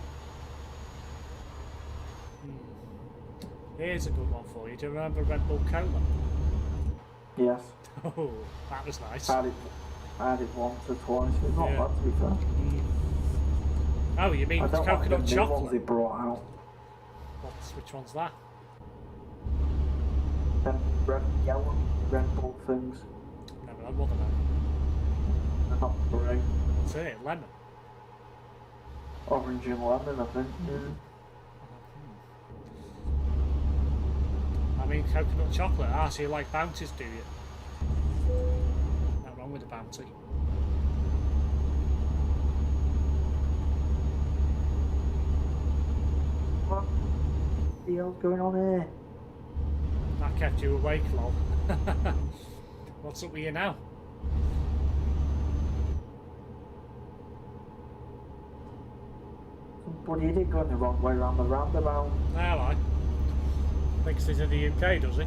Here's a good one for you. Do you remember Red Bull Cola? Yes. Oh, that was nice. I had it once or twice. It's not Yeah. bad to be fair. Oh, you mean I don't like coconut the new ones chocolate? they brought out. Which one's that? Them red and yellow Red Bull things. Never had one of them. They're not great. What's in it? Lemon. Orange and lemon, I think. I mean coconut chocolate. Ah, so you like Bounties, do you? Nothing wrong with the Bounty. What the hell's going on here? That kept you awake, lol. What's up with you now? Somebody idiot going the wrong way around the roundabout. No, I. Thinks he's in the UK, does he?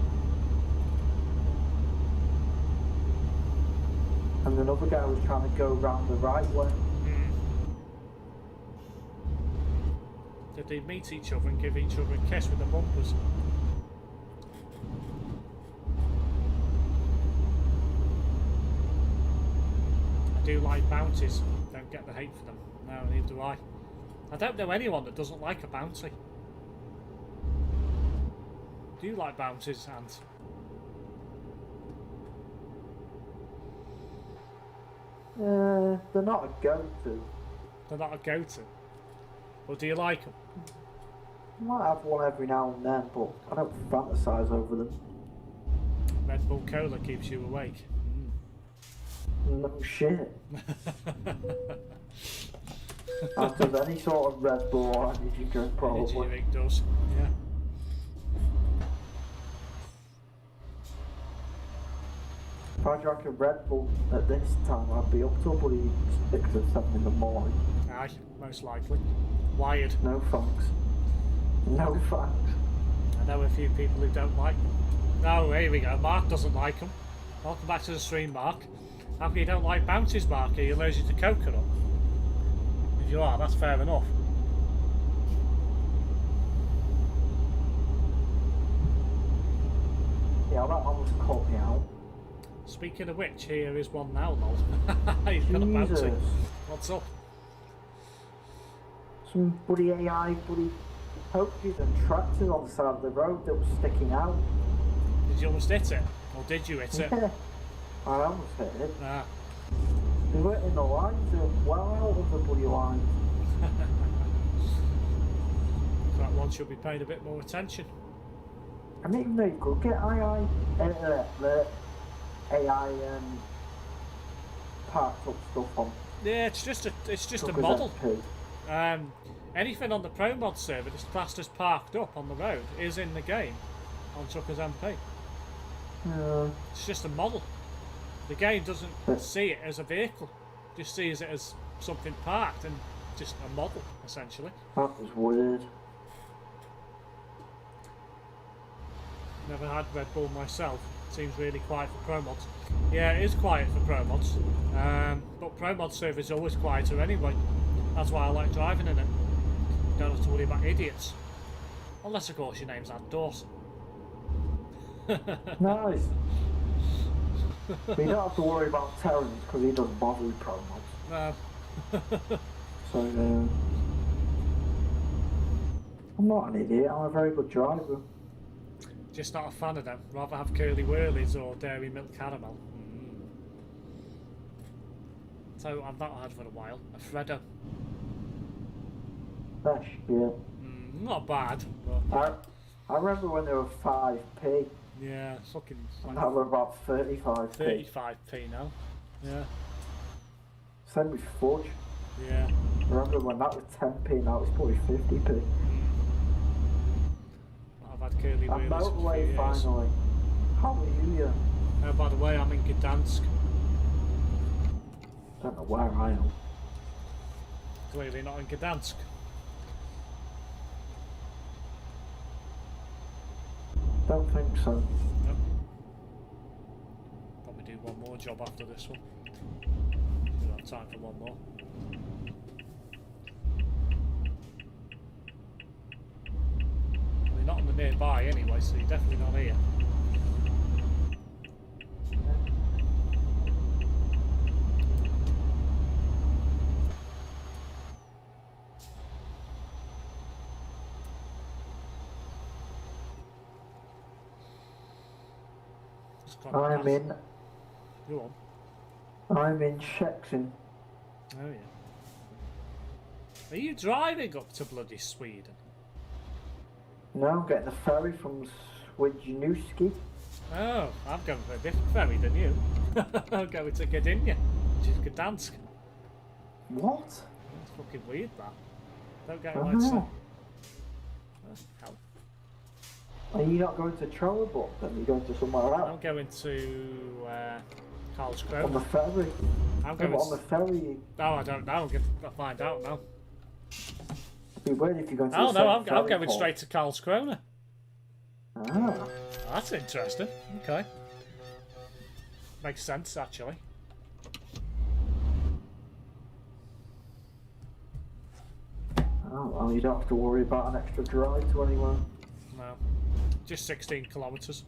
And another guy was trying to go round the right way. Did they meet each other and give each other a kiss with the bumpers? I do like Bounties. Don't get the hate for them. No, neither do I. I don't know anyone that doesn't like a Bounty. Do you like Bounties, Ant? They're not a go-to. They're not a go-to. But do you like them? I might have one every now and then, but I don't fantasise over them. Red Bull Cola keeps you awake. No shit. After any sort of Red Bull or energy drink, Energy probably. drink does. Yeah. If I drank a Red Bull at this time, I'd be up till bloody 6 or 7 in the morning. Aye, most likely. Wired. No thanks. No thanks. I know a few people who don't like them. Oh, here we go. Mark doesn't like them. Welcome back to the stream, Mark. How come you don't like Bounties, Mark? Are you allergic to coconut? If you are, that's fair enough. hell, that almost caught me out. Speaking of which, here is one now, lol. He's got a bounty. Jesus. What's up? Some bloody AI, bloody coaches and tractors on the side of the road that was sticking out. Did you almost hit it? Or did you hit it? Yeah, I almost hit it. Ah. They weren't in the lines, they were well out of the bloody lines. That one should be paying a bit more attention. I didn't even know you could get the AI parked up stuff on. Yeah, it's just a model. Anything on the ProMods server that's classed as parked up on the road is in the game on Tucker's MP. It's just a model. The game doesn't see it as a vehicle, just sees it as something parked and just a model, essentially. That was weird. Never had Red Bull myself. Seems really quiet for ProMods. Yeah, it is quiet for ProMods, but ProMods server is always quieter anyway. That's why I like driving in it. Don't have to worry about idiots. Unless, of course, your name's Ant Dawson. Nice. But you don't have to worry about Terrence because he doesn't bother with ProMods. No. So, I'm not an idiot, I'm a very good driver. Just not a fan of them. Rather have curly whirlies or dairy milk caramel. So I've not had for a while. A Freddo. Fresh, yeah. Not bad, but I remember when they were 5p. yeah, fucking. Now they're about 35p. 35p now. Yeah. Same with Fudge. Yeah. I remember when that was 10p, now it's probably 50p. I've had curly And whirlies for a few motorway years. finally. Hallelujah. By the way, I'm in Gdansk. Don't know where I am. Clearly not in Gdansk. Don't think so. Nope. Probably do one more job after this one. We'll have time for one more. You're not on the nearby anyway, so you're definitely not here. I'm in. Go on. I'm in Shexin. Oh yeah. Are you driving up to bloody Sweden? No, I'm getting the ferry from Swidjnewski. Oh, I'm going for a different ferry than you. I'm going to Gdynia, which is Gdansk. What? That's fucking weird, that. Don't get it Oh. like so. Hell. Are you not going to Trelleborg then? You're going to somewhere else? I'm going to On the Karlskrona. ferry? I'm going on the ferry. Oh, I don't know. I'm going to find out now. It'd be weird if you're going to Oh the no, same I'm ferry going port. straight to Karlskrona. Ah. That's interesting. Okay. Makes sense, actually. Oh, well, you don't have to worry about an extra drive to anywhere. No. Just 16 kilometres.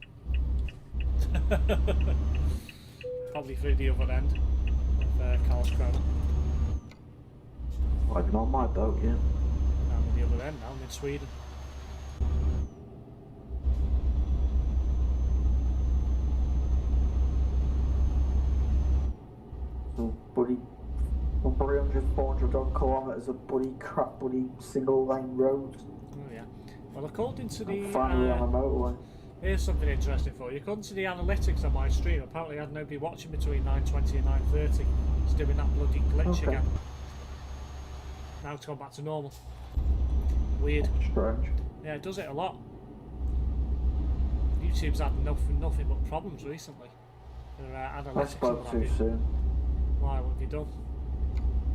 Probably through the other end of Karlskrona. Well, I'm on my boat, yeah. I'm on the other end now, I'm in Sweden. So, buddy, 300, 400 odd kilometres of bloody crap, bloody single lane roads. Oh yeah. Well, according to the Finally on a motorway. here's something interesting for you. According to the analytics on my stream, apparently I had nobody watching between 9:20 and 9:30. It's doing that bloody glitch Okay. again. Now it's gone back to normal. Weird. Strange. Yeah, it does it a lot. YouTube's had nothing but problems recently. Their I analytics and spoke what too have you. soon. Why? What have you done?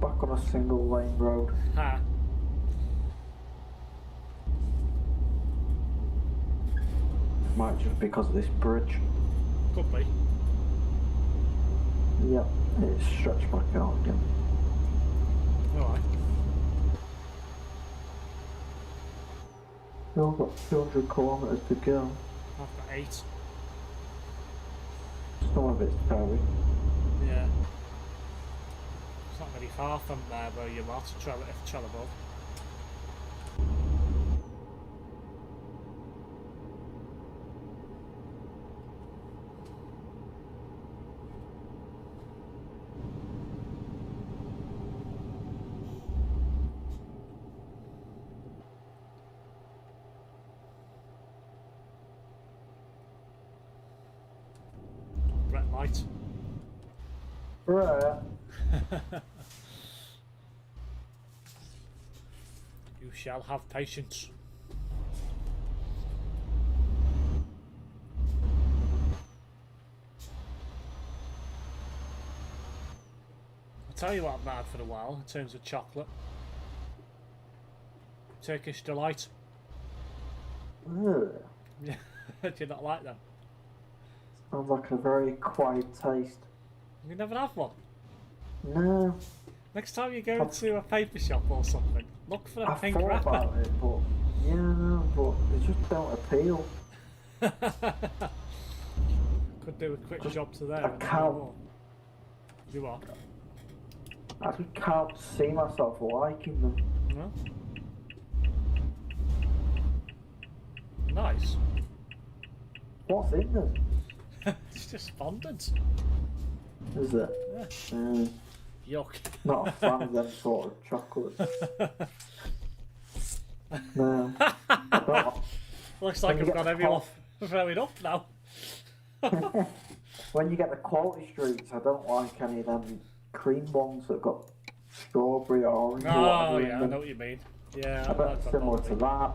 Back on a single lane road. Ha. Might just because of this bridge. Could be. Yep, it's stretched back out again. Alright. Still got 200 kilometres to go. I've got 8. Some of it's very. Yeah. It's not very far from where you are to Trelleborg. Red light. Right. You shall have patience. I'll tell you what I've not had for a while in terms of chocolate. Turkish Delight. Ugh. Yeah. Do you not like them? Sounds like a very quiet taste. You never have one? No. Next time you go to a paper shop or something, look for a I've pink thought wrapper. about it, but yeah, no, but they just don't appeal. Could do a quick Just job to there. I can't. You are? I just can't see myself liking them. No? Nice. What's in them? It's just fondant. Is it? Yeah. Yuck. Not a fan of them sort of chocolates. No. I don't. Looks like When I've you got get everyone throwing up now. When you get the quality streets, I don't like any of them cream ones that got strawberry or orange. or Oh whatever in yeah, I them. know what you mean. Yeah, I bet it's similar to that.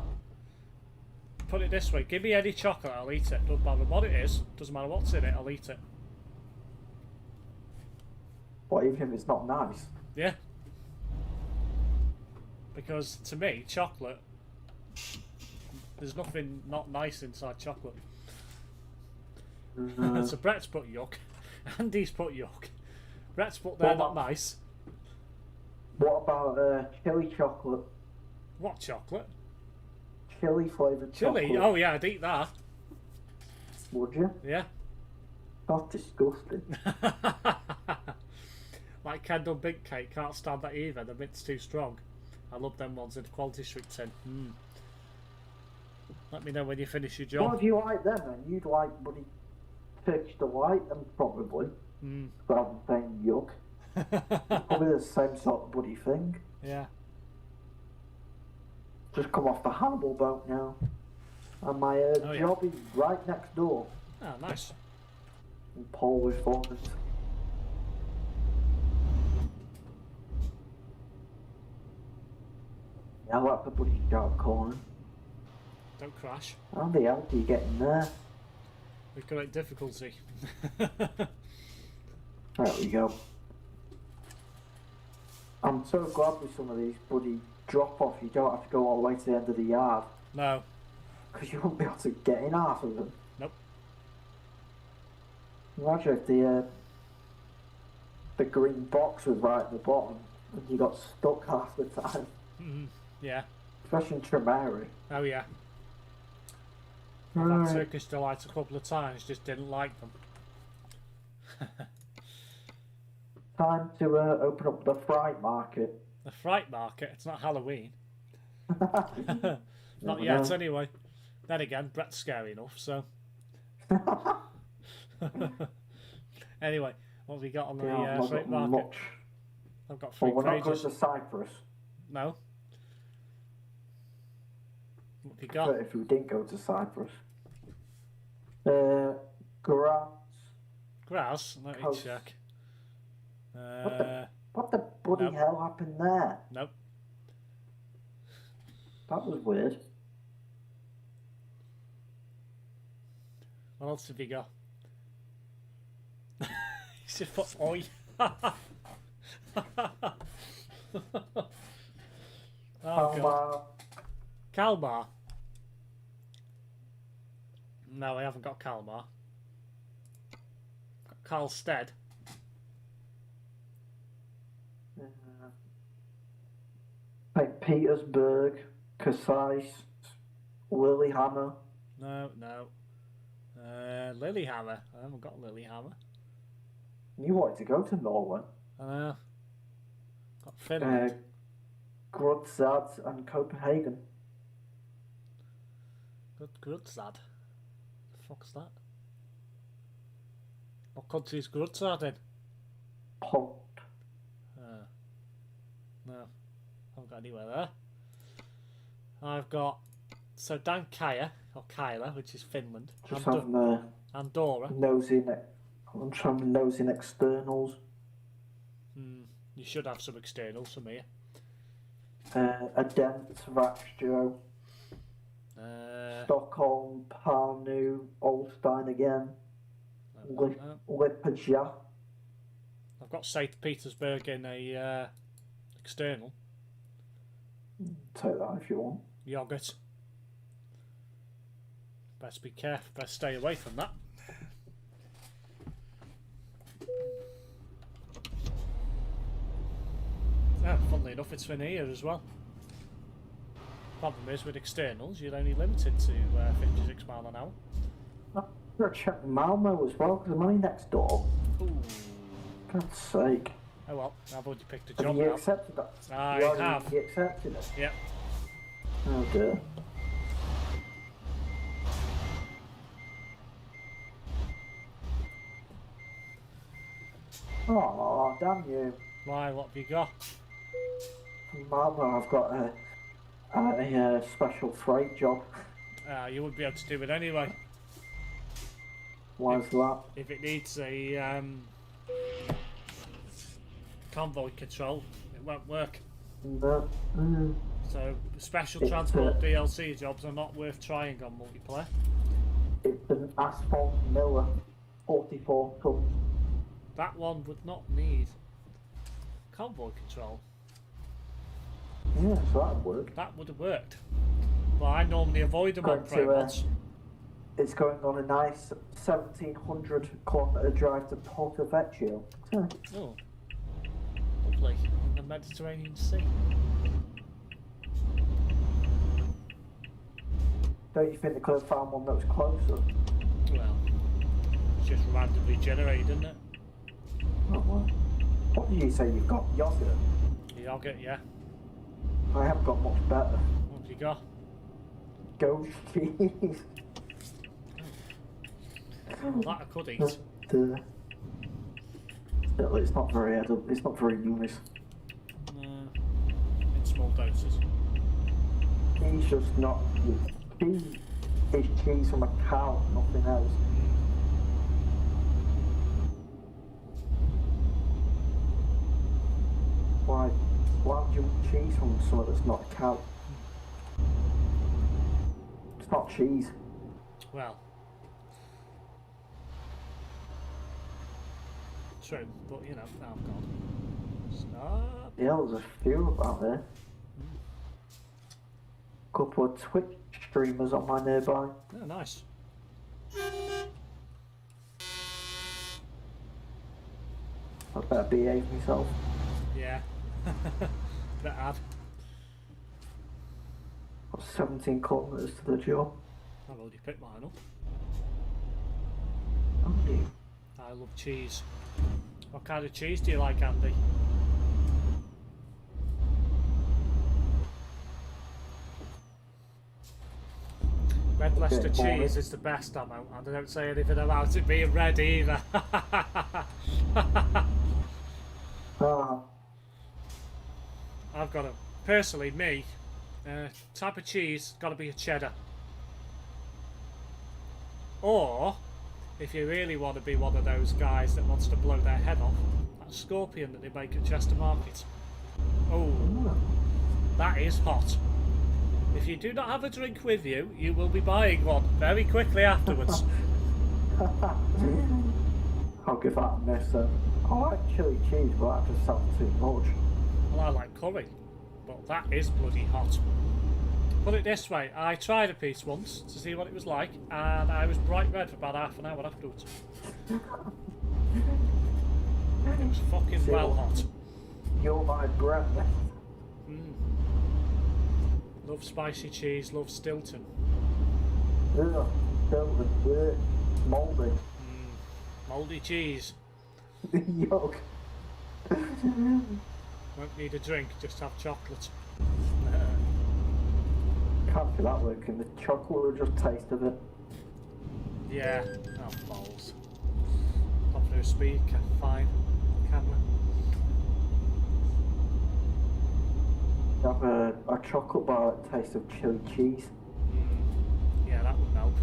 Put it this way, give me any chocolate, I'll eat it. Doesn't matter what it is, doesn't matter what's in it, I'll eat it. What, even if it's not nice? Yeah. Because to me, chocolate, there's nothing not nice inside chocolate. So Brett's put yuck, Andy's put yuck. Brett's put they're not nice. What about chili chocolate? What chocolate? Chili flavoured chocolate. Chili? Oh yeah, I'd eat that. Would you? Yeah. That's disgusting. Like Kendall Big Cake, can't stand that either, the mint's too strong. I love them ones in the Quality Street tin. Let me know when you finish your job. Well, if you like them, then you'd like bloody Turkish Delight them probably. Rather than saying yuck. It's probably the same sort of bloody thing. Yeah. Just come off the Hannibal boat now. And my job is right next door. Oh, nice. In Polish Forest. Yeah, I like the bloody dark corner. Don't crash. How the hell do you get in there? We've got difficulty. There we go. I'm so glad with some of these bloody drop-off, you don't have to go all the way to the end of the yard. No. Because you won't be able to get in half of them. Nope. Imagine if the green box was right at the bottom and you got stuck half the time. Yeah. Especially in Tremere. Oh yeah. I've had Turkish Delight a couple of times, just didn't like them. Time to open up the fright market. The Fright Market, it's not Halloween. Never Not yet, know. anyway. Then again, Brett's scary enough, so. Anyway, what have we got on the Not Fright got Market? much. I've got 3 Well, we're not going pages. to Cyprus. No. What have you got? But if we didn't go to Cyprus. Grass. Grass? Let me Coast. check. What the bloody Nope. hell happened there? Nope. That was weird. What else have you got? He's just put oi. Oh god. Kalmar. No, I haven't got Kalmar. Got Karlstead. St. Petersburg, Casais, Lilyhammer. No. Lilyhammer. I haven't got Lilyhammer. You wanted to go to Norway. Got Finland. Grudzad and Copenhagen. Grudzad? The fuck's that? What country's Grudzad in? Poland. No, haven't got anywhere there. I've got Dankaya, or Kyla, which is Finland. Just having Andorra. I'm trying to nose in externals. You should have some externals from here. Adent, Vaxjo, Stockholm, Parnu, Olstein again, Lipaja. I've got St. Petersburg in a external. Take that if you want. Yogurt. Best be careful, best stay away from that. Funnily enough, it's in here as well. Problem is, with externals, you're only limited to 56 mile an hour. I'm going to check Malmo as well, because I'm only next door. Ooh. God's sake. Oh well, I've already picked a job. Have you accepted that? I have. You accepted it? Yep. Oh dear. Oh, damn you. Why, what have you got? Malmo, I've got a special freight job. You wouldn't be able to do it anyway. Why is that? If it needs a convoy control, it won't work. No. So special transport DLC jobs are not worth trying on multiplayer. It's an asphalt miller, 44 ton. That one would not need convoy control. Yeah, so that would work. That would have worked. But I normally avoid them on ProMods. It's going on a nice 1,700 kilometre drive to Porto Vecchio. Oh, lovely. In the Mediterranean Sea. Don't you think they could have found one that was closer? Well, it's just randomly generated, isn't it? Oh, well. What did you say you've got? Yogurt? Yogurt, yeah. I haven't got much better. What have you got? Goat cheese. Well, that I could eat. It's not very edible. It's not very nice. In small doses. He's just not. Cheese is cheese from a cow, nothing else. Why would you want cheese from something that's not a cow? It's not cheese. Well, true, but you know, oh god. Stop. Yeah, there's a few about there. Couple of Twitch streamers on my nearby. Oh, nice. I better behave myself. Yeah. That ad. Got 17 kilometres to the job. I've already picked mine up. Oh dear. I love cheese. What kind of cheese do you like, Andy? Red Leicester cheese is the best amount, and I don't say anything about it being red either. I've got a, personally, me, type of cheese, got to be a cheddar. Or, if you really want to be one of those guys that wants to blow their head off, that scorpion that they make at Chester Market. Oh, that is hot. If you do not have a drink with you, you will be buying one very quickly afterwards. I'll give that a miss then. I like chili cheese, but that just sounds too much. Well, I like curry, but that is bloody hot. Put it this way, I tried a piece once to see what it was like, and I was bright red for about half an hour afterwards. It was fucking well hot. You're my breath. Love spicy cheese, love Stilton. Ugh, Stilton, mouldy. Mouldy cheese. Yuck. Won't need a drink, just have chocolate. Can't see that working. The chocolate will just taste of it. Yeah. Oh, balls. Not through a speaker, fine. Camera. Have a chocolate bar that tastes of chili cheese. Yeah, that would help.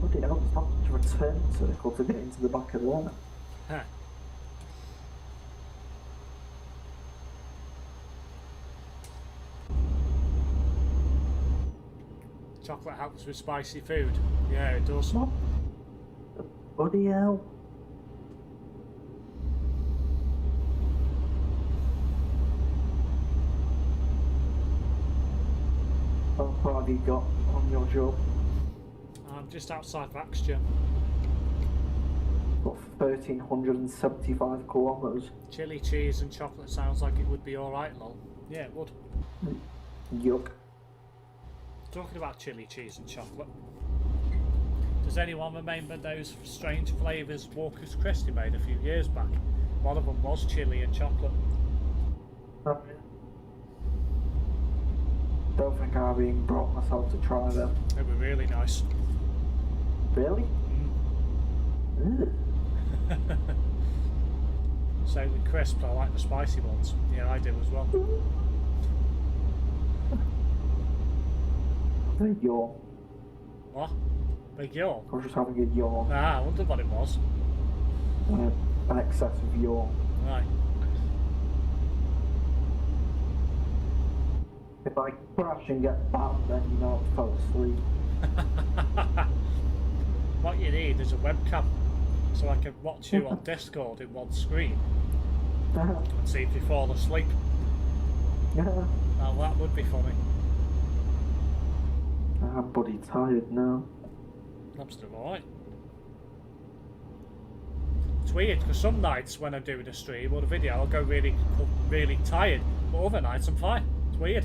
Bloody hell, it's not much of a turn circle to get into the back of the line. Huh. Chocolate helps with spicy food. Yeah, it does. What? Bloody hell. How far have you got on your job? I'm just outside Vaxture. Got 1,375 kilometres. Chili cheese and chocolate sounds like it would be alright, lol. Yeah, it would. Yuck. Talking about chili cheese and chocolate. Does anyone remember those strange flavours Walker's Christie made a few years back? One of them was chili and chocolate. Don't think I've even brought myself to try them. They were really nice. Really? Same with crisps, I like the spicy ones. Yeah, I do as well. Big yawn. What? Big yawn? I was just having a yawn. Ah, I wondered what it was. An excessive yawn. Right. If I crash and get banned, then you know I fell asleep. What you need is a webcam, so I can watch you on Discord in one screen and see if you fall asleep. Now that would be funny. I'm bloody tired now. I'm still alright. It's weird because some nights when I'm doing a stream or a video I'll go really tired, but other nights I'm fine. It's weird.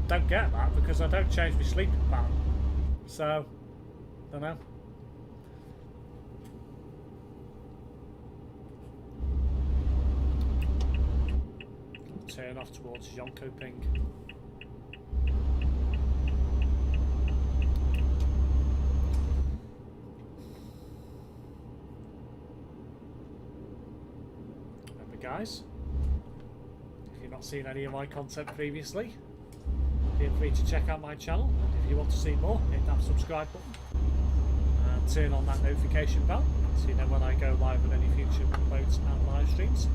Don't get that because I don't change my sleeping pattern. So, don't know. Turn off towards Yonko Ping. Remember, guys, if you've not seen any of my content previously, feel free to check out my channel, and if you want to see more, hit that subscribe button and turn on that notification bell so you know when I go live with any future uploads and live streams.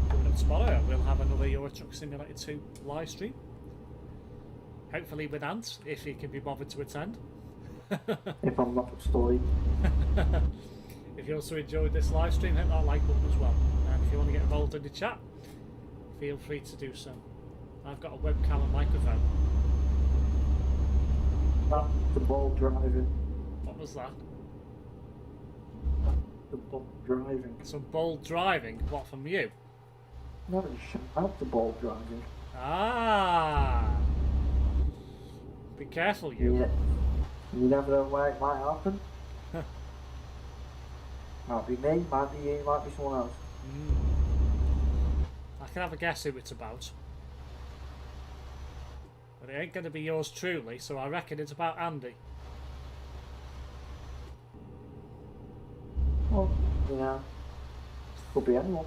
Coming up tomorrow, we'll have another Euro Truck Simulator 2 live stream. Hopefully with Ant, if he can be bothered to attend. If I'm not asleep. If you also enjoyed this live stream, hit that like button as well. And if you want to get involved in the chat, feel free to do so. I've got a webcam and microphone. That's the ball driving. What was that? The ball driving. Some bold driving? What, from you? No, shut up, the ball driving. Ah! Be careful, you. Yeah. You never know where it might happen. Might be me, might be you, might be someone else. I can have a guess who it's about. But it ain't going to be yours truly, so I reckon it's about Andy. Well, you know, could be anyone.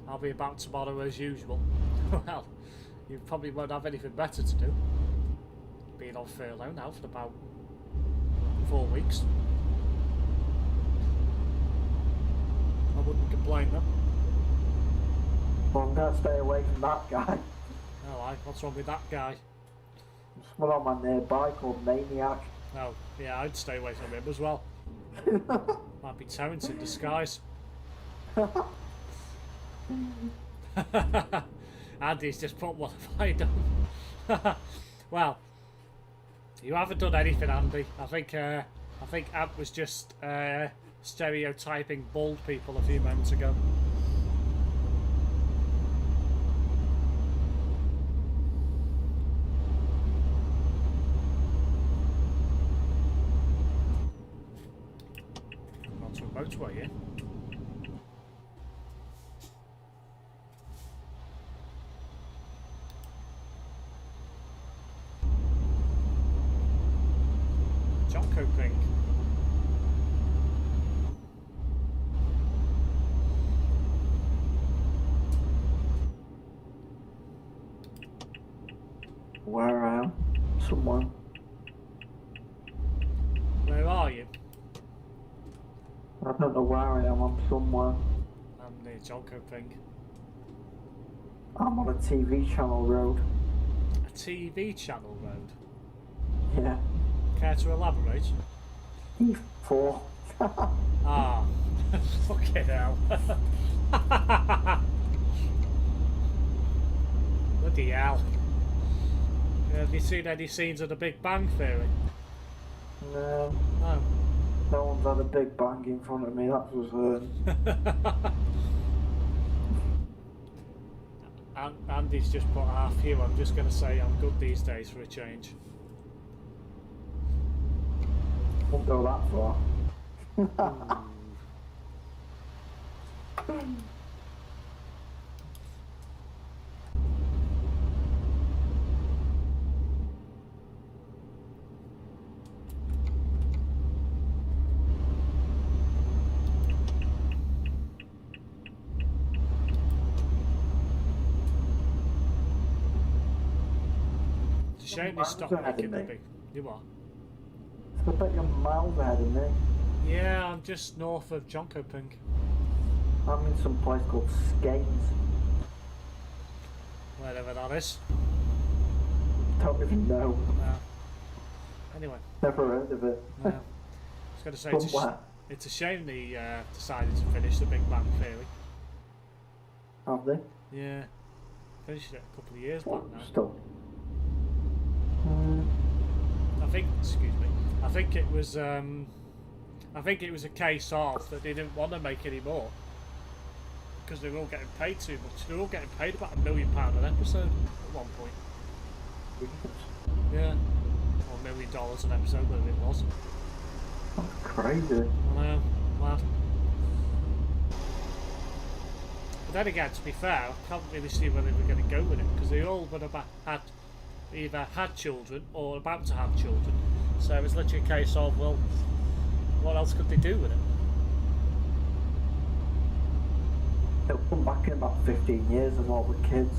I'll be about tomorrow as usual. Well, you probably won't have anything better to do. Being on furlough now for about 4 weeks. I wouldn't complain though. Well, I'm gonna stay away from that guy. Oh, what's wrong with that guy? There's someone on my nearby called Maniac. Oh, yeah, I'd stay away from him as well. Might be Terrence in disguise. Andy's just put, what have I done? Well, you haven't done anything, Andy. I think I think Ant was just stereotyping bald people a few moments ago. Onto a motorway here. Jonko Pink. Where I am? Somewhere. Where are you? I don't know where I am. I'm somewhere. I'm near Jonko Pink. I'm on a TV channel road. A TV channel road? Yeah. Care to elaborate? E4. Ah, fucking hell. Bloody hell. Have you seen any scenes of the Big Bang Theory? No. No. No one's had a big bang in front of me, that's for certain. Andy's just put half you. I'm just going to say I'm good these days for a change. Won't go that far. It's a shame they stopped making the big... You what? I bet you're miles ahead of me. Yeah, I'm just north of Jonko Pink. I'm in some place called Skanes. Wherever that is. Don't even know. No. Anyway. Never heard of it. No. I was going to say, it's a shame they decided to finish the Big Bang Theory. Have they? Yeah. Finished it a couple of years back now. Still. I think, excuse me, I think it was a case of that they didn't want to make any more because they were all getting paid too much. They were all getting paid about £1 million an episode at one point. Yeah, or $1 million an episode, whatever it was. That's crazy. I know, mad. But then again, to be fair, I can't really see where they were going to go with it because they all would have either had children or about to have children. So it was literally a case of, well, what else could they do with it? They'll come back in about 15 years and all the kids.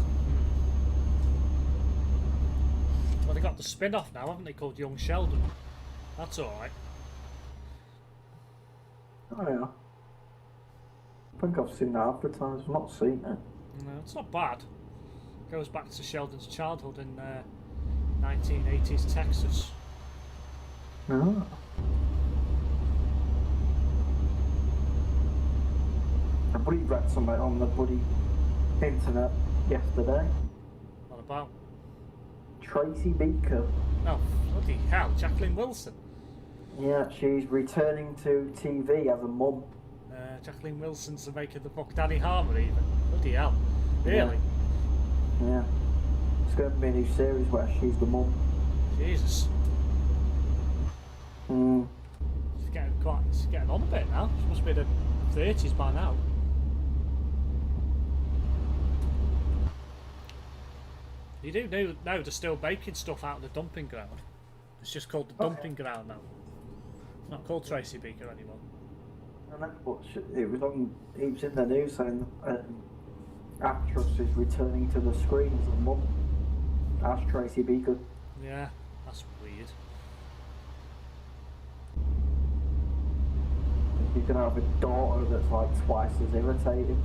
Well, they got the spin-off now, haven't they, called Young Sheldon? That's alright. Oh yeah. I think I've seen that advertised. I've not seen it. No, it's not bad. Goes back to Sheldon's childhood in 1980s Texas. Oh. I bloody read something on the bloody internet yesterday. What about? Tracy Beaker. Oh, bloody hell, Jacqueline Wilson. Yeah, she's returning to TV as a mum. Jacqueline Wilson's the maker of the book Danny Harmer, even. Bloody hell. Really? Yeah. It's going to be a new series where she's the mum. Jesus. Mm. She's getting on a bit now. She must be in the 30s by now. You do know they're still making stuff out of the dumping ground. It's just called the dumping ground now. It's not called Tracy Beaker anymore. I know, but it was in the news saying actress is returning to the screen as a mum. As Tracy Beaker. Yeah, that's weird. You're going to have a daughter that's like twice as irritating.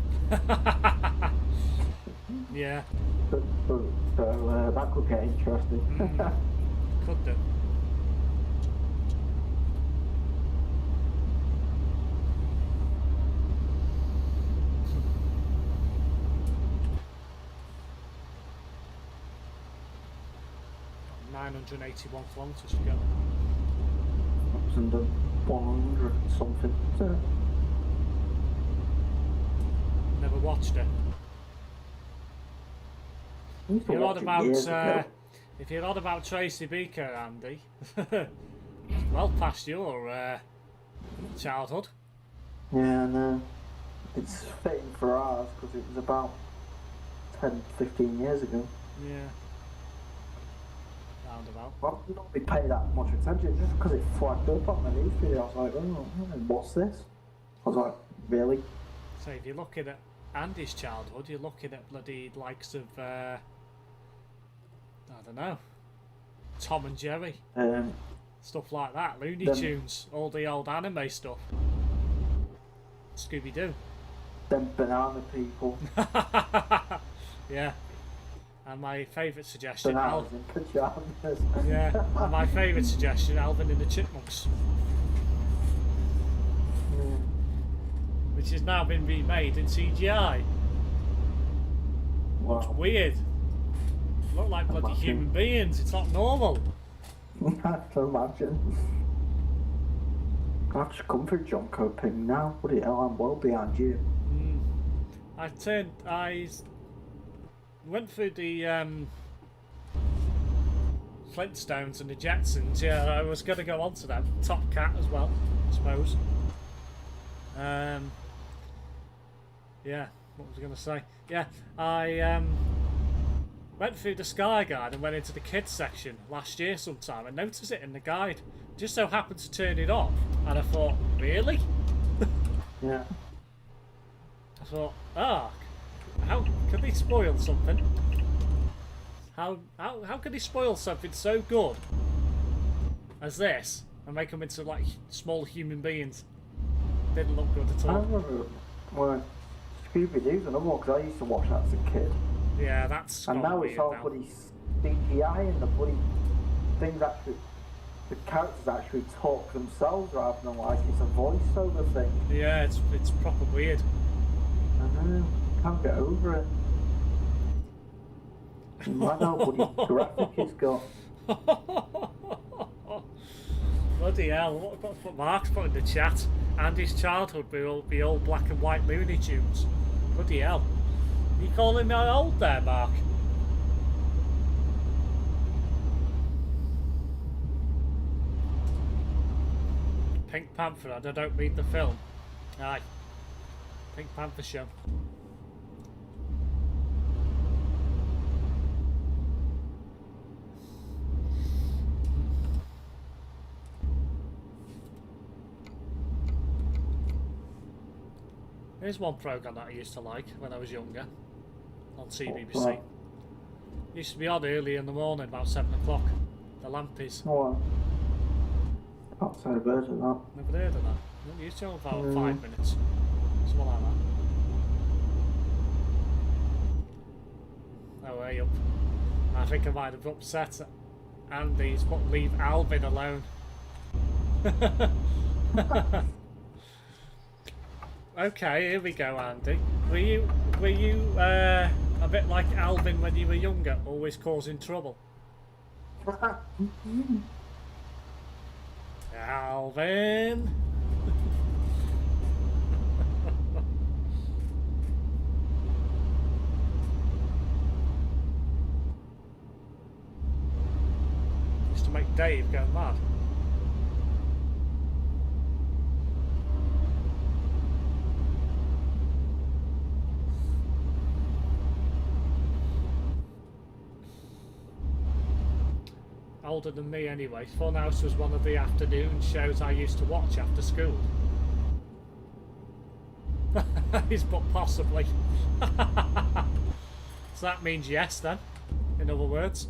Yeah. So that could get interesting. Could do. .981 kilometres to go. 2100 something. Never watched it. I used to You're on watch it about, years ago. if you're on about Tracy Beaker, Andy, it's well past your childhood. Yeah, no. It's fitting for ours because it was about 10, 15 years ago. Yeah. Roundabout. Well, I didn't really pay that much attention just because it flagged up on the news video. I was like, oh, what's this? I was like, really? So if you're looking at Andy's childhood, you're looking at bloody likes of, I don't know, Tom and Jerry, stuff like that, Looney Tunes, all the old anime stuff, Scooby-Doo. Them banana people. Yeah. And my favourite suggestion, Bananas in pyjamas. yeah, and my favourite suggestion, Alvin and the Chipmunks, which has now been remade in CGI. Wow. Looks weird. Look like bloody human beings. It's not normal. I can imagine. I have to come for John Coping now. Bloody hell, I'm well behind you. I went through the Flintstones and the Jetsons. Yeah, I was going to go on to them. Top Cat as well, I suppose. Yeah, what was I going to say? Yeah, I went through the Sky Guide and went into the kids section last year sometime and noticed it in the guide. Just so happened to turn it off, and I thought, really? Yeah. I thought, how could they spoil something? How could they spoil something so good as this and make them into like small human beings? Didn't look good at I all. remember when Scooby-Doo's another one because I used to watch that as a kid. Yeah, that's And now it's all now. bloody CGI and the bloody things actually, the characters actually talk themselves rather than like it's a voiceover thing. Yeah, it's proper weird. I know, can't get over it. Mad how bloody graphic it's got. Bloody hell, what Mark's put in the chat. Andy's childhood will be all black and white Looney Tunes. Bloody hell. You calling me old there, Mark? Pink Panther, and I don't mean the film. Aye. Pink Panther show. Here's one programme that I used to like when I was younger on CBBC. Used to be on early in the morning, about 7 o'clock. The Lampies. Oh, can't say I've heard of that. Never heard of that. It used to have about 5 minutes. Something like that. Oh, way up. I think I might have upset Andy's, but leave Alvin alone. Okay, here we go, Andy. Were you a bit like Alvin when you were younger, always causing trouble? Alvin! Used to make Dave go mad. Older than me anyway. Funhouse was one of the afternoon shows I used to watch after school. Is but possibly. So that means yes then, in other words.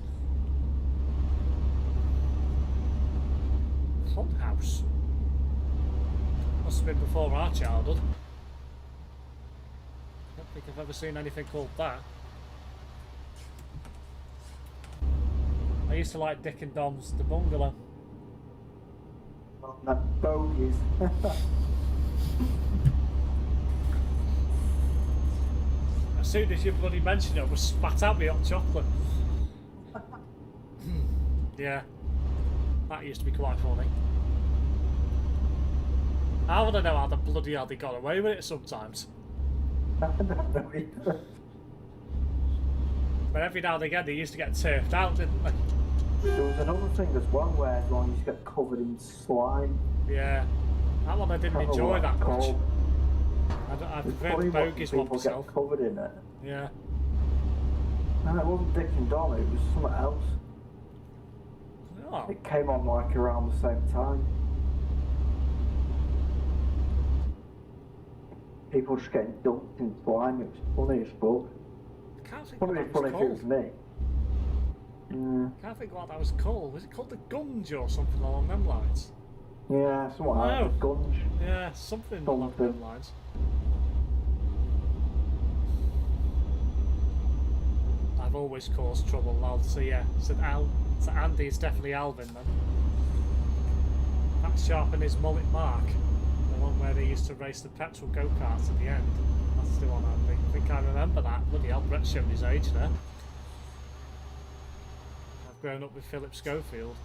Funhouse. Must have been before our childhood. I don't think I've ever seen anything called that. I used to like Dick and Dom's The Bungalow. That bogies. As soon as you bloody mentioned it, I was spat out me hot chocolate. Yeah, that used to be quite funny. I want to know how the bloody hell they got away with it sometimes. I don't know either. But every now and again they used to get turfed out, didn't they? There was another thing as well where everyone used to get covered in slime. Yeah. That one I didn't Can't remember enjoy what that it's much. called. I It's prefer funny the watching bogies one people myself. get covered in it. Yeah. No, it wasn't Dick and Don, it was something else. Oh. It came on like around the same time. People just getting dunked in slime, it was funny as fuck. I can't think what Probably that funny was if it was called. me. Can't think what that was called. Was it called the Gunge or something along them lines? Yeah, something like that, the gunge. Yeah, something along them lines. I've always caused trouble, lol. So yeah, so Andy is definitely Alvin then. That's sharpen his mullet mark. The one where they used to race the petrol go-karts at the end. That's still on Andy. I think I remember that. Bloody hell, Brett's showing his age there. I've grown up with Philip Schofield.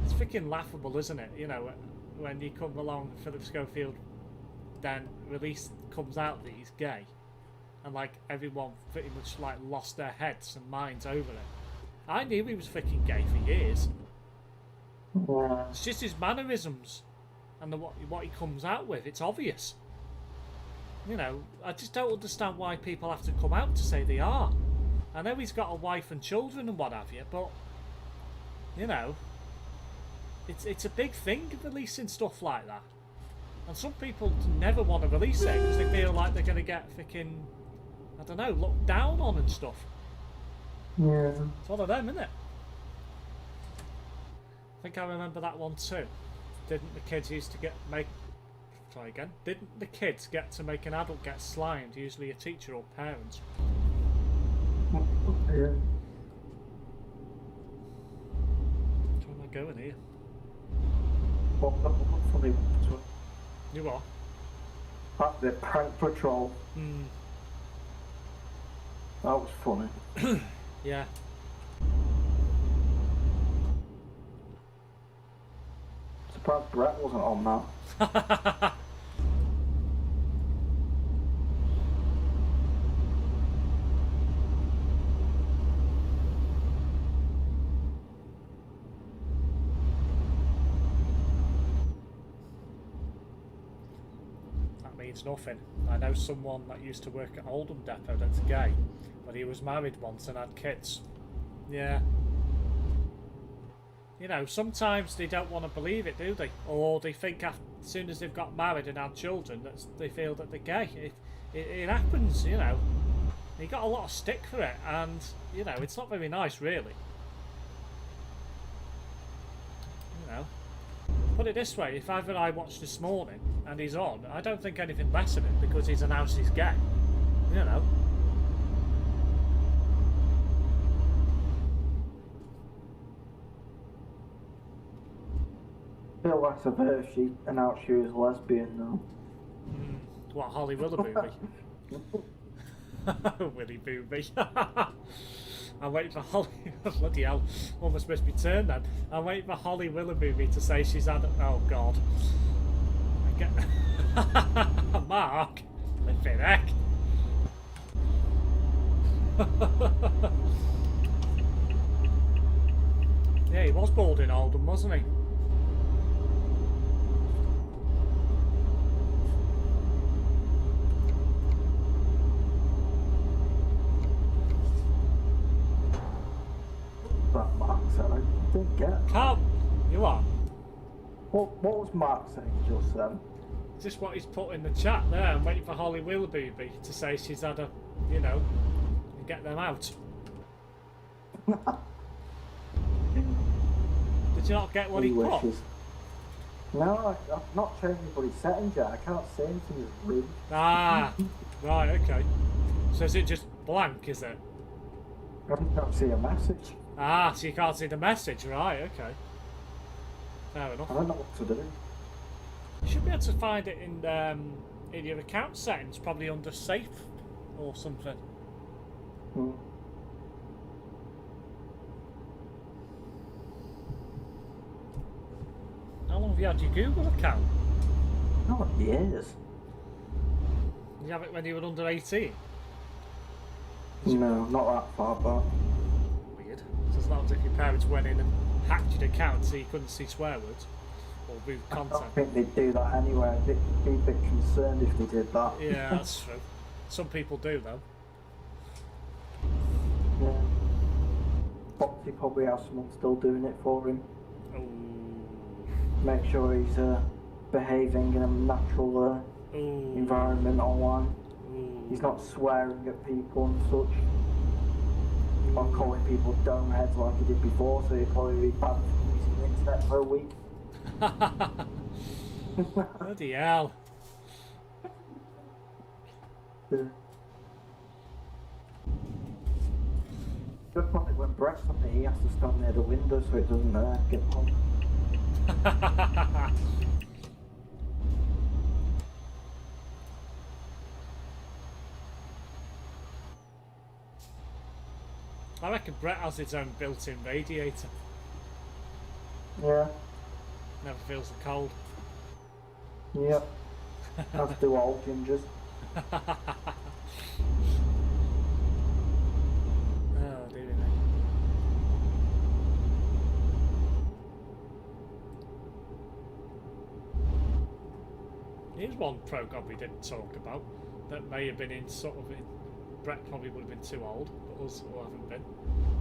It's freaking laughable, isn't it? You know, when you come along, Philip Schofield then comes out that he's gay, and like everyone pretty much like lost their heads and minds over it. I knew he was freaking gay for years. Yeah. It's just his mannerisms and what he comes out with. It's obvious. You know, I just don't understand why people have to come out to say they are. I know he's got a wife and children and what have you, but you know, it's a big thing releasing stuff like that. And some people never want to release it because they feel like they're going to get freaking, I don't know, looked down on and stuff. Yeah. It's one of them, isn't it? I think I remember that one too. Didn't the kids used to try again? Didn't the kids get to make an adult get slimed, usually a teacher or parent? Yeah. Where am I going here? What funny one? You are? That the prank patrol. That was funny. Yeah. Surprised Brett wasn't on that. That means nothing. I know someone that used to work at Oldham Depot that's gay, but he was married once and had kids. Yeah. You know, sometimes they don't want to believe it, do they? Or they think as soon as they've got married and had children, that they feel that they're gay. It happens, you know. He got a lot of stick for it, and, you know, it's not very nice, really. You know. Put it this way, if either I watch This Morning and he's on, I don't think anything less of it because he's announced he's gay. You know. Bill Lasseter, she announced she was lesbian now. What, Holly Willoughby? Willy Booby. I'm waiting for Holly. Bloody hell, almost missed me turn then. I'm waiting for Holly Willoughby to say she's had. Oh God. I get. Mark. Flipping heck. Yeah, he was bald in Oldham, wasn't he? That Mark said, I didn't get. Can't. You are. What was Mark saying just then? Just what he's put in the chat there. I'm waiting for Holly Willoughby to say she's had a, you know, and get them out. Did you not get what he put? Wishes. No, I've not changed anybody's settings yet. I can't say anything that's rude. Ah, right, okay. So is it just blank, is it? I can't see a message. Ah, so you can't see the message, right, okay. Fair enough. I don't know what to do. You should be able to find it in your account settings, probably under safe or something. have you had your Google account? Not years. Did you have it when you were under 18? No, not that far back. Weird. So it's not as if your parents went in and hacked your account so you couldn't see swear words or rude I content. don't think they'd do that anyway. I'd be a bit concerned if they did that. Yeah, that's true. Some people do though. Yeah. Foxy probably has someone still doing it for him. Oh. Make sure he's behaving in a natural environment online. Ooh. He's not swearing at people and such. Or calling people domeheads like he did before, so he'd probably be banned from using the internet for a week. Bloody hell. Yeah. Just wondered when Brett's on it, he has to stand near the window so it doesn't get hot. I reckon Brett has his own built-in radiator. Yeah, Never feels the cold. yep. As do all gingers. Oh, dear me. Here's one pro god we didn't talk about that may have been in sort of in. Brett probably would have been too old, but us all haven't been.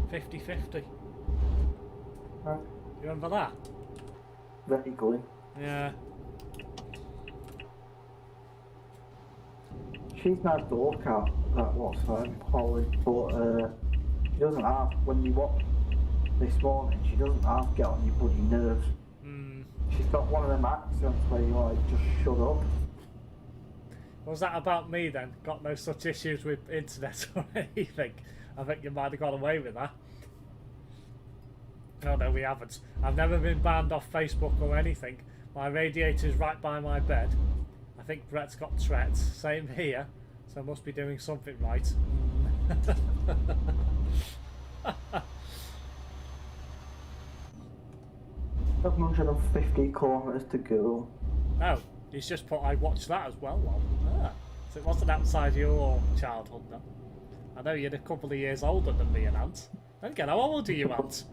50-50. Right. You remember that? Very good. Yeah. She's now door cat, that was Holly, but she doesn't have, when you watch this morning, she doesn't have to get on your bloody nerves. She's got one of them accents where you like, just shut up. Was that about me then? Got no such issues with internet or anything? I think you might have got away with that. No, we haven't. I've never been banned off Facebook or anything. My radiator's right by my bed. I think Brett's got Tourette's. Same here. So I must be doing something right. 750 kilometres to go. Oh, he's just put I watched that as well. So it wasn't outside your childhood then. I know you're a couple of years older than me and Ant. Then again, how old are you, Ant?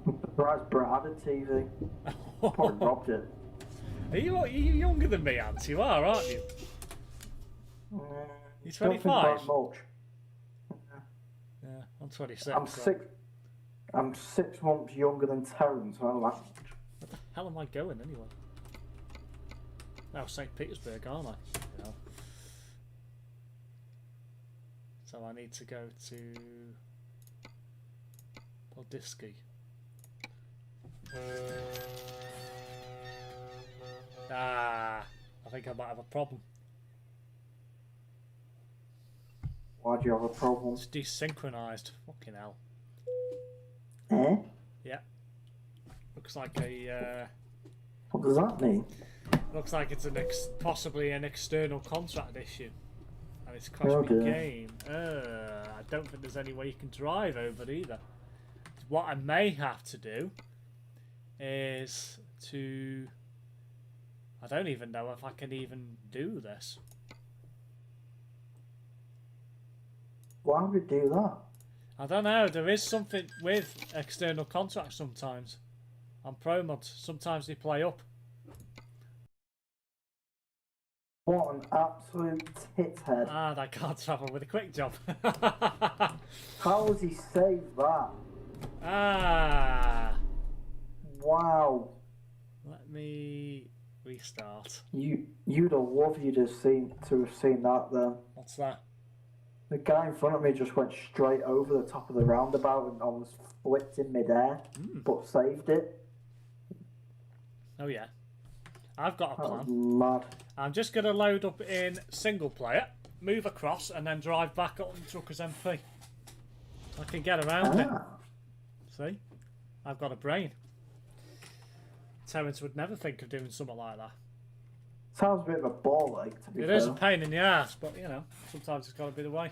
I'm surprised Brett had a TV. Probably robbed it. Are you younger than me, Ant? You are, aren't you? You're 25? Much. Yeah, I'm 26. I'm 6 months younger than Terence. Well, where the hell am I going anyway? Oh, St. Petersburg, aren't I? Yeah. So I need to go to Poldiski. I think I might have a problem. Why do you have a problem? It's desynchronized. Fucking hell. Eh? Yeah. Looks like a. What does that mean? Looks like it's possibly an external contract issue, and it's crashed my game. I don't think there's any way you can drive over either. What I may have to do is to. I don't even know if I can even do this. Why would it do that? I don't know. There is something with external contracts sometimes on ProMods. Sometimes they play up. What an absolute tit head. And I can't travel with a quick job. How has he saved that? Wow. Let me restart. You'd have loved to have seen that then. What's that? The guy in front of me just went straight over the top of the roundabout and almost flipped in midair, but saved it. Oh yeah. I've got a plan. That was mad. I'm just going to load up in single player, move across, and then drive back up on Truckers MP. I can get around it. See? I've got a brain. Terence would never think of doing something like that. Sounds a bit of a ball ache, to be fair. It is a pain in the ass, but you know, sometimes it's got to be the way.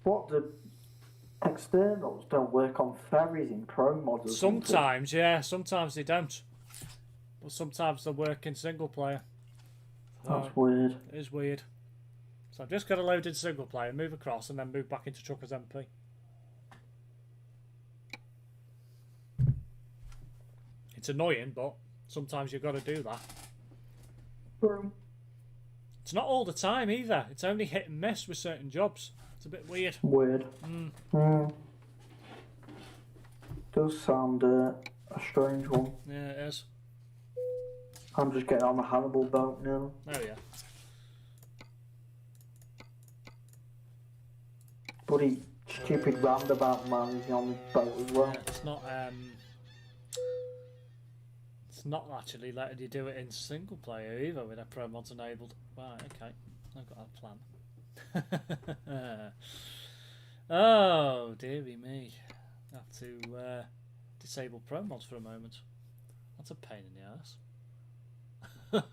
What, the externals don't work on ferries in ProMods? Sometimes, yeah, sometimes they don't. but sometimes they work in single player. That's weird. It is weird. So I've just got to load in single player, move across, and then move back into Truckers MP. It's annoying, but sometimes you've got to do that. True. It's not all the time either. It's only hit and miss with certain jobs. It's a bit weird. Weird. Does sound a strange one. Yeah, it is. I'm just getting on the Hannibal boat now. Oh yeah. Bloody stupid roundabout man is on the boat as well. Yeah, it's not actually letting you do it in single player either with a ProMods enabled. Right, okay. I've got a plan. Oh, dearie me. I have to disable ProMods for a moment. That's a pain in the ass. Oh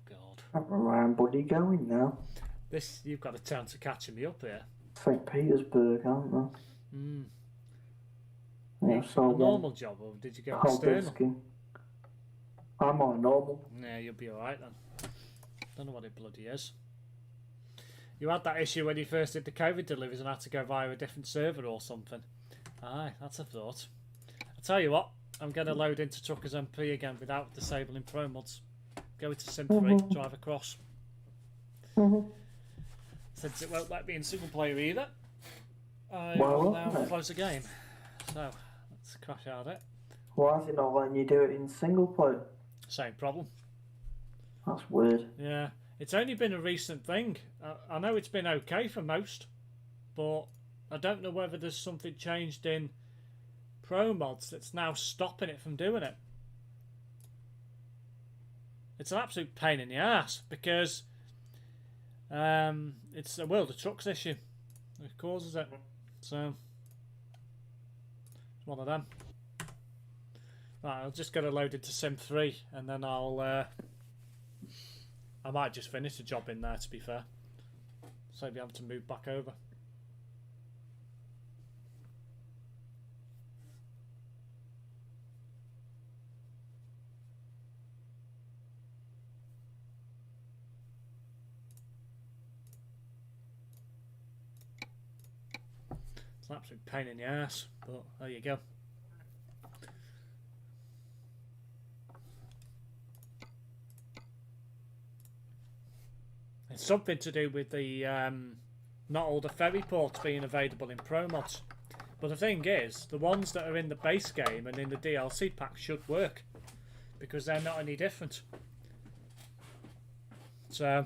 God. Where am buddy going now? You've got a chance of catching me up here. St. Petersburg, aren't they? Yeah, so a normal job, or did you go external? I'm on normal. Yeah, you'll be alright then. Don't know what it bloody is. You had that issue when you first did the COVID deliveries and had to go via a different server or something. Aye, that's a thought. I'll tell you what, I'm going to load into Truckers MP again without disabling ProMods. Go into Sim3, drive across. Since it won't let me in single player either, I will now close the game. So, let's crash out it. Why is it not letting you do it in single player? Same problem. That's weird. Yeah, it's only been a recent thing. I know it's been okay for most, but I don't know whether there's something changed in ProMods that's now stopping it from doing it. It's an absolute pain in the ass because it's a World of Trucks issue that causes it. So it's one of them. Right, I'll just get it loaded to Sim 3 and then I might just finish the job in there, to be fair. So I'll be able to move back over. It's an absolute pain in the ass, but there you go. It's something to do with the not all the ferry ports being available in ProMods. But the thing is, the ones that are in the base game and in the DLC pack should work because they're not any different. So I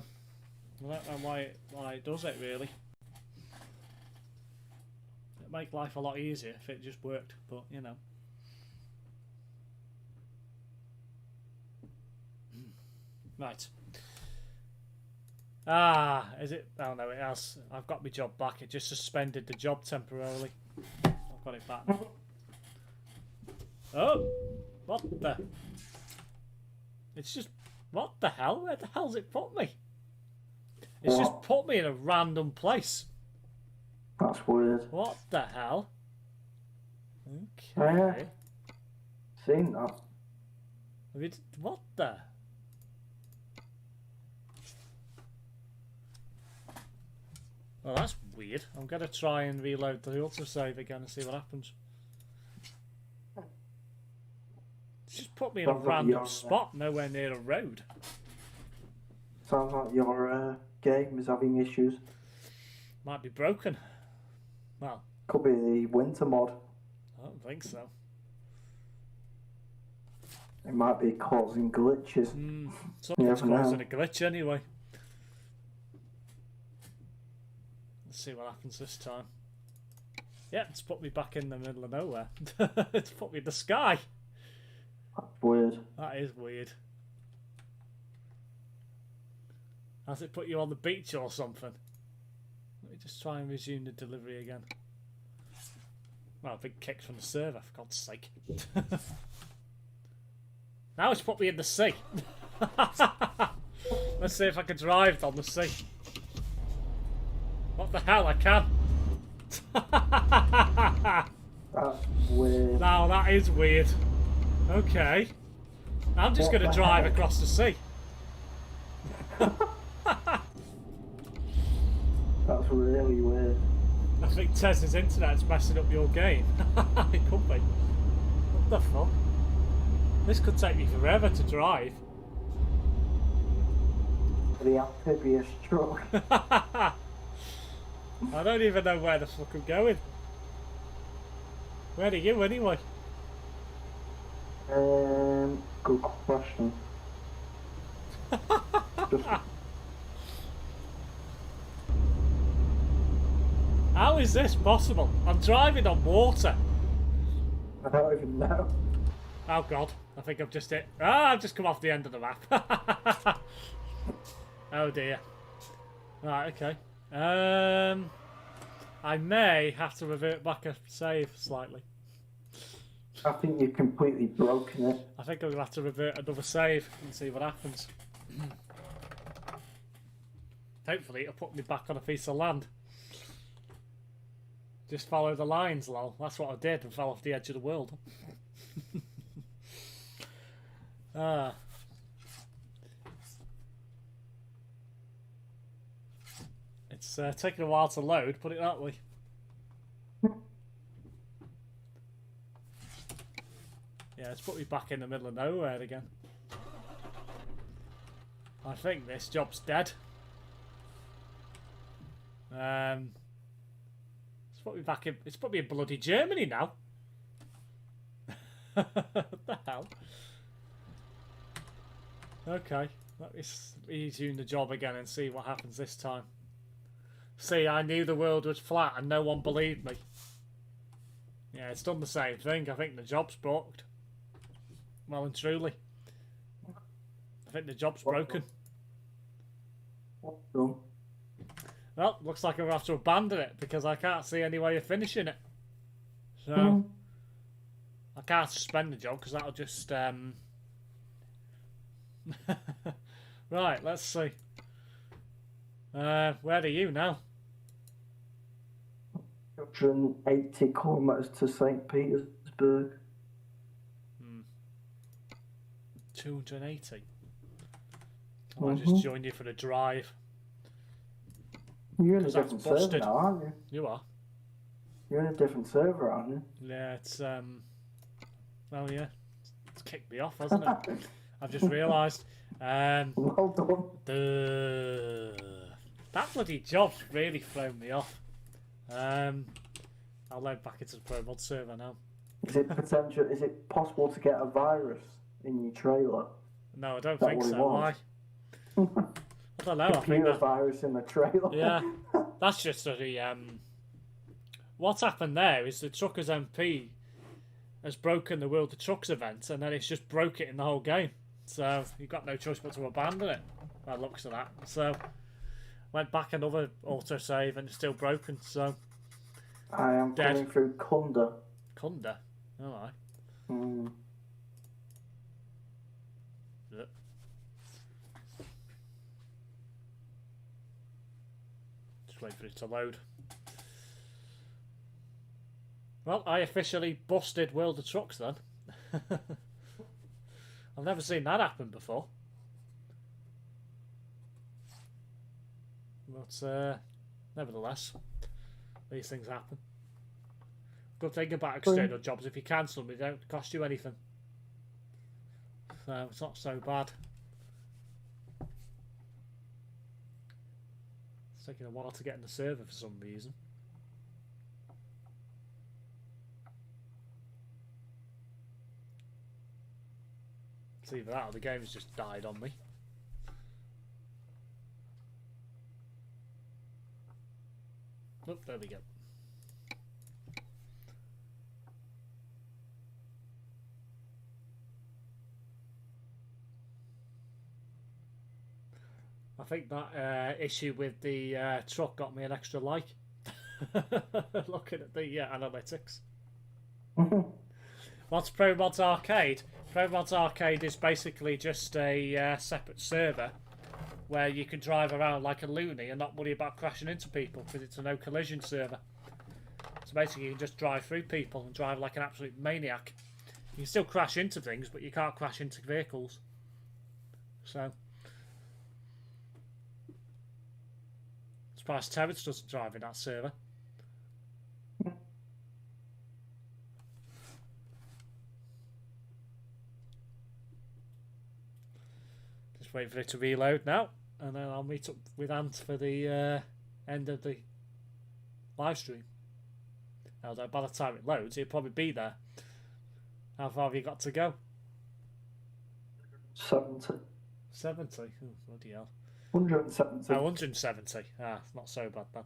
don't know why it does it really. It'd make life a lot easier if it just worked, but you know. Right. Ah, is it? Oh no, it has. I've got my job back. It just suspended the job temporarily. I've got it back. Oh, what the? It's just, what the hell? Where the hell's it put me? It's just put me in a random place. That's weird. What the hell? Okay. Yeah. Seen that. What the? Well, that's weird. I'm going to try and reload the autosave again and see what happens. It's just put me in a random spot, nowhere near a road. Sounds like your game is having issues. Might be broken. Well, could be the winter mod. I don't think so. It might be causing glitches. Something's causing a glitch anyway. Let's see what happens this time. Yeah, it's put me back in the middle of nowhere. It's put me in the sky. That's weird. That is weird. Has it put you on the beach or something? Let me just try and resume the delivery again. Well, a big kick from the server, for God's sake. Now it's put me in the sea. Let's see if I can drive on the sea. What the hell, I can. That's weird. Now that is weird. Okay. I'm just What going to the drive heck? across the sea. That's really weird. I think Tez's internet's messing up your game. It could be. What the fuck? This could take me forever to drive. The amphibious truck. I don't even know where the fuck I'm going. Where are you anyway? Good question. Just, How is this possible? I'm driving on water. I don't even know. Oh god, I think I've just hit. Ah, I've just come off the end of the map. Oh dear. Right, okay. I may have to revert back a save slightly. I think you've completely broken it. I think I'm gonna have to revert another save and see what happens. Hopefully it'll put me back on a piece of land. Just follow the lines, lol. That's what I did and fell off the edge of the world. Ah. It's taking a while to load, put it that way. Yeah, it's put me back in the middle of nowhere again. I think this job's dead. It's put me back in. It's put me in bloody Germany now. What the hell? Okay, let me resume the job again and see what happens this time. See, I knew the world was flat and no one believed me. Yeah, it's done the same thing. I think the job's booked. Well and truly. I think the job's broken. What's done? Well, looks like I'm going to have to abandon it because I can't see any way of finishing it. So, I can't suspend the job because that'll just... Right, let's see. Where are you now? 180 kilometres to St. Petersburg. 280. I might just join you for the drive. You're in a 'Cause that's different server busted. now, aren't you? You are? You're in a different server, aren't you? Yeah, it's well, yeah, it's kicked me off, hasn't it? I've just realised. Well done. That bloody job's really thrown me off. I'll load back into the ProMods server now. Is it possible to get a virus in your trailer? No, I don't That think what it so. Why? was? I don't know. I think Computer that, virus in the trailer. yeah, that's just the what's happened there is the Truckers MP has broken the World of Trucks event, and then it's just broke it in the whole game. So you've got no choice but to abandon it. By the looks of that. So went back another autosave and it's still broken. So I am dead. coming through Kunda. Kunda. Alright. Just wait for it to load. Well, I officially busted World of Trucks then. I've never seen that happen before. But nevertheless, these things happen. Good thing about external jobs, if you cancel them, they don't cost you anything. So it's not so bad. It's taking a while to get in the server for some reason. It's either that or the game's just died on me. Oh, there we go. I think that issue with the truck got me an extra like. Looking at the analytics. What's ProMods Arcade? ProMods Arcade is basically just a separate server where you can drive around like a loony and not worry about crashing into people because it's a no collision server. So basically you can just drive through people and drive like an absolute maniac You can still crash into things, but you can't crash into vehicles. So, surprised Terrence doesn't drive in that server. Just wait for it to reload now, and then I'll meet up with Ant for the end of the live stream. Although by the time it loads, it'll probably be there. How far have you got to go? 70. 70? Oh, bloody hell. 170. Oh, 170. Ah, not so bad then.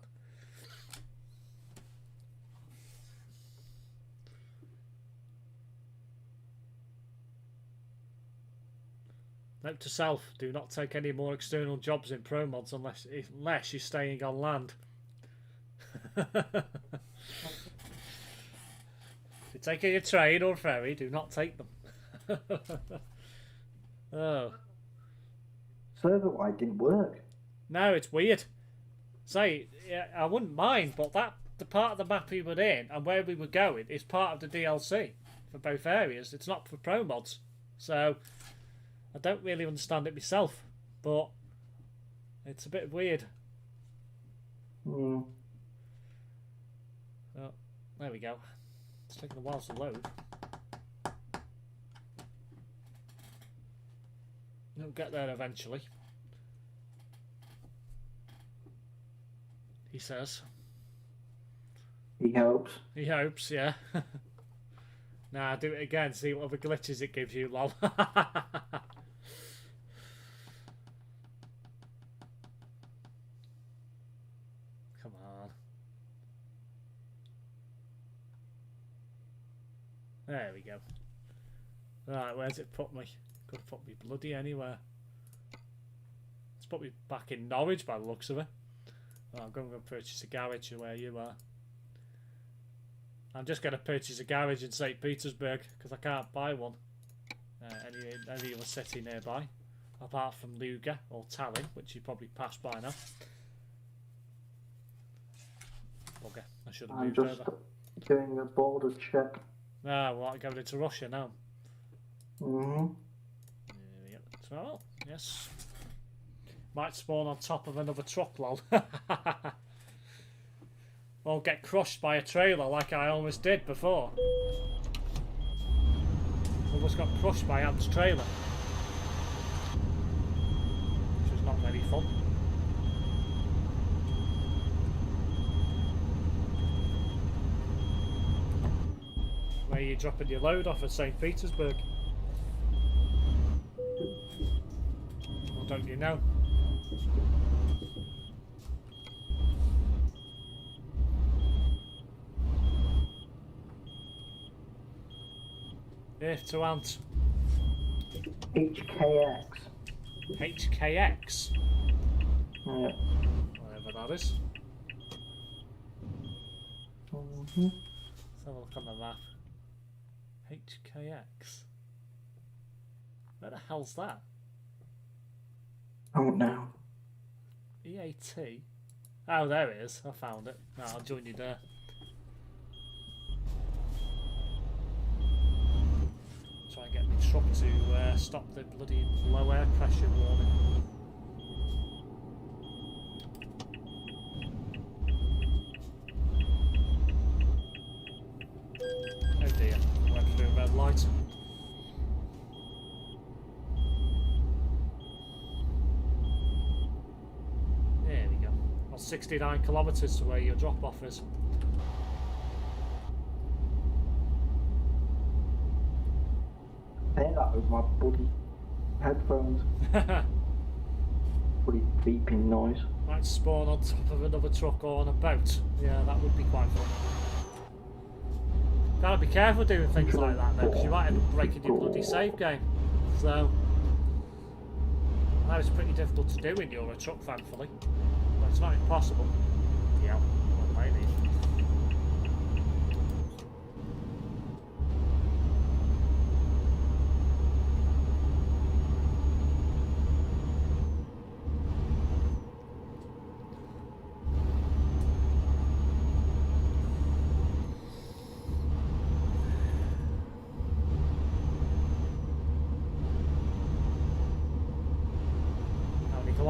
Note to self, do not take any more external jobs in ProMods unless you're staying on land. If you're taking a train or ferry, do not take them. Oh. Server wide didn't work. No, it's weird. Say, yeah, I wouldn't mind, but the part of the map we were in and where we were going is part of the DLC for both areas. It's not for ProMods. So I don't really understand it myself, but it's a bit weird. Mm. Oh, there we go. It's taking a while to load. We'll get there eventually. He says. He hopes. He hopes, yeah. Nah, do it again, see what other glitches it gives you, lol. Come on. There we go. Right, where's it put me? Could have put me bloody anywhere. It's put me back in Norwich by the looks of it. Oh, I'm going to purchase a garage where you are. I'm just going to purchase a garage in St. Petersburg because I can't buy one any other city nearby, apart from Luga or Tallinn, which you probably passed by now. Okay, I should have moved over. I'm just doing a border check. Ah, well, I'm going into Russia now. Mm-hmm. So, yes. Might spawn on top of another truck, lol. Or get crushed by a trailer like I almost did before. Almost got crushed by Ant's trailer. Which was not very fun. Where are you dropping your load off at St. Petersburg? Or don't you know? Here to Ant. HKX. HKX? Yeah. Whatever that is. Mm-hmm. Let's have a look on the map. HKX. Where the hell's that? Oh no. EAT? Oh, there it is. I found it. No, I'll join you there. Try and get my truck to stop the bloody low air pressure warning. Oh dear, went through a red light. There we go. Well, 69 kilometres to where your drop off is. I hear that with my bloody headphones. Bloody beeping noise. Might spawn on top of another truck or on a boat. Yeah, that would be quite fun. Gotta be careful doing things like that though, because you might end up breaking your bloody save game. So, that is pretty difficult to do in Euro Truck, thankfully. But it's not impossible. Yeah, well, maybe.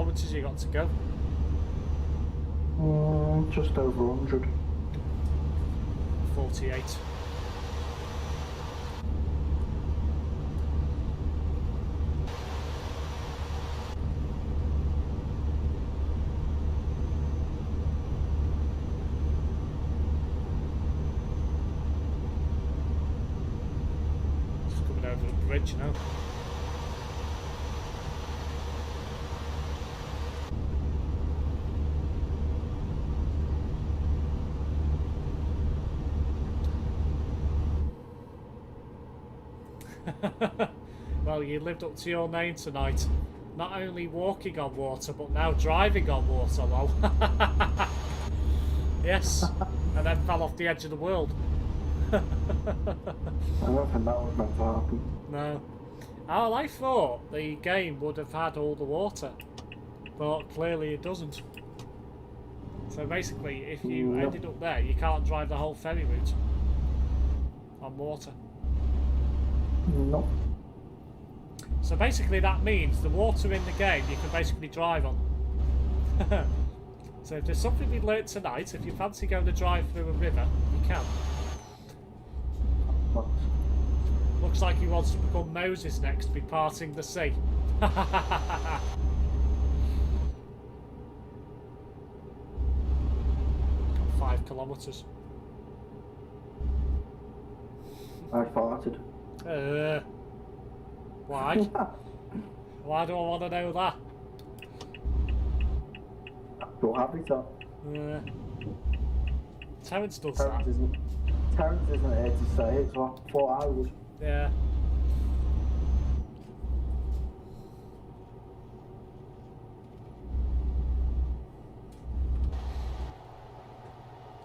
kilometres you got to go? Just over 100. 48. Just coming over the bridge now. Well, you lived up to your name tonight. Not only walking on water, but now driving on water, lol. Yes, and then fell off the edge of the world. I don't think that was meant to happen. No. Oh, I thought the game would have had all the water, but clearly it doesn't. So basically, if you ended up there, you can't drive the whole ferry route on water. No. So basically that means the water in the game you can basically drive on. So if there's something we learnt tonight, if you fancy going to drive through a river, you can. Looks like he wants to become Moses next, be parting the sea. 5 kilometres. I farted. Why? Why do I want to know that? Your habitat. Terence does that. Terence isn't here to say it, so I thought I would. Yeah.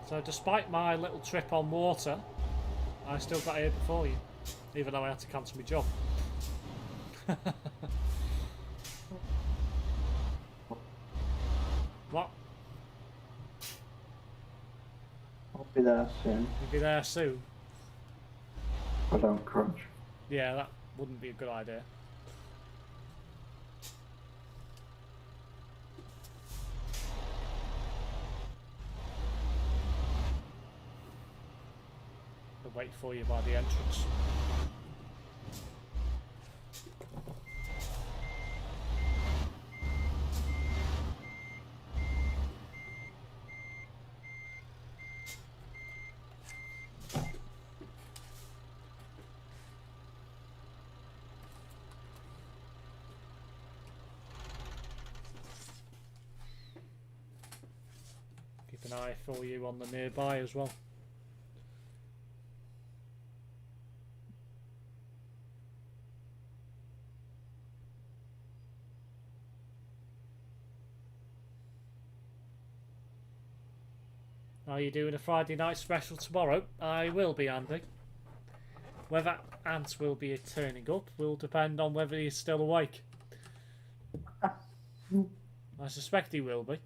So despite my little trip on water, I still got here before you, even though I had to cancel my job. What? I'll be there soon. You'll be there soon? I don't crunch. Yeah, that wouldn't be a good idea. I'll wait for you by the entrance. Keep an eye for you on the nearby as well. Are you doing a Friday night special tomorrow? I will be, Andy. Whether Ant will be turning up will depend on whether he's still awake. I suspect he will be.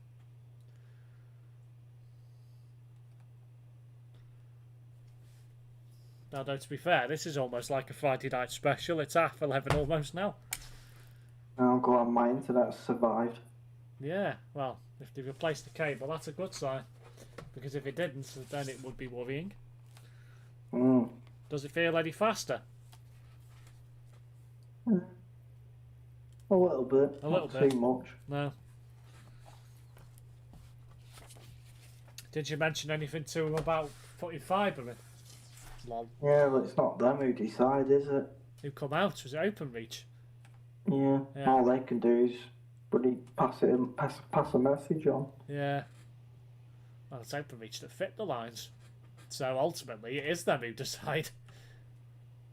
Although, to be fair, this is almost like a Friday night special. It's 11:30 almost now. I'm glad my internet survived. Yeah, well, if they replaced the cable, that's a good sign. Because if it didn't, then it would be worrying. Does it feel any faster? A little bit. A little Not bit. too much. No. Did you mention anything to him about putting fibre in? Lol. Yeah, but it's not them who decide, is it? Who come out? Was it OpenReach? Yeah. All they can do is really pass a message on. Yeah. Well, it's OpenReach that fit the lines. So ultimately, it is them who decide.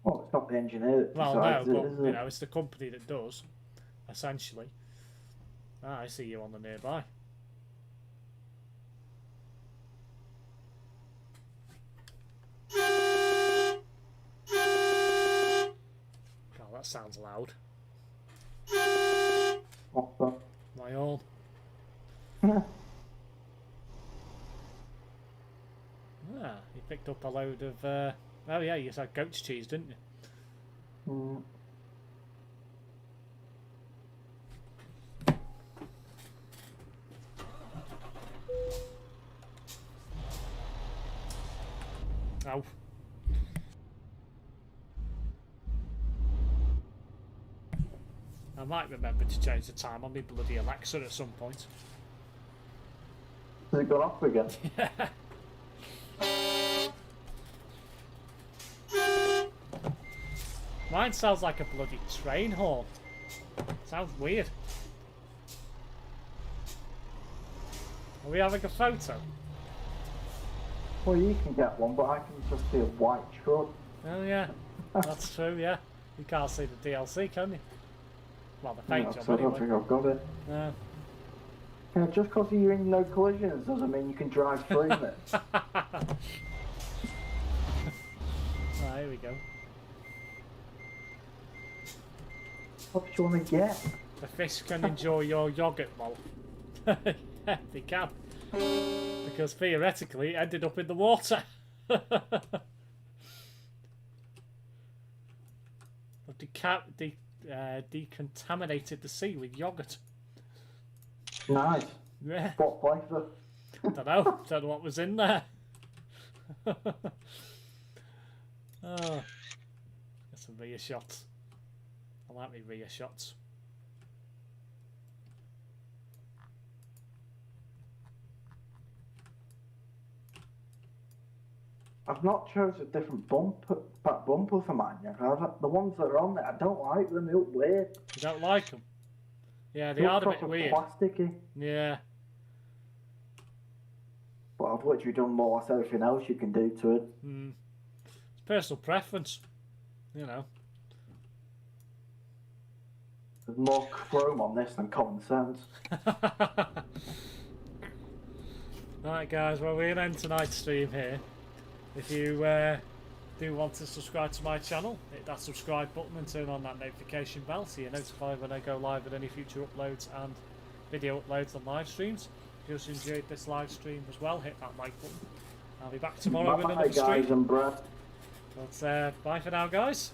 Well, it's not the engineer that Well, decides no, it, but is it? you know, it's the company that does, essentially. Ah, I see you on the nearby. God, that sounds loud. What's that? My own. Ah, you picked up a load of. Oh yeah, you had goat's cheese, didn't you? Oh. I might remember to change the time on my bloody Alexa at some point. Has it gone off again? Mine sounds like a bloody train horn. Sounds weird. Are we having a photo? Well, you can get one, but I can just see a white truck. Oh yeah, that's true, yeah. You can't see the DLC, can you? Well, the fake job I anyway. don't think I've got it. No. Yeah, just because you're in no collisions doesn't mean you can drive through it. Right, here we go. What do you want to get? The fish can enjoy your yogurt, lol. Yeah, they can. Because theoretically it ended up in the water. Decontaminated the sea with yogurt. Nice. Yeah. What flavour? Don't know what was in there. Oh. Get some rear shots. I like me rear shots. I've not chosen a different back bumper for mine yet. The ones that are on there, I don't like them. They look weird. You don't like them? Yeah, they They are look a bit proper weird. plasticky. Yeah. But I've literally done more or less everything else you can do to it. It's personal preference, you know. There's more chrome on this than common sense. Right, guys, well, we're going to end tonight's stream here. If you do want to subscribe to my channel, hit that subscribe button and turn on that notification bell so you're notified when I go live with any future uploads and video uploads on live streams. If you also enjoyed this live stream as well, hit that like button. I'll be back tomorrow with another stream. Bye guys and Brad. But bye for now, guys.